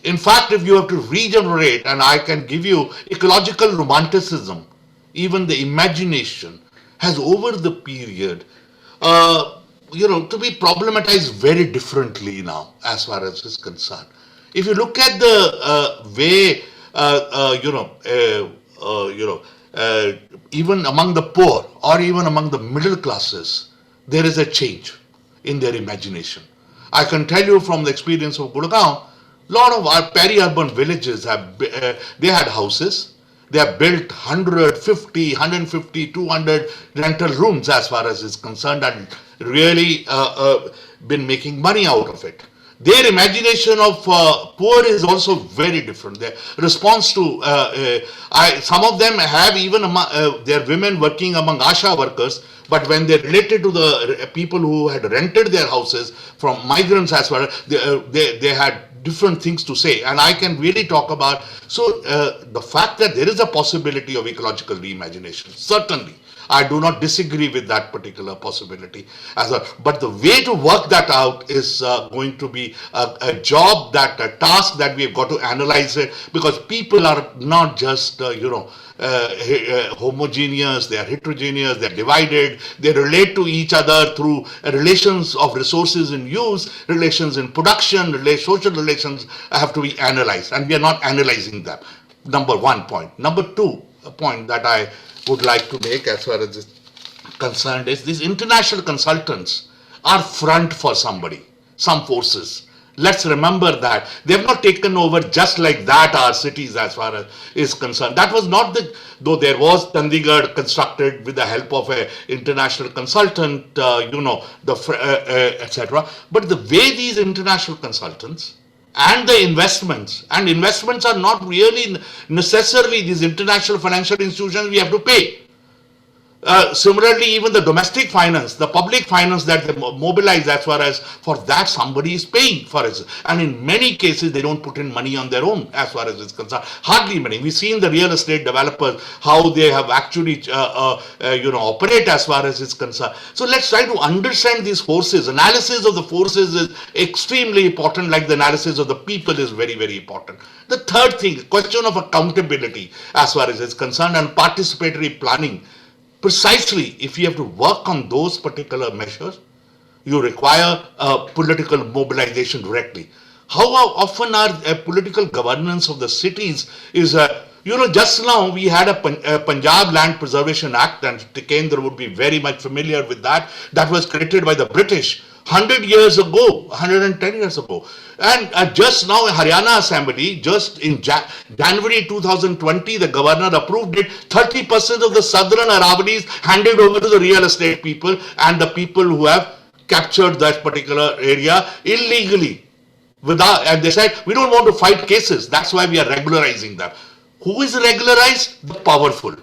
Speaker 4: In fact, if you have to regenerate, and I can give you ecological romanticism, even the imagination has over the period, to be problematized very differently now as far as is concerned. If you look at the way, even among the poor or even among the middle classes, there is a change in their imagination. I can tell you from the experience of Gurgaon, a lot of our peri-urban villages they had houses. They have built 150, 200 rental rooms as far as is concerned, and really been making money out of it. Their imagination of poor is also very different. Their response to, some of them have even their women working among ASHA workers, but when they related to the people who had rented their houses from migrants as well, they had different things to say. And I can really talk about, so the fact that there is a possibility of ecological reimagination, certainly. I do not disagree with that particular possibility as well. But the way to work that out is going to be a job, a task that we have got to analyze it, because people are not just, homogeneous, they are heterogeneous, they are divided, they relate to each other through relations of resources in use, relations in production, social relations have to be analyzed, and we are not analyzing them. Number one point. Number two, a point that I would like to make as far as this concerned is these international consultants are front for somebody, some forces. Let's remember that they have not taken over just like that our cities as far as is concerned. That was not though there was Chandigarh constructed with the help of an international consultant, etc. But the way these international consultants and the investments are not really necessarily these international financial institutions we have to pay. Similarly, even the domestic finance, the public finance that they mobilize, as far as for that somebody is paying for it. And in many cases, they don't put in money on their own as far as it's concerned. Hardly money. We've seen the real estate developers, how they have actually, operate as far as it's concerned. So let's try to understand these forces. Analysis of the forces is extremely important, like the analysis of the people is very, very important. The third thing, question of accountability as far as it's concerned, and participatory planning. Precisely, if you have to work on those particular measures, you require political mobilization directly. How often are political governance of the cities is, just now we had a Punjab Land Preservation Act, and Tikendra would be very much familiar with that. That was created by the British 100 years ago, 110 years ago. And just now, Haryana Assembly, just in January 2020, the governor approved it. 30% of the southern Aravallis handed over to the real estate people and the people who have captured that particular area illegally. And they said, we don't want to fight cases. That's why we are regularizing them. Who is regularized? The powerful.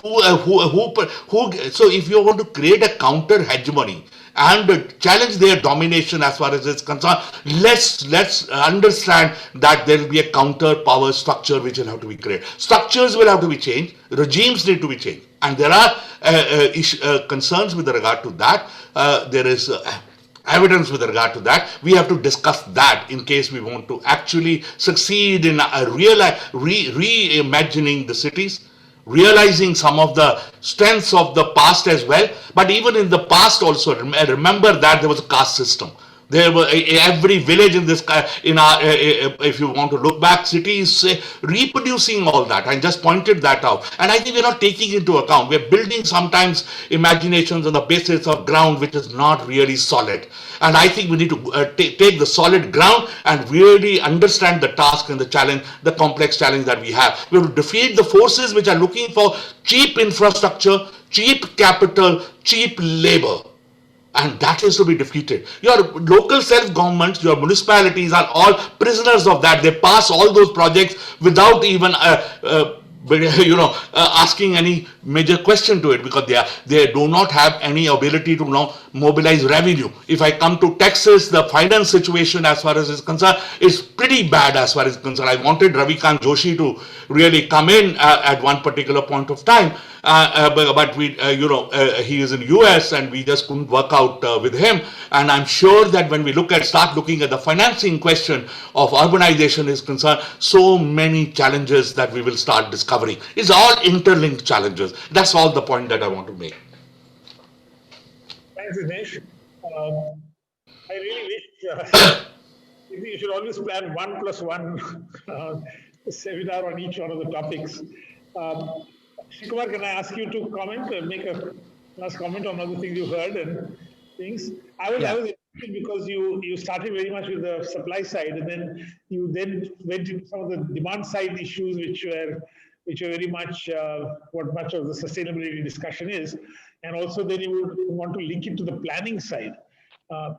Speaker 4: So if you want to create a counter hegemony and challenge their domination as far as it's concerned, let's understand that there will be a counter power structure which will have to be created. Structures will have to be changed, regimes need to be changed, and there are concerns with regard to that. There is evidence with regard to that. We have to discuss that in case we want to actually succeed in reimagining the cities, realizing some of the strengths of the past as well. But even in the past also, remember that there was a caste system. There were every village in this, if you want to look back, cities reproducing all that. I just pointed that out. And I think we're not taking into account. We're building sometimes imaginations on the basis of ground which is not really solid. And I think we need to take the solid ground and really understand the task and the challenge, the complex challenge that we have. We have to defeat the forces which are looking for cheap infrastructure, cheap capital, cheap labor. And that is to be defeated. Your local self-governments, your municipalities are all prisoners of that. They pass all those projects without even asking any major question to it, because they do not have any ability to now mobilize revenue. If I come to Texas, the finance situation as far as is concerned is pretty bad as far as concerned. I wanted Ravikant Joshi to really come in at one particular point of time, but we, he is in US and we just couldn't work out with him. And I'm sure that when we start looking at the financing question of urbanization is concerned, so many challenges that we will start discovering. It's all interlinked challenges. That's all the point that I want to make.
Speaker 2: Thanks, Dinesh. I really wish you should always plan 1+1 seminar on each one of the topics. Shikumar, can I ask you to comment, make a last comment on other things you heard and things? I was interested because you started very much with the supply side, and then you went into some of the demand side issues, which were very much what much of the sustainability discussion is. And also then you would want to link it to the planning side.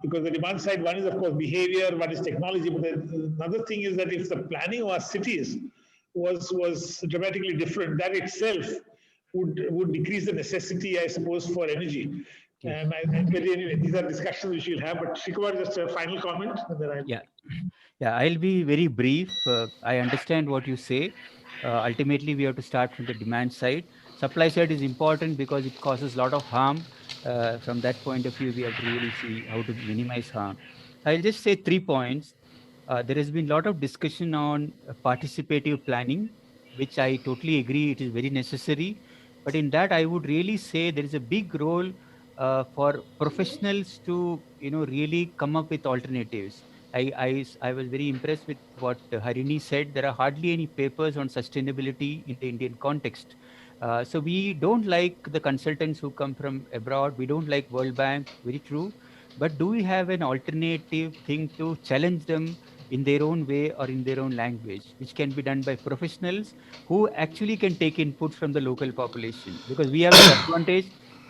Speaker 2: Because the demand side, one is of course behavior, one is technology, but another thing is that if the planning of our cities was dramatically different, that itself would decrease the necessity, I suppose, for energy. And anyway, these are discussions which we'll have. But Shikumar, just a final comment. And then
Speaker 6: I'll be very brief. I understand what you say. Ultimately, we have to start from the demand side. Supply side is important because it causes a lot of harm. From that point of view, we have to really see how to minimize harm. I'll just say 3 points. There has been a lot of discussion on participative planning, which I totally agree it is very necessary. But in that, I would really say there is a big role for professionals to, really come up with alternatives. I was very impressed with what Harini said. There are hardly any papers on sustainability in the Indian context. So we don't like the consultants who come from abroad. We don't like World Bank. Very true. But do we have an alternative thing to challenge them in their own way or in their own language, which can be done by professionals who actually can take input from the local population? Because we have that advantage.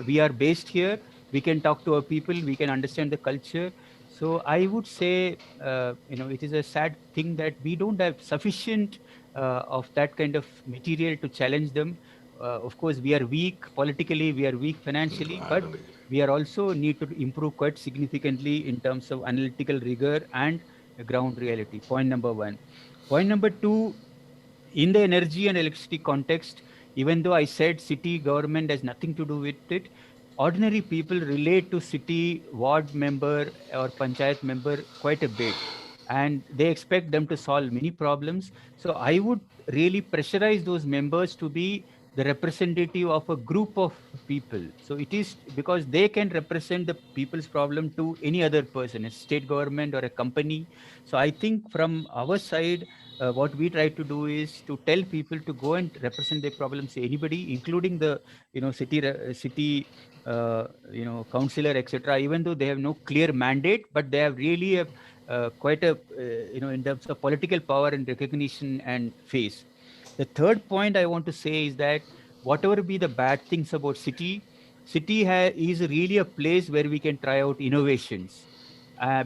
Speaker 6: We are based here. We can talk to our people. We can understand the culture. So I would say, it is a sad thing that we don't have sufficient of that kind of material to challenge them. Of course, we are weak politically, we are weak financially, but we are also need to improve quite significantly in terms of analytical rigor and ground reality. Point number one. Point number two, in the energy and electricity context, even though I said city government has nothing to do with it, ordinary people relate to city ward member or panchayat member quite a bit, and they expect them to solve many problems. So I would really pressurize those members to be the representative of a group of people. So it is because they can represent the people's problem to any other person, a state government or a company. So I think from our side, what we try to do is to tell people to go and represent their problems to anybody, including the city councillor, etc. Even though they have no clear mandate, but they have really quite a in terms of political power and recognition and face. The third point I want to say is that whatever be the bad things about city is really a place where we can try out innovations,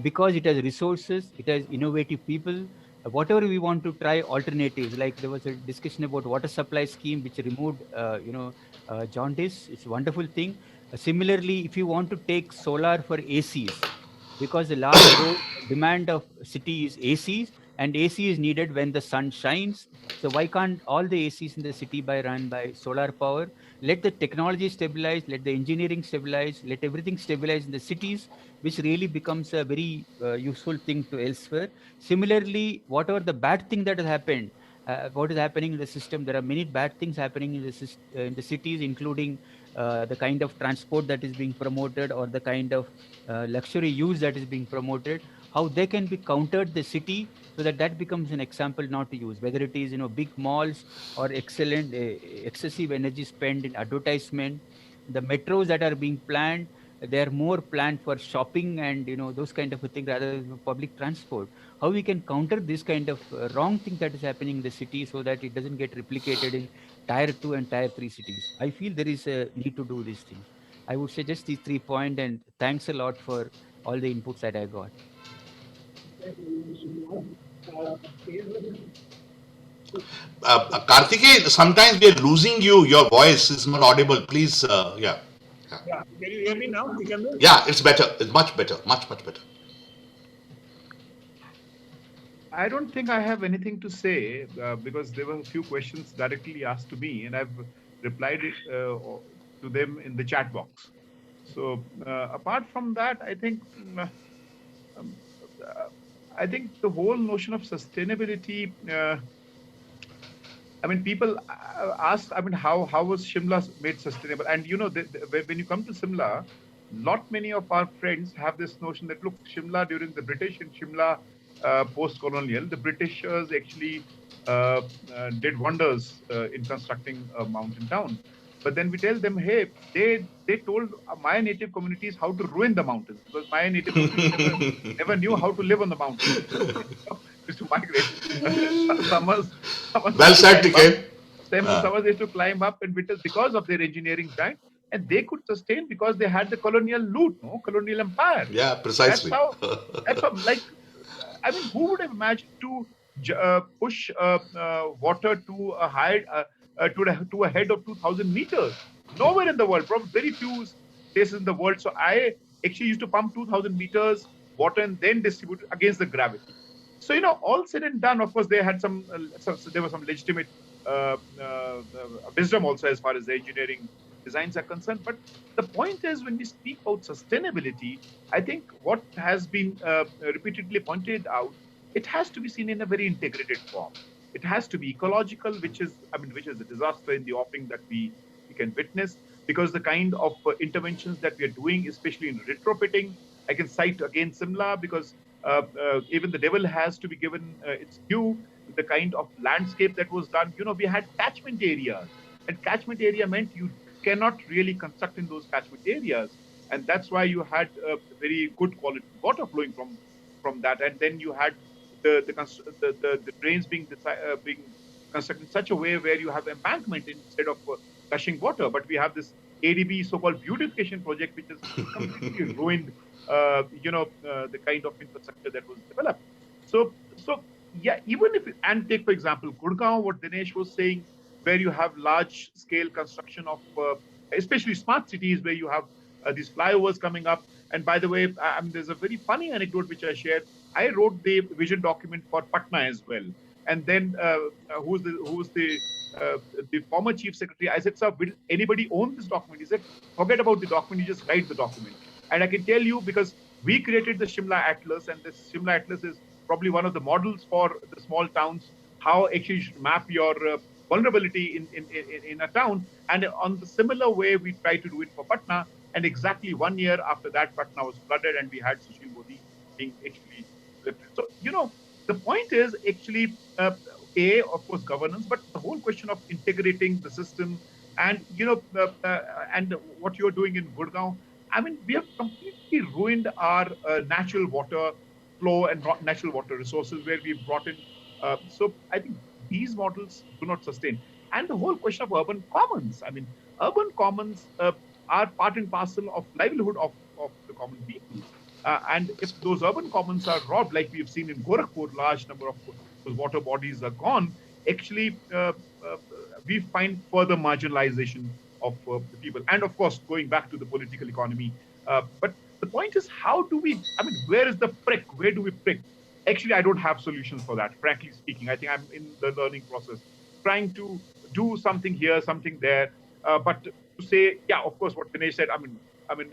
Speaker 6: because it has resources, it has innovative people. Whatever we want to try alternatives, like there was a discussion about water supply scheme which removed jaundice. It's a wonderful thing. Similarly, if you want to take solar for ACs, because the large demand of city is ACs, and AC is needed when the sun shines. So why can't all the ACs in the city be run by solar power? Let the technology stabilize, let the engineering stabilize, let everything stabilize in the cities, which really becomes a very useful thing to elsewhere. Similarly, whatever the bad thing that has happened, what is happening in the system, there are many bad things happening in the cities, including the kind of transport that is being promoted, or the kind of luxury use that is being promoted, how they can be countered the city, so that that becomes an example not to use, whether it is big malls or excessive energy spent in advertisement. The metros that are being planned, they are more planned for shopping and those kind of a thing rather than public transport. How we can counter this kind of wrong thing that is happening in the city, so that it doesn't get replicated in tier 2 and tier 3 cities. I feel there is a need to do these things. I would say just these 3 points, and thanks a lot for all the inputs that I got.
Speaker 4: Karthikeyan, sometimes we are losing you. Your voice is not audible. Please, yeah.
Speaker 2: Yeah. Can you hear me now, Sikandar?
Speaker 4: Yeah, it's better. It's much better. Much better.
Speaker 5: I don't think I have anything to say because there were a few questions directly asked to me, and I've replied to them in the chat box. So apart from that, I think the whole notion of sustainability. People ask. How was Shimla made sustainable? And when you come to Shimla, not many of our friends have this notion that look, Shimla during the British and Shimla post-colonial, the Britishers actually did wonders in constructing a mountain town. But then we tell them, hey, they told my native communities how to ruin the mountains, because my native communities never knew how to live on the mountains. To migrate. Summers
Speaker 4: well said, TK.
Speaker 5: Summers used to climb up and winters because of their engineering giant, and they could sustain because they had the colonial loot, colonial empire.
Speaker 4: Yeah, precisely.
Speaker 5: That's how who would have imagined to push water to a height to a head of 2,000 meters? Nowhere in the world, probably very few places in the world. So I actually used to pump 2,000 meters water and then distribute against the gravity. So all said and done, of course, they had there were some legitimate wisdom also as far as the engineering designs are concerned. But the point is, when we speak about sustainability, I think what has been repeatedly pointed out, it has to be seen in a very integrated form. It has to be ecological, which is, which is a disaster in the offing that we can witness, because the kind of interventions that we are doing, especially in retrofitting, I can cite again Simla, because even the devil has to be given its due. The kind of landscape that was done, we had catchment areas, and catchment area meant you cannot really construct in those catchment areas, and that's why you had very good quality water flowing from that, and then you had the drains being constructed in such a way where you have embankment instead of gushing water. But we have this ADB so-called beautification project, which has completely ruined, the kind of infrastructure that was developed. So yeah, even if and take for example Gurgaon, what Dinesh was saying, where you have large-scale construction of, especially smart cities, where you have these flyovers coming up. And by the way, there's a very funny anecdote which I shared. I wrote the vision document for Patna as well, and then who's the former chief secretary? I said, "Sir, will anybody own this document?" He said, "Forget about the document. You just write the document." And I can tell you, because we created the Shimla Atlas, and this Shimla Atlas is probably one of the models for the small towns, how actually you should map your vulnerability in a town. And on the similar way, we try to do it for Patna. And exactly 1 year after that, Patna was flooded, and we had Sushil Modi being actually lifted. So, the point is actually, of course, governance, but the whole question of integrating the system, and, and what you're doing in Gurgaon. We have completely ruined our natural water flow and natural water resources, where we've brought in. So I think these models do not sustain. And the whole question of urban commons. Urban commons are part and parcel of livelihood of the common people. And if those urban commons are robbed, like we've seen in Gorakhpur, large number of those water bodies are gone, actually we find further marginalization of the people. And of course, going back to the political economy. But the point is, how do we, where is the prick? Where do we prick? Actually, I don't have solutions for that, frankly speaking. I think I'm in the learning process, trying to do something here, something there. But to say, yeah, of course, what Dinesh said,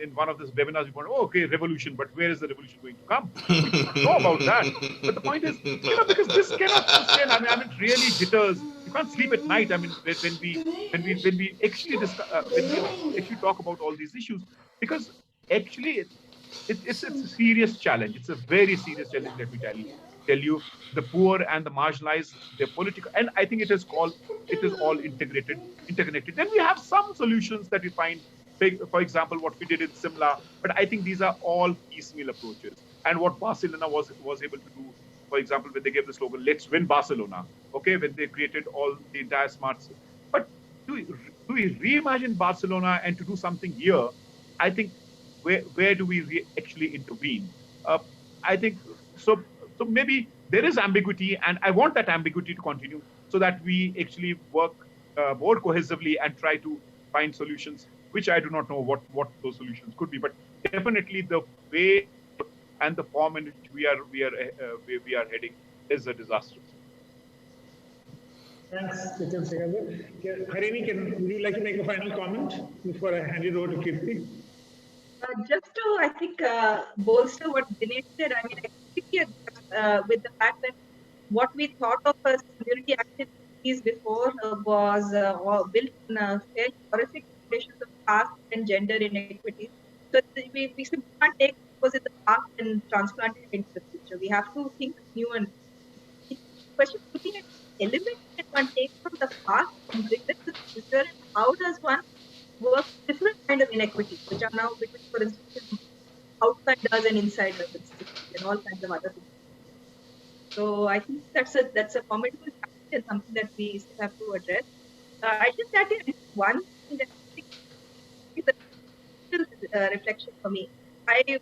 Speaker 5: in one of these webinars, we want, oh, okay, revolution, but where is the revolution going to come? We do not know about that. But the point is, because this cannot sustain. It really jitters. You can't sleep at night. When we actually when we actually talk about all these issues, because actually it's a serious challenge. It's a very serious challenge. Let me tell you, the poor and the marginalized, the political, and I think it is all integrated. Then we have some solutions that we find. For example, what we did in Simla, but I think these are all piecemeal approaches. And what Barcelona was able to do, for example, when they gave the slogan "Let's win Barcelona," okay, when they created all the entire smart. But do we reimagine Barcelona and to do something here? I think where do we actually intervene? I think so. So maybe there is ambiguity, and I want that ambiguity to continue, so that we actually work more cohesively and try to find solutions, which I do not know what those solutions could be. But definitely the way and the form in which we are heading is a disaster.
Speaker 2: Thanks, Nitin Singh. Harini, would you like to make a final comment before I hand it over to Kirti?
Speaker 7: Just to, I think, bolster what Dinesh said, I completely agree with the fact that what we thought of as community activities before was built on fairly horrific conditions of caste and gender inequities. So we simply can't take what was in the past and transplant it into the future. We have to think new and question looking at elements that one takes from the past and bring them to the future, and how does one work different kind of inequities, which are now between, for instance, outsiders and insiders and all kinds of other things. So I think that's a formidable challenge and something that we still have to address. I just add in one thing that I think is a reflection for me. I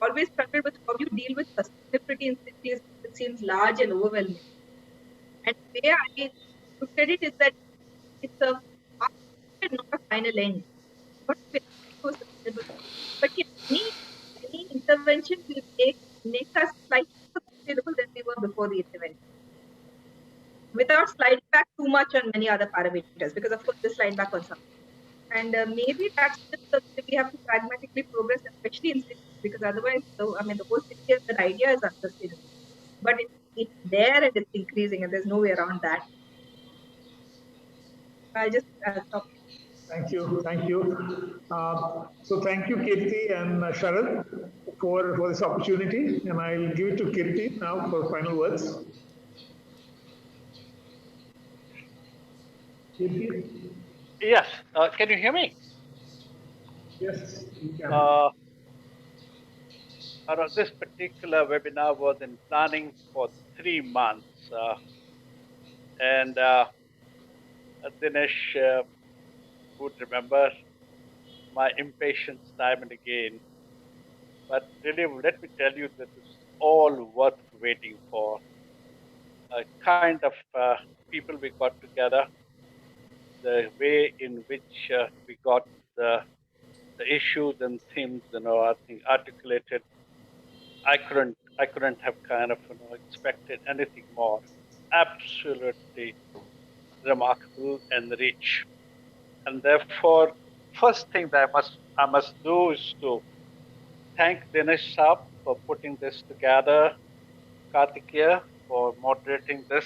Speaker 7: always struggle with how you deal with sustainability in cities. It seems large and overwhelming. And the way I look at it is that it's a path and not a final end. But yeah, any intervention will make us slightly more sustainable than we were before the intervention. without sliding back too much on many other parameters, because of course they slide back on some. And maybe that's just the way we have to pragmatically progress, especially in cities, because otherwise, I mean, the whole city as an idea is unsustainable. But it's there and it's increasing, and there's no way around that. I'll just stop.
Speaker 2: Thank you. Thank you. So thank you, Kirti and Sharad, for this opportunity. And I'll give it to Kirti now for final words. Kirti?
Speaker 8: Yes. Can you hear me?
Speaker 2: Yes, you can.
Speaker 8: This particular webinar was in planning for 3 months. And Dinesh would remember my impatience time and again. But really, let me tell you that it's all worth waiting for. A kind of people we got together, the way in which we got the issues and themes, I think articulated. I couldn't have kind of expected anything more. Absolutely remarkable and rich. And therefore, first thing that I must do is to thank Dinesh Saab for putting this together, Kartikeya for moderating this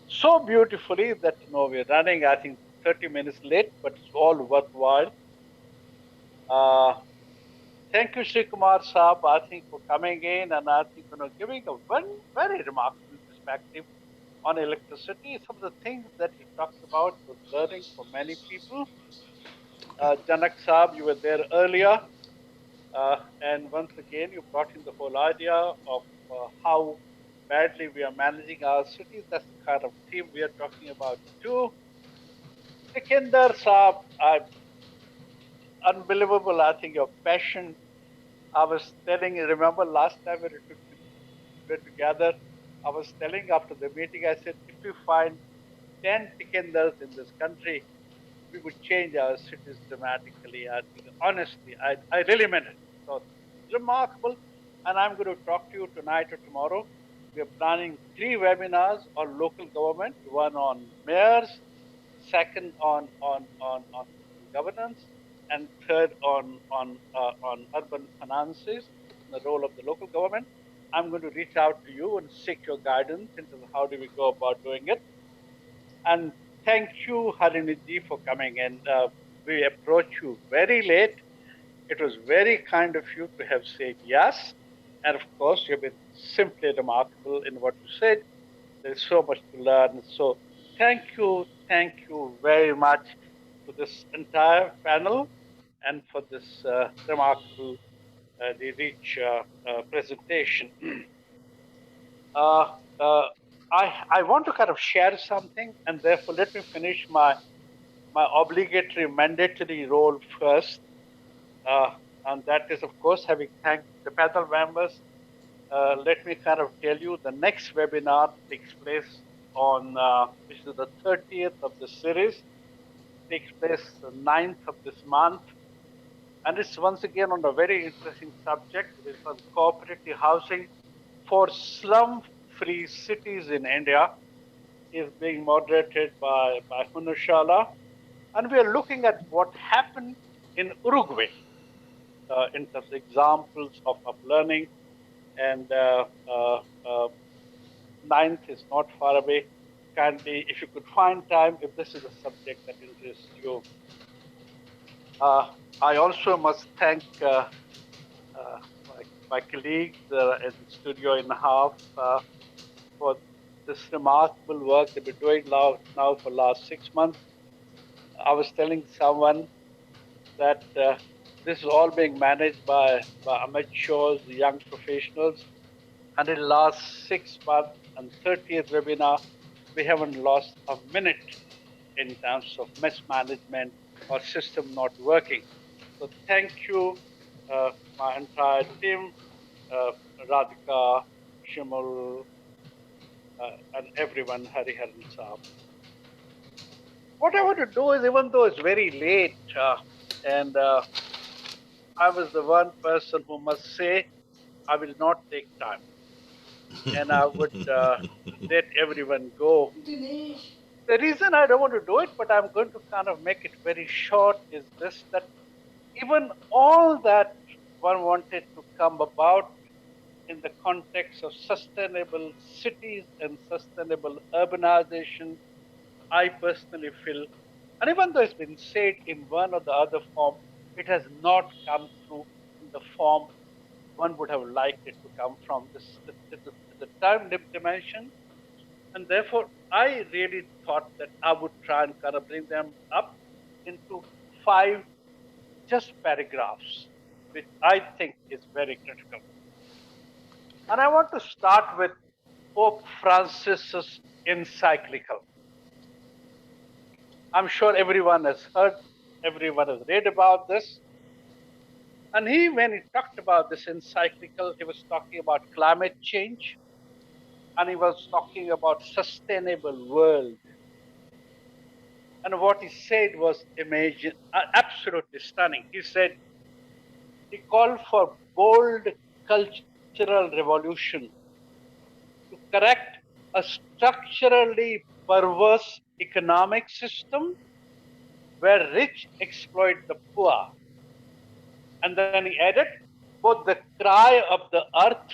Speaker 8: so beautifully that we're running, I think, 30 minutes late, but it's all worthwhile. Thank you, Sri Kumar Saab, I think, for coming in and I think giving a very remarkable perspective on electricity. Some of the things that he talks about was learning for many people. Janak Saab, you were there earlier. And once again, you brought in the whole idea of how badly we are managing our cities. That's the kind of theme we are talking about too. Sikandar Saab, unbelievable, I think, your passion. I was telling you, remember last time we were together, I was telling after the meeting, I said, if we find 10 Sikandars in this country, we would change our cities dramatically. I think, honestly, I really meant it. So remarkable. And I'm going to talk to you tonight or tomorrow. We are planning 3 webinars on local government, one on mayors, second on governance, and third on urban finances, the role of the local government. I'm going to reach out to you and seek your guidance into how do we go about doing it. And thank you, Harinidji, for coming in. We approached you very late. It was very kind of you to have said yes. And of course, you've been simply remarkable in what you said. There's so much to learn. So thank you very much to this entire panel and for this remarkable, rich presentation. I want to kind of share something, and therefore let me finish my obligatory mandatory role first. And that is, of course, having thanked the panel members. Let me kind of tell you the next webinar takes place on, which is the 30th of the series, takes place the 9th of this month. And it's once again on a very interesting subject. It's on cooperative housing for slum-free cities in India. Is being moderated by Hunushala. And we are looking at what happened in Uruguay in terms of examples of learning. And 9th is not far away. Kindly, if you could find time, if this is a subject that interests you. I also must thank my colleagues in Studio in Half for this remarkable work they've been doing now for the last 6 months. I was telling someone that this is all being managed by Amit Shaw's young professionals. And in the last 6 months and 30th webinar, we haven't lost a minute in terms of mismanagement or system not working. So thank you, my entire team, Radhika, Shimal, and everyone, Hariharan Saab. What I want to do is, even though it's very late, and I was the one person who must say, I will not take time. and I would let everyone go. The reason I don't want to do it, but I'm going to kind of make it very short, is this: that even all that one wanted to come about in the context of sustainable cities and sustainable urbanization, I personally feel, and even though it's been said in one or the other form, it has not come through in the form one would have liked it to come from. This the time dimension, and therefore I really thought that I would try and kind of bring them up into 5 just paragraphs, which I think is very critical. And I want to start with Pope Francis's encyclical. I'm sure everyone has heard, everyone has read about this. And when he talked about this encyclical, he was talking about climate change, and he was talking about sustainable world. And what he said was absolutely stunning. He said, he called for bold cultural revolution to correct a structurally perverse economic system where rich exploit the poor. And then he added, both the cry of the earth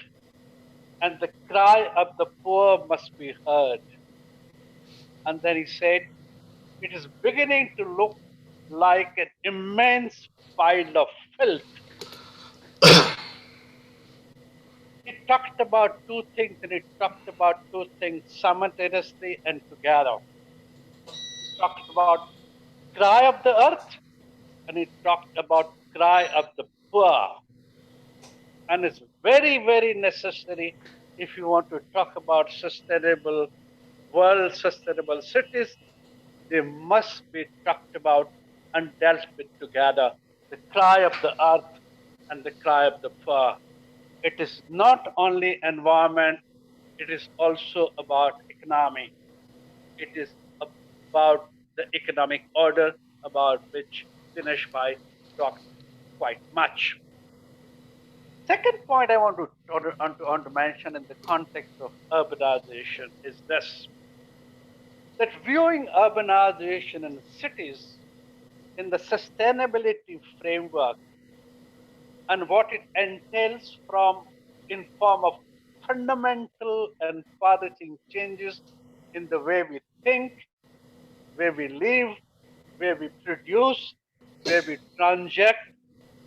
Speaker 8: and the cry of the poor must be heard. And then he said, it is beginning to look like an immense pile of filth. He talked about 2 things, and he talked about 2 things simultaneously and together. He talked about cry of the earth, and he talked about cry of the poor. And it's very, very necessary if you want to talk about sustainable world, sustainable cities. They must be talked about and dealt with together. The cry of the earth and the cry of the poor. It is not only environment, it is also about economy. It is about the economic order about which Dinesh Bhai talked quite much. Second point I want to mention in the context of urbanization is this: that viewing urbanization in cities in the sustainability framework and what it entails in form of fundamental and far-reaching changes in the way we think, where we live, where we produce, where we transact,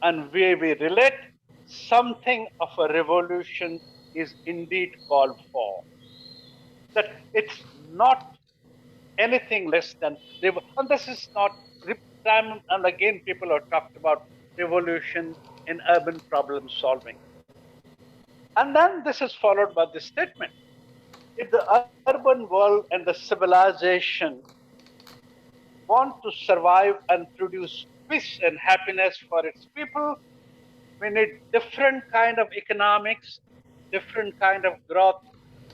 Speaker 8: and where we relate, something of a revolution is indeed called for. That it's not anything less than, and this is not time and again people have talked about revolution in urban problem solving. And then this is followed by this statement: if the urban world and the civilization want to survive and produce peace and happiness for its people, we need different kind of economics, different kind of growth,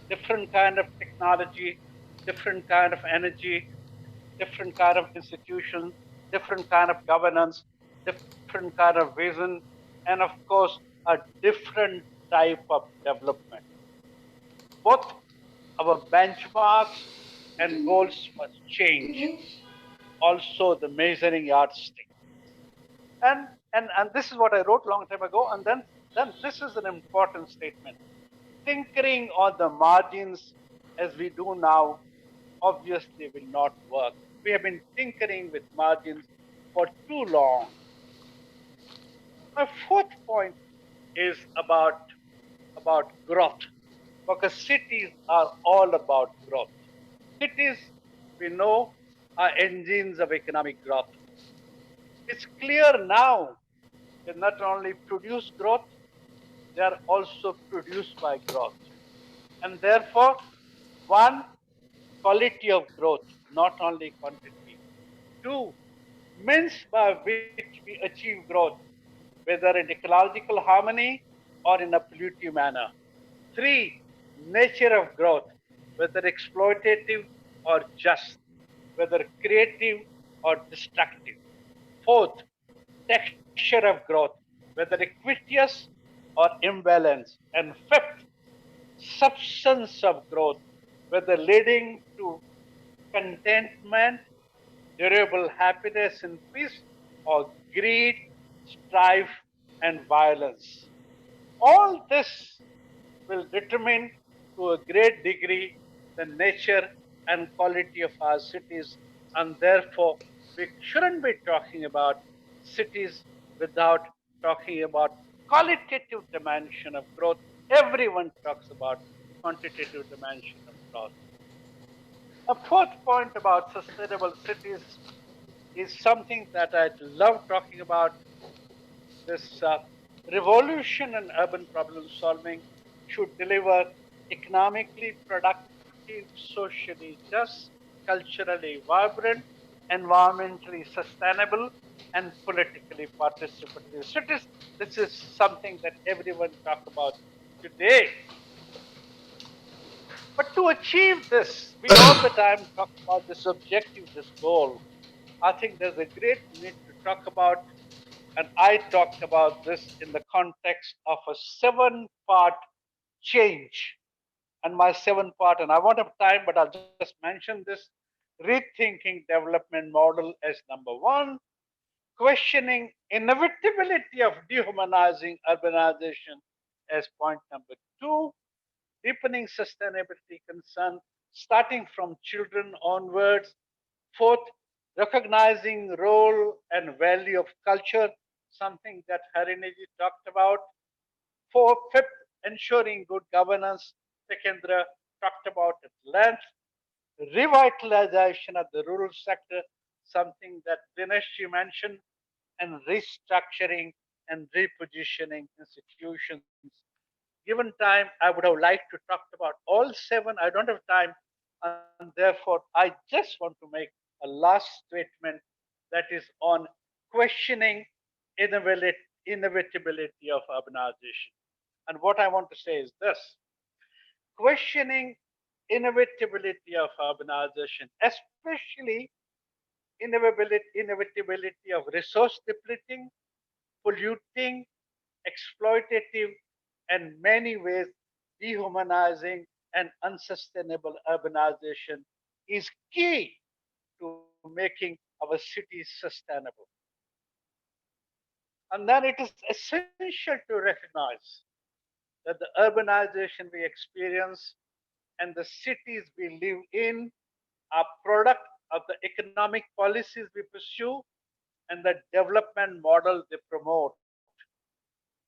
Speaker 8: different kind of technology, different kind of energy, different kind of institutions, different kind of governance, different kind of vision, and of course, a different type of development. Both our benchmarks and goals must change. Also, the measuring yardstick. And this is what I wrote a long time ago. And then this is an important statement. Tinkering on the margins as we do now obviously will not work. We have been tinkering with margins for too long. My fourth point is about growth, because cities are all about growth. Cities, we know, are engines of economic growth. It's clear now they not only produce growth, they are also produced by growth. And therefore, one, quality of growth, not only quantity. Two, means by which we achieve growth, whether in ecological harmony or in a pollutive manner. Three, nature of growth, whether exploitative or just, whether creative or destructive. Fourth, texture of growth, whether equitous or imbalanced. And fifth, substance of growth, whether leading to contentment, durable happiness and peace, or greed, strife, and violence. All this will determine to a great degree the nature and quality of our cities, and therefore we shouldn't be talking about cities without talking about qualitative dimension of growth. Everyone talks about quantitative dimension of growth. A fourth point about sustainable cities is something that I love talking about. This revolution in urban problem solving should deliver economically productive, socially just, culturally vibrant, environmentally sustainable, and politically participatory cities. This is something that everyone talk about today. But to achieve this, we all the time talk about this objective, this goal. I think there's a great need to talk about, and I talked about this in the context of a 7-part change. And my 7-part, and I won't have time, but I'll just mention this rethinking development model as number one, questioning inevitability of dehumanizing urbanization as point number two, deepening sustainability concern starting from children onwards. Fourth, recognizing role and value of culture, something that Hariniji talked about. Fifth, ensuring good governance, Tekendra talked about at length. Revitalization of the rural sector, something that Dinesh mentioned, and restructuring and repositioning institutions. Given time, I would have liked to talk about all 7. I don't have time, and therefore I just want to make a last statement that is on questioning inevitability of urbanization. And what I want to say is this: questioning inevitability of urbanization, especially inevitability of resource depleting, polluting, exploitative, and many ways dehumanizing and unsustainable urbanization is key to making our cities sustainable. And then it is essential to recognize that the urbanization we experience and the cities we live in are product of the economic policies we pursue and the development model they promote.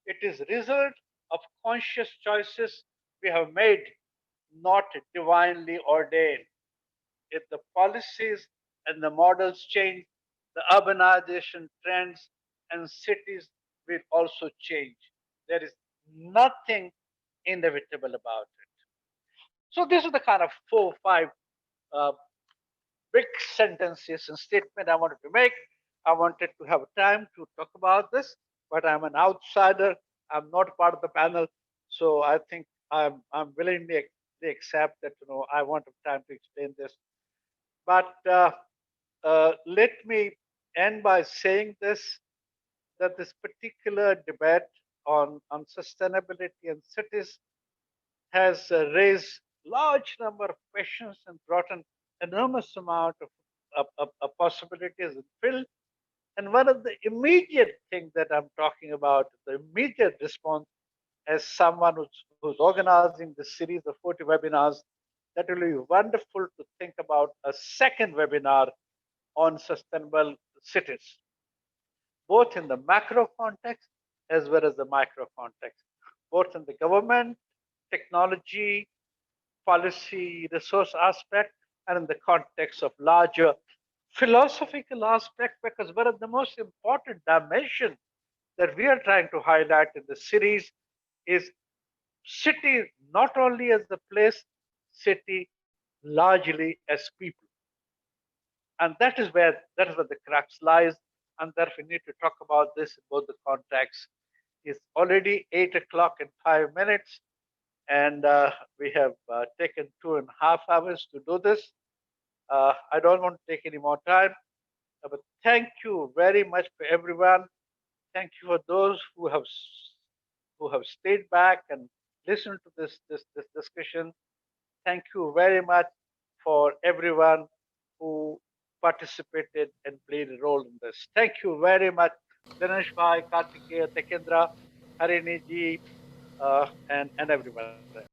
Speaker 8: It is result of conscious choices we have made, not divinely ordained. If the policies and the models change, the urbanization trends and cities will also change. There is nothing inevitable about it. So this is the kind of 4 or 5 uh, big sentences and statement I wanted to make. I wanted to have time to talk about this, but I'm an outsider. I'm not part of the panel, so I think I'm willingly accept that I want time to explain this. But let me end by saying this: that this particular debate on sustainability and cities has raised large number of questions and brought an enormous amount of possibilities and field. And one of the immediate things that I'm talking about, the immediate response as someone who's organizing this series of 40 webinars, that will be wonderful to think about a second webinar on sustainable cities, both in the macro context as well as the micro context, both in the government, technology, policy, resource aspect, and in the context of larger philosophical aspect, because one of the most important dimensions that we are trying to highlight in the series is city not only as the place, city largely as people. And that is where the crux lies, and therefore we need to talk about this in both the contexts. It's already 8 o'clock in 5 minutes, and we have taken 2.5 hours to do this. I don't want to take any more time, but thank you very much for everyone. Thank you for those who have stayed back and listen to this discussion. Thank you very much for everyone who participated and played a role in this. Thank you very much, Dinesh Bhai, Kartikeya, Tekendra, Harini ji, and everyone.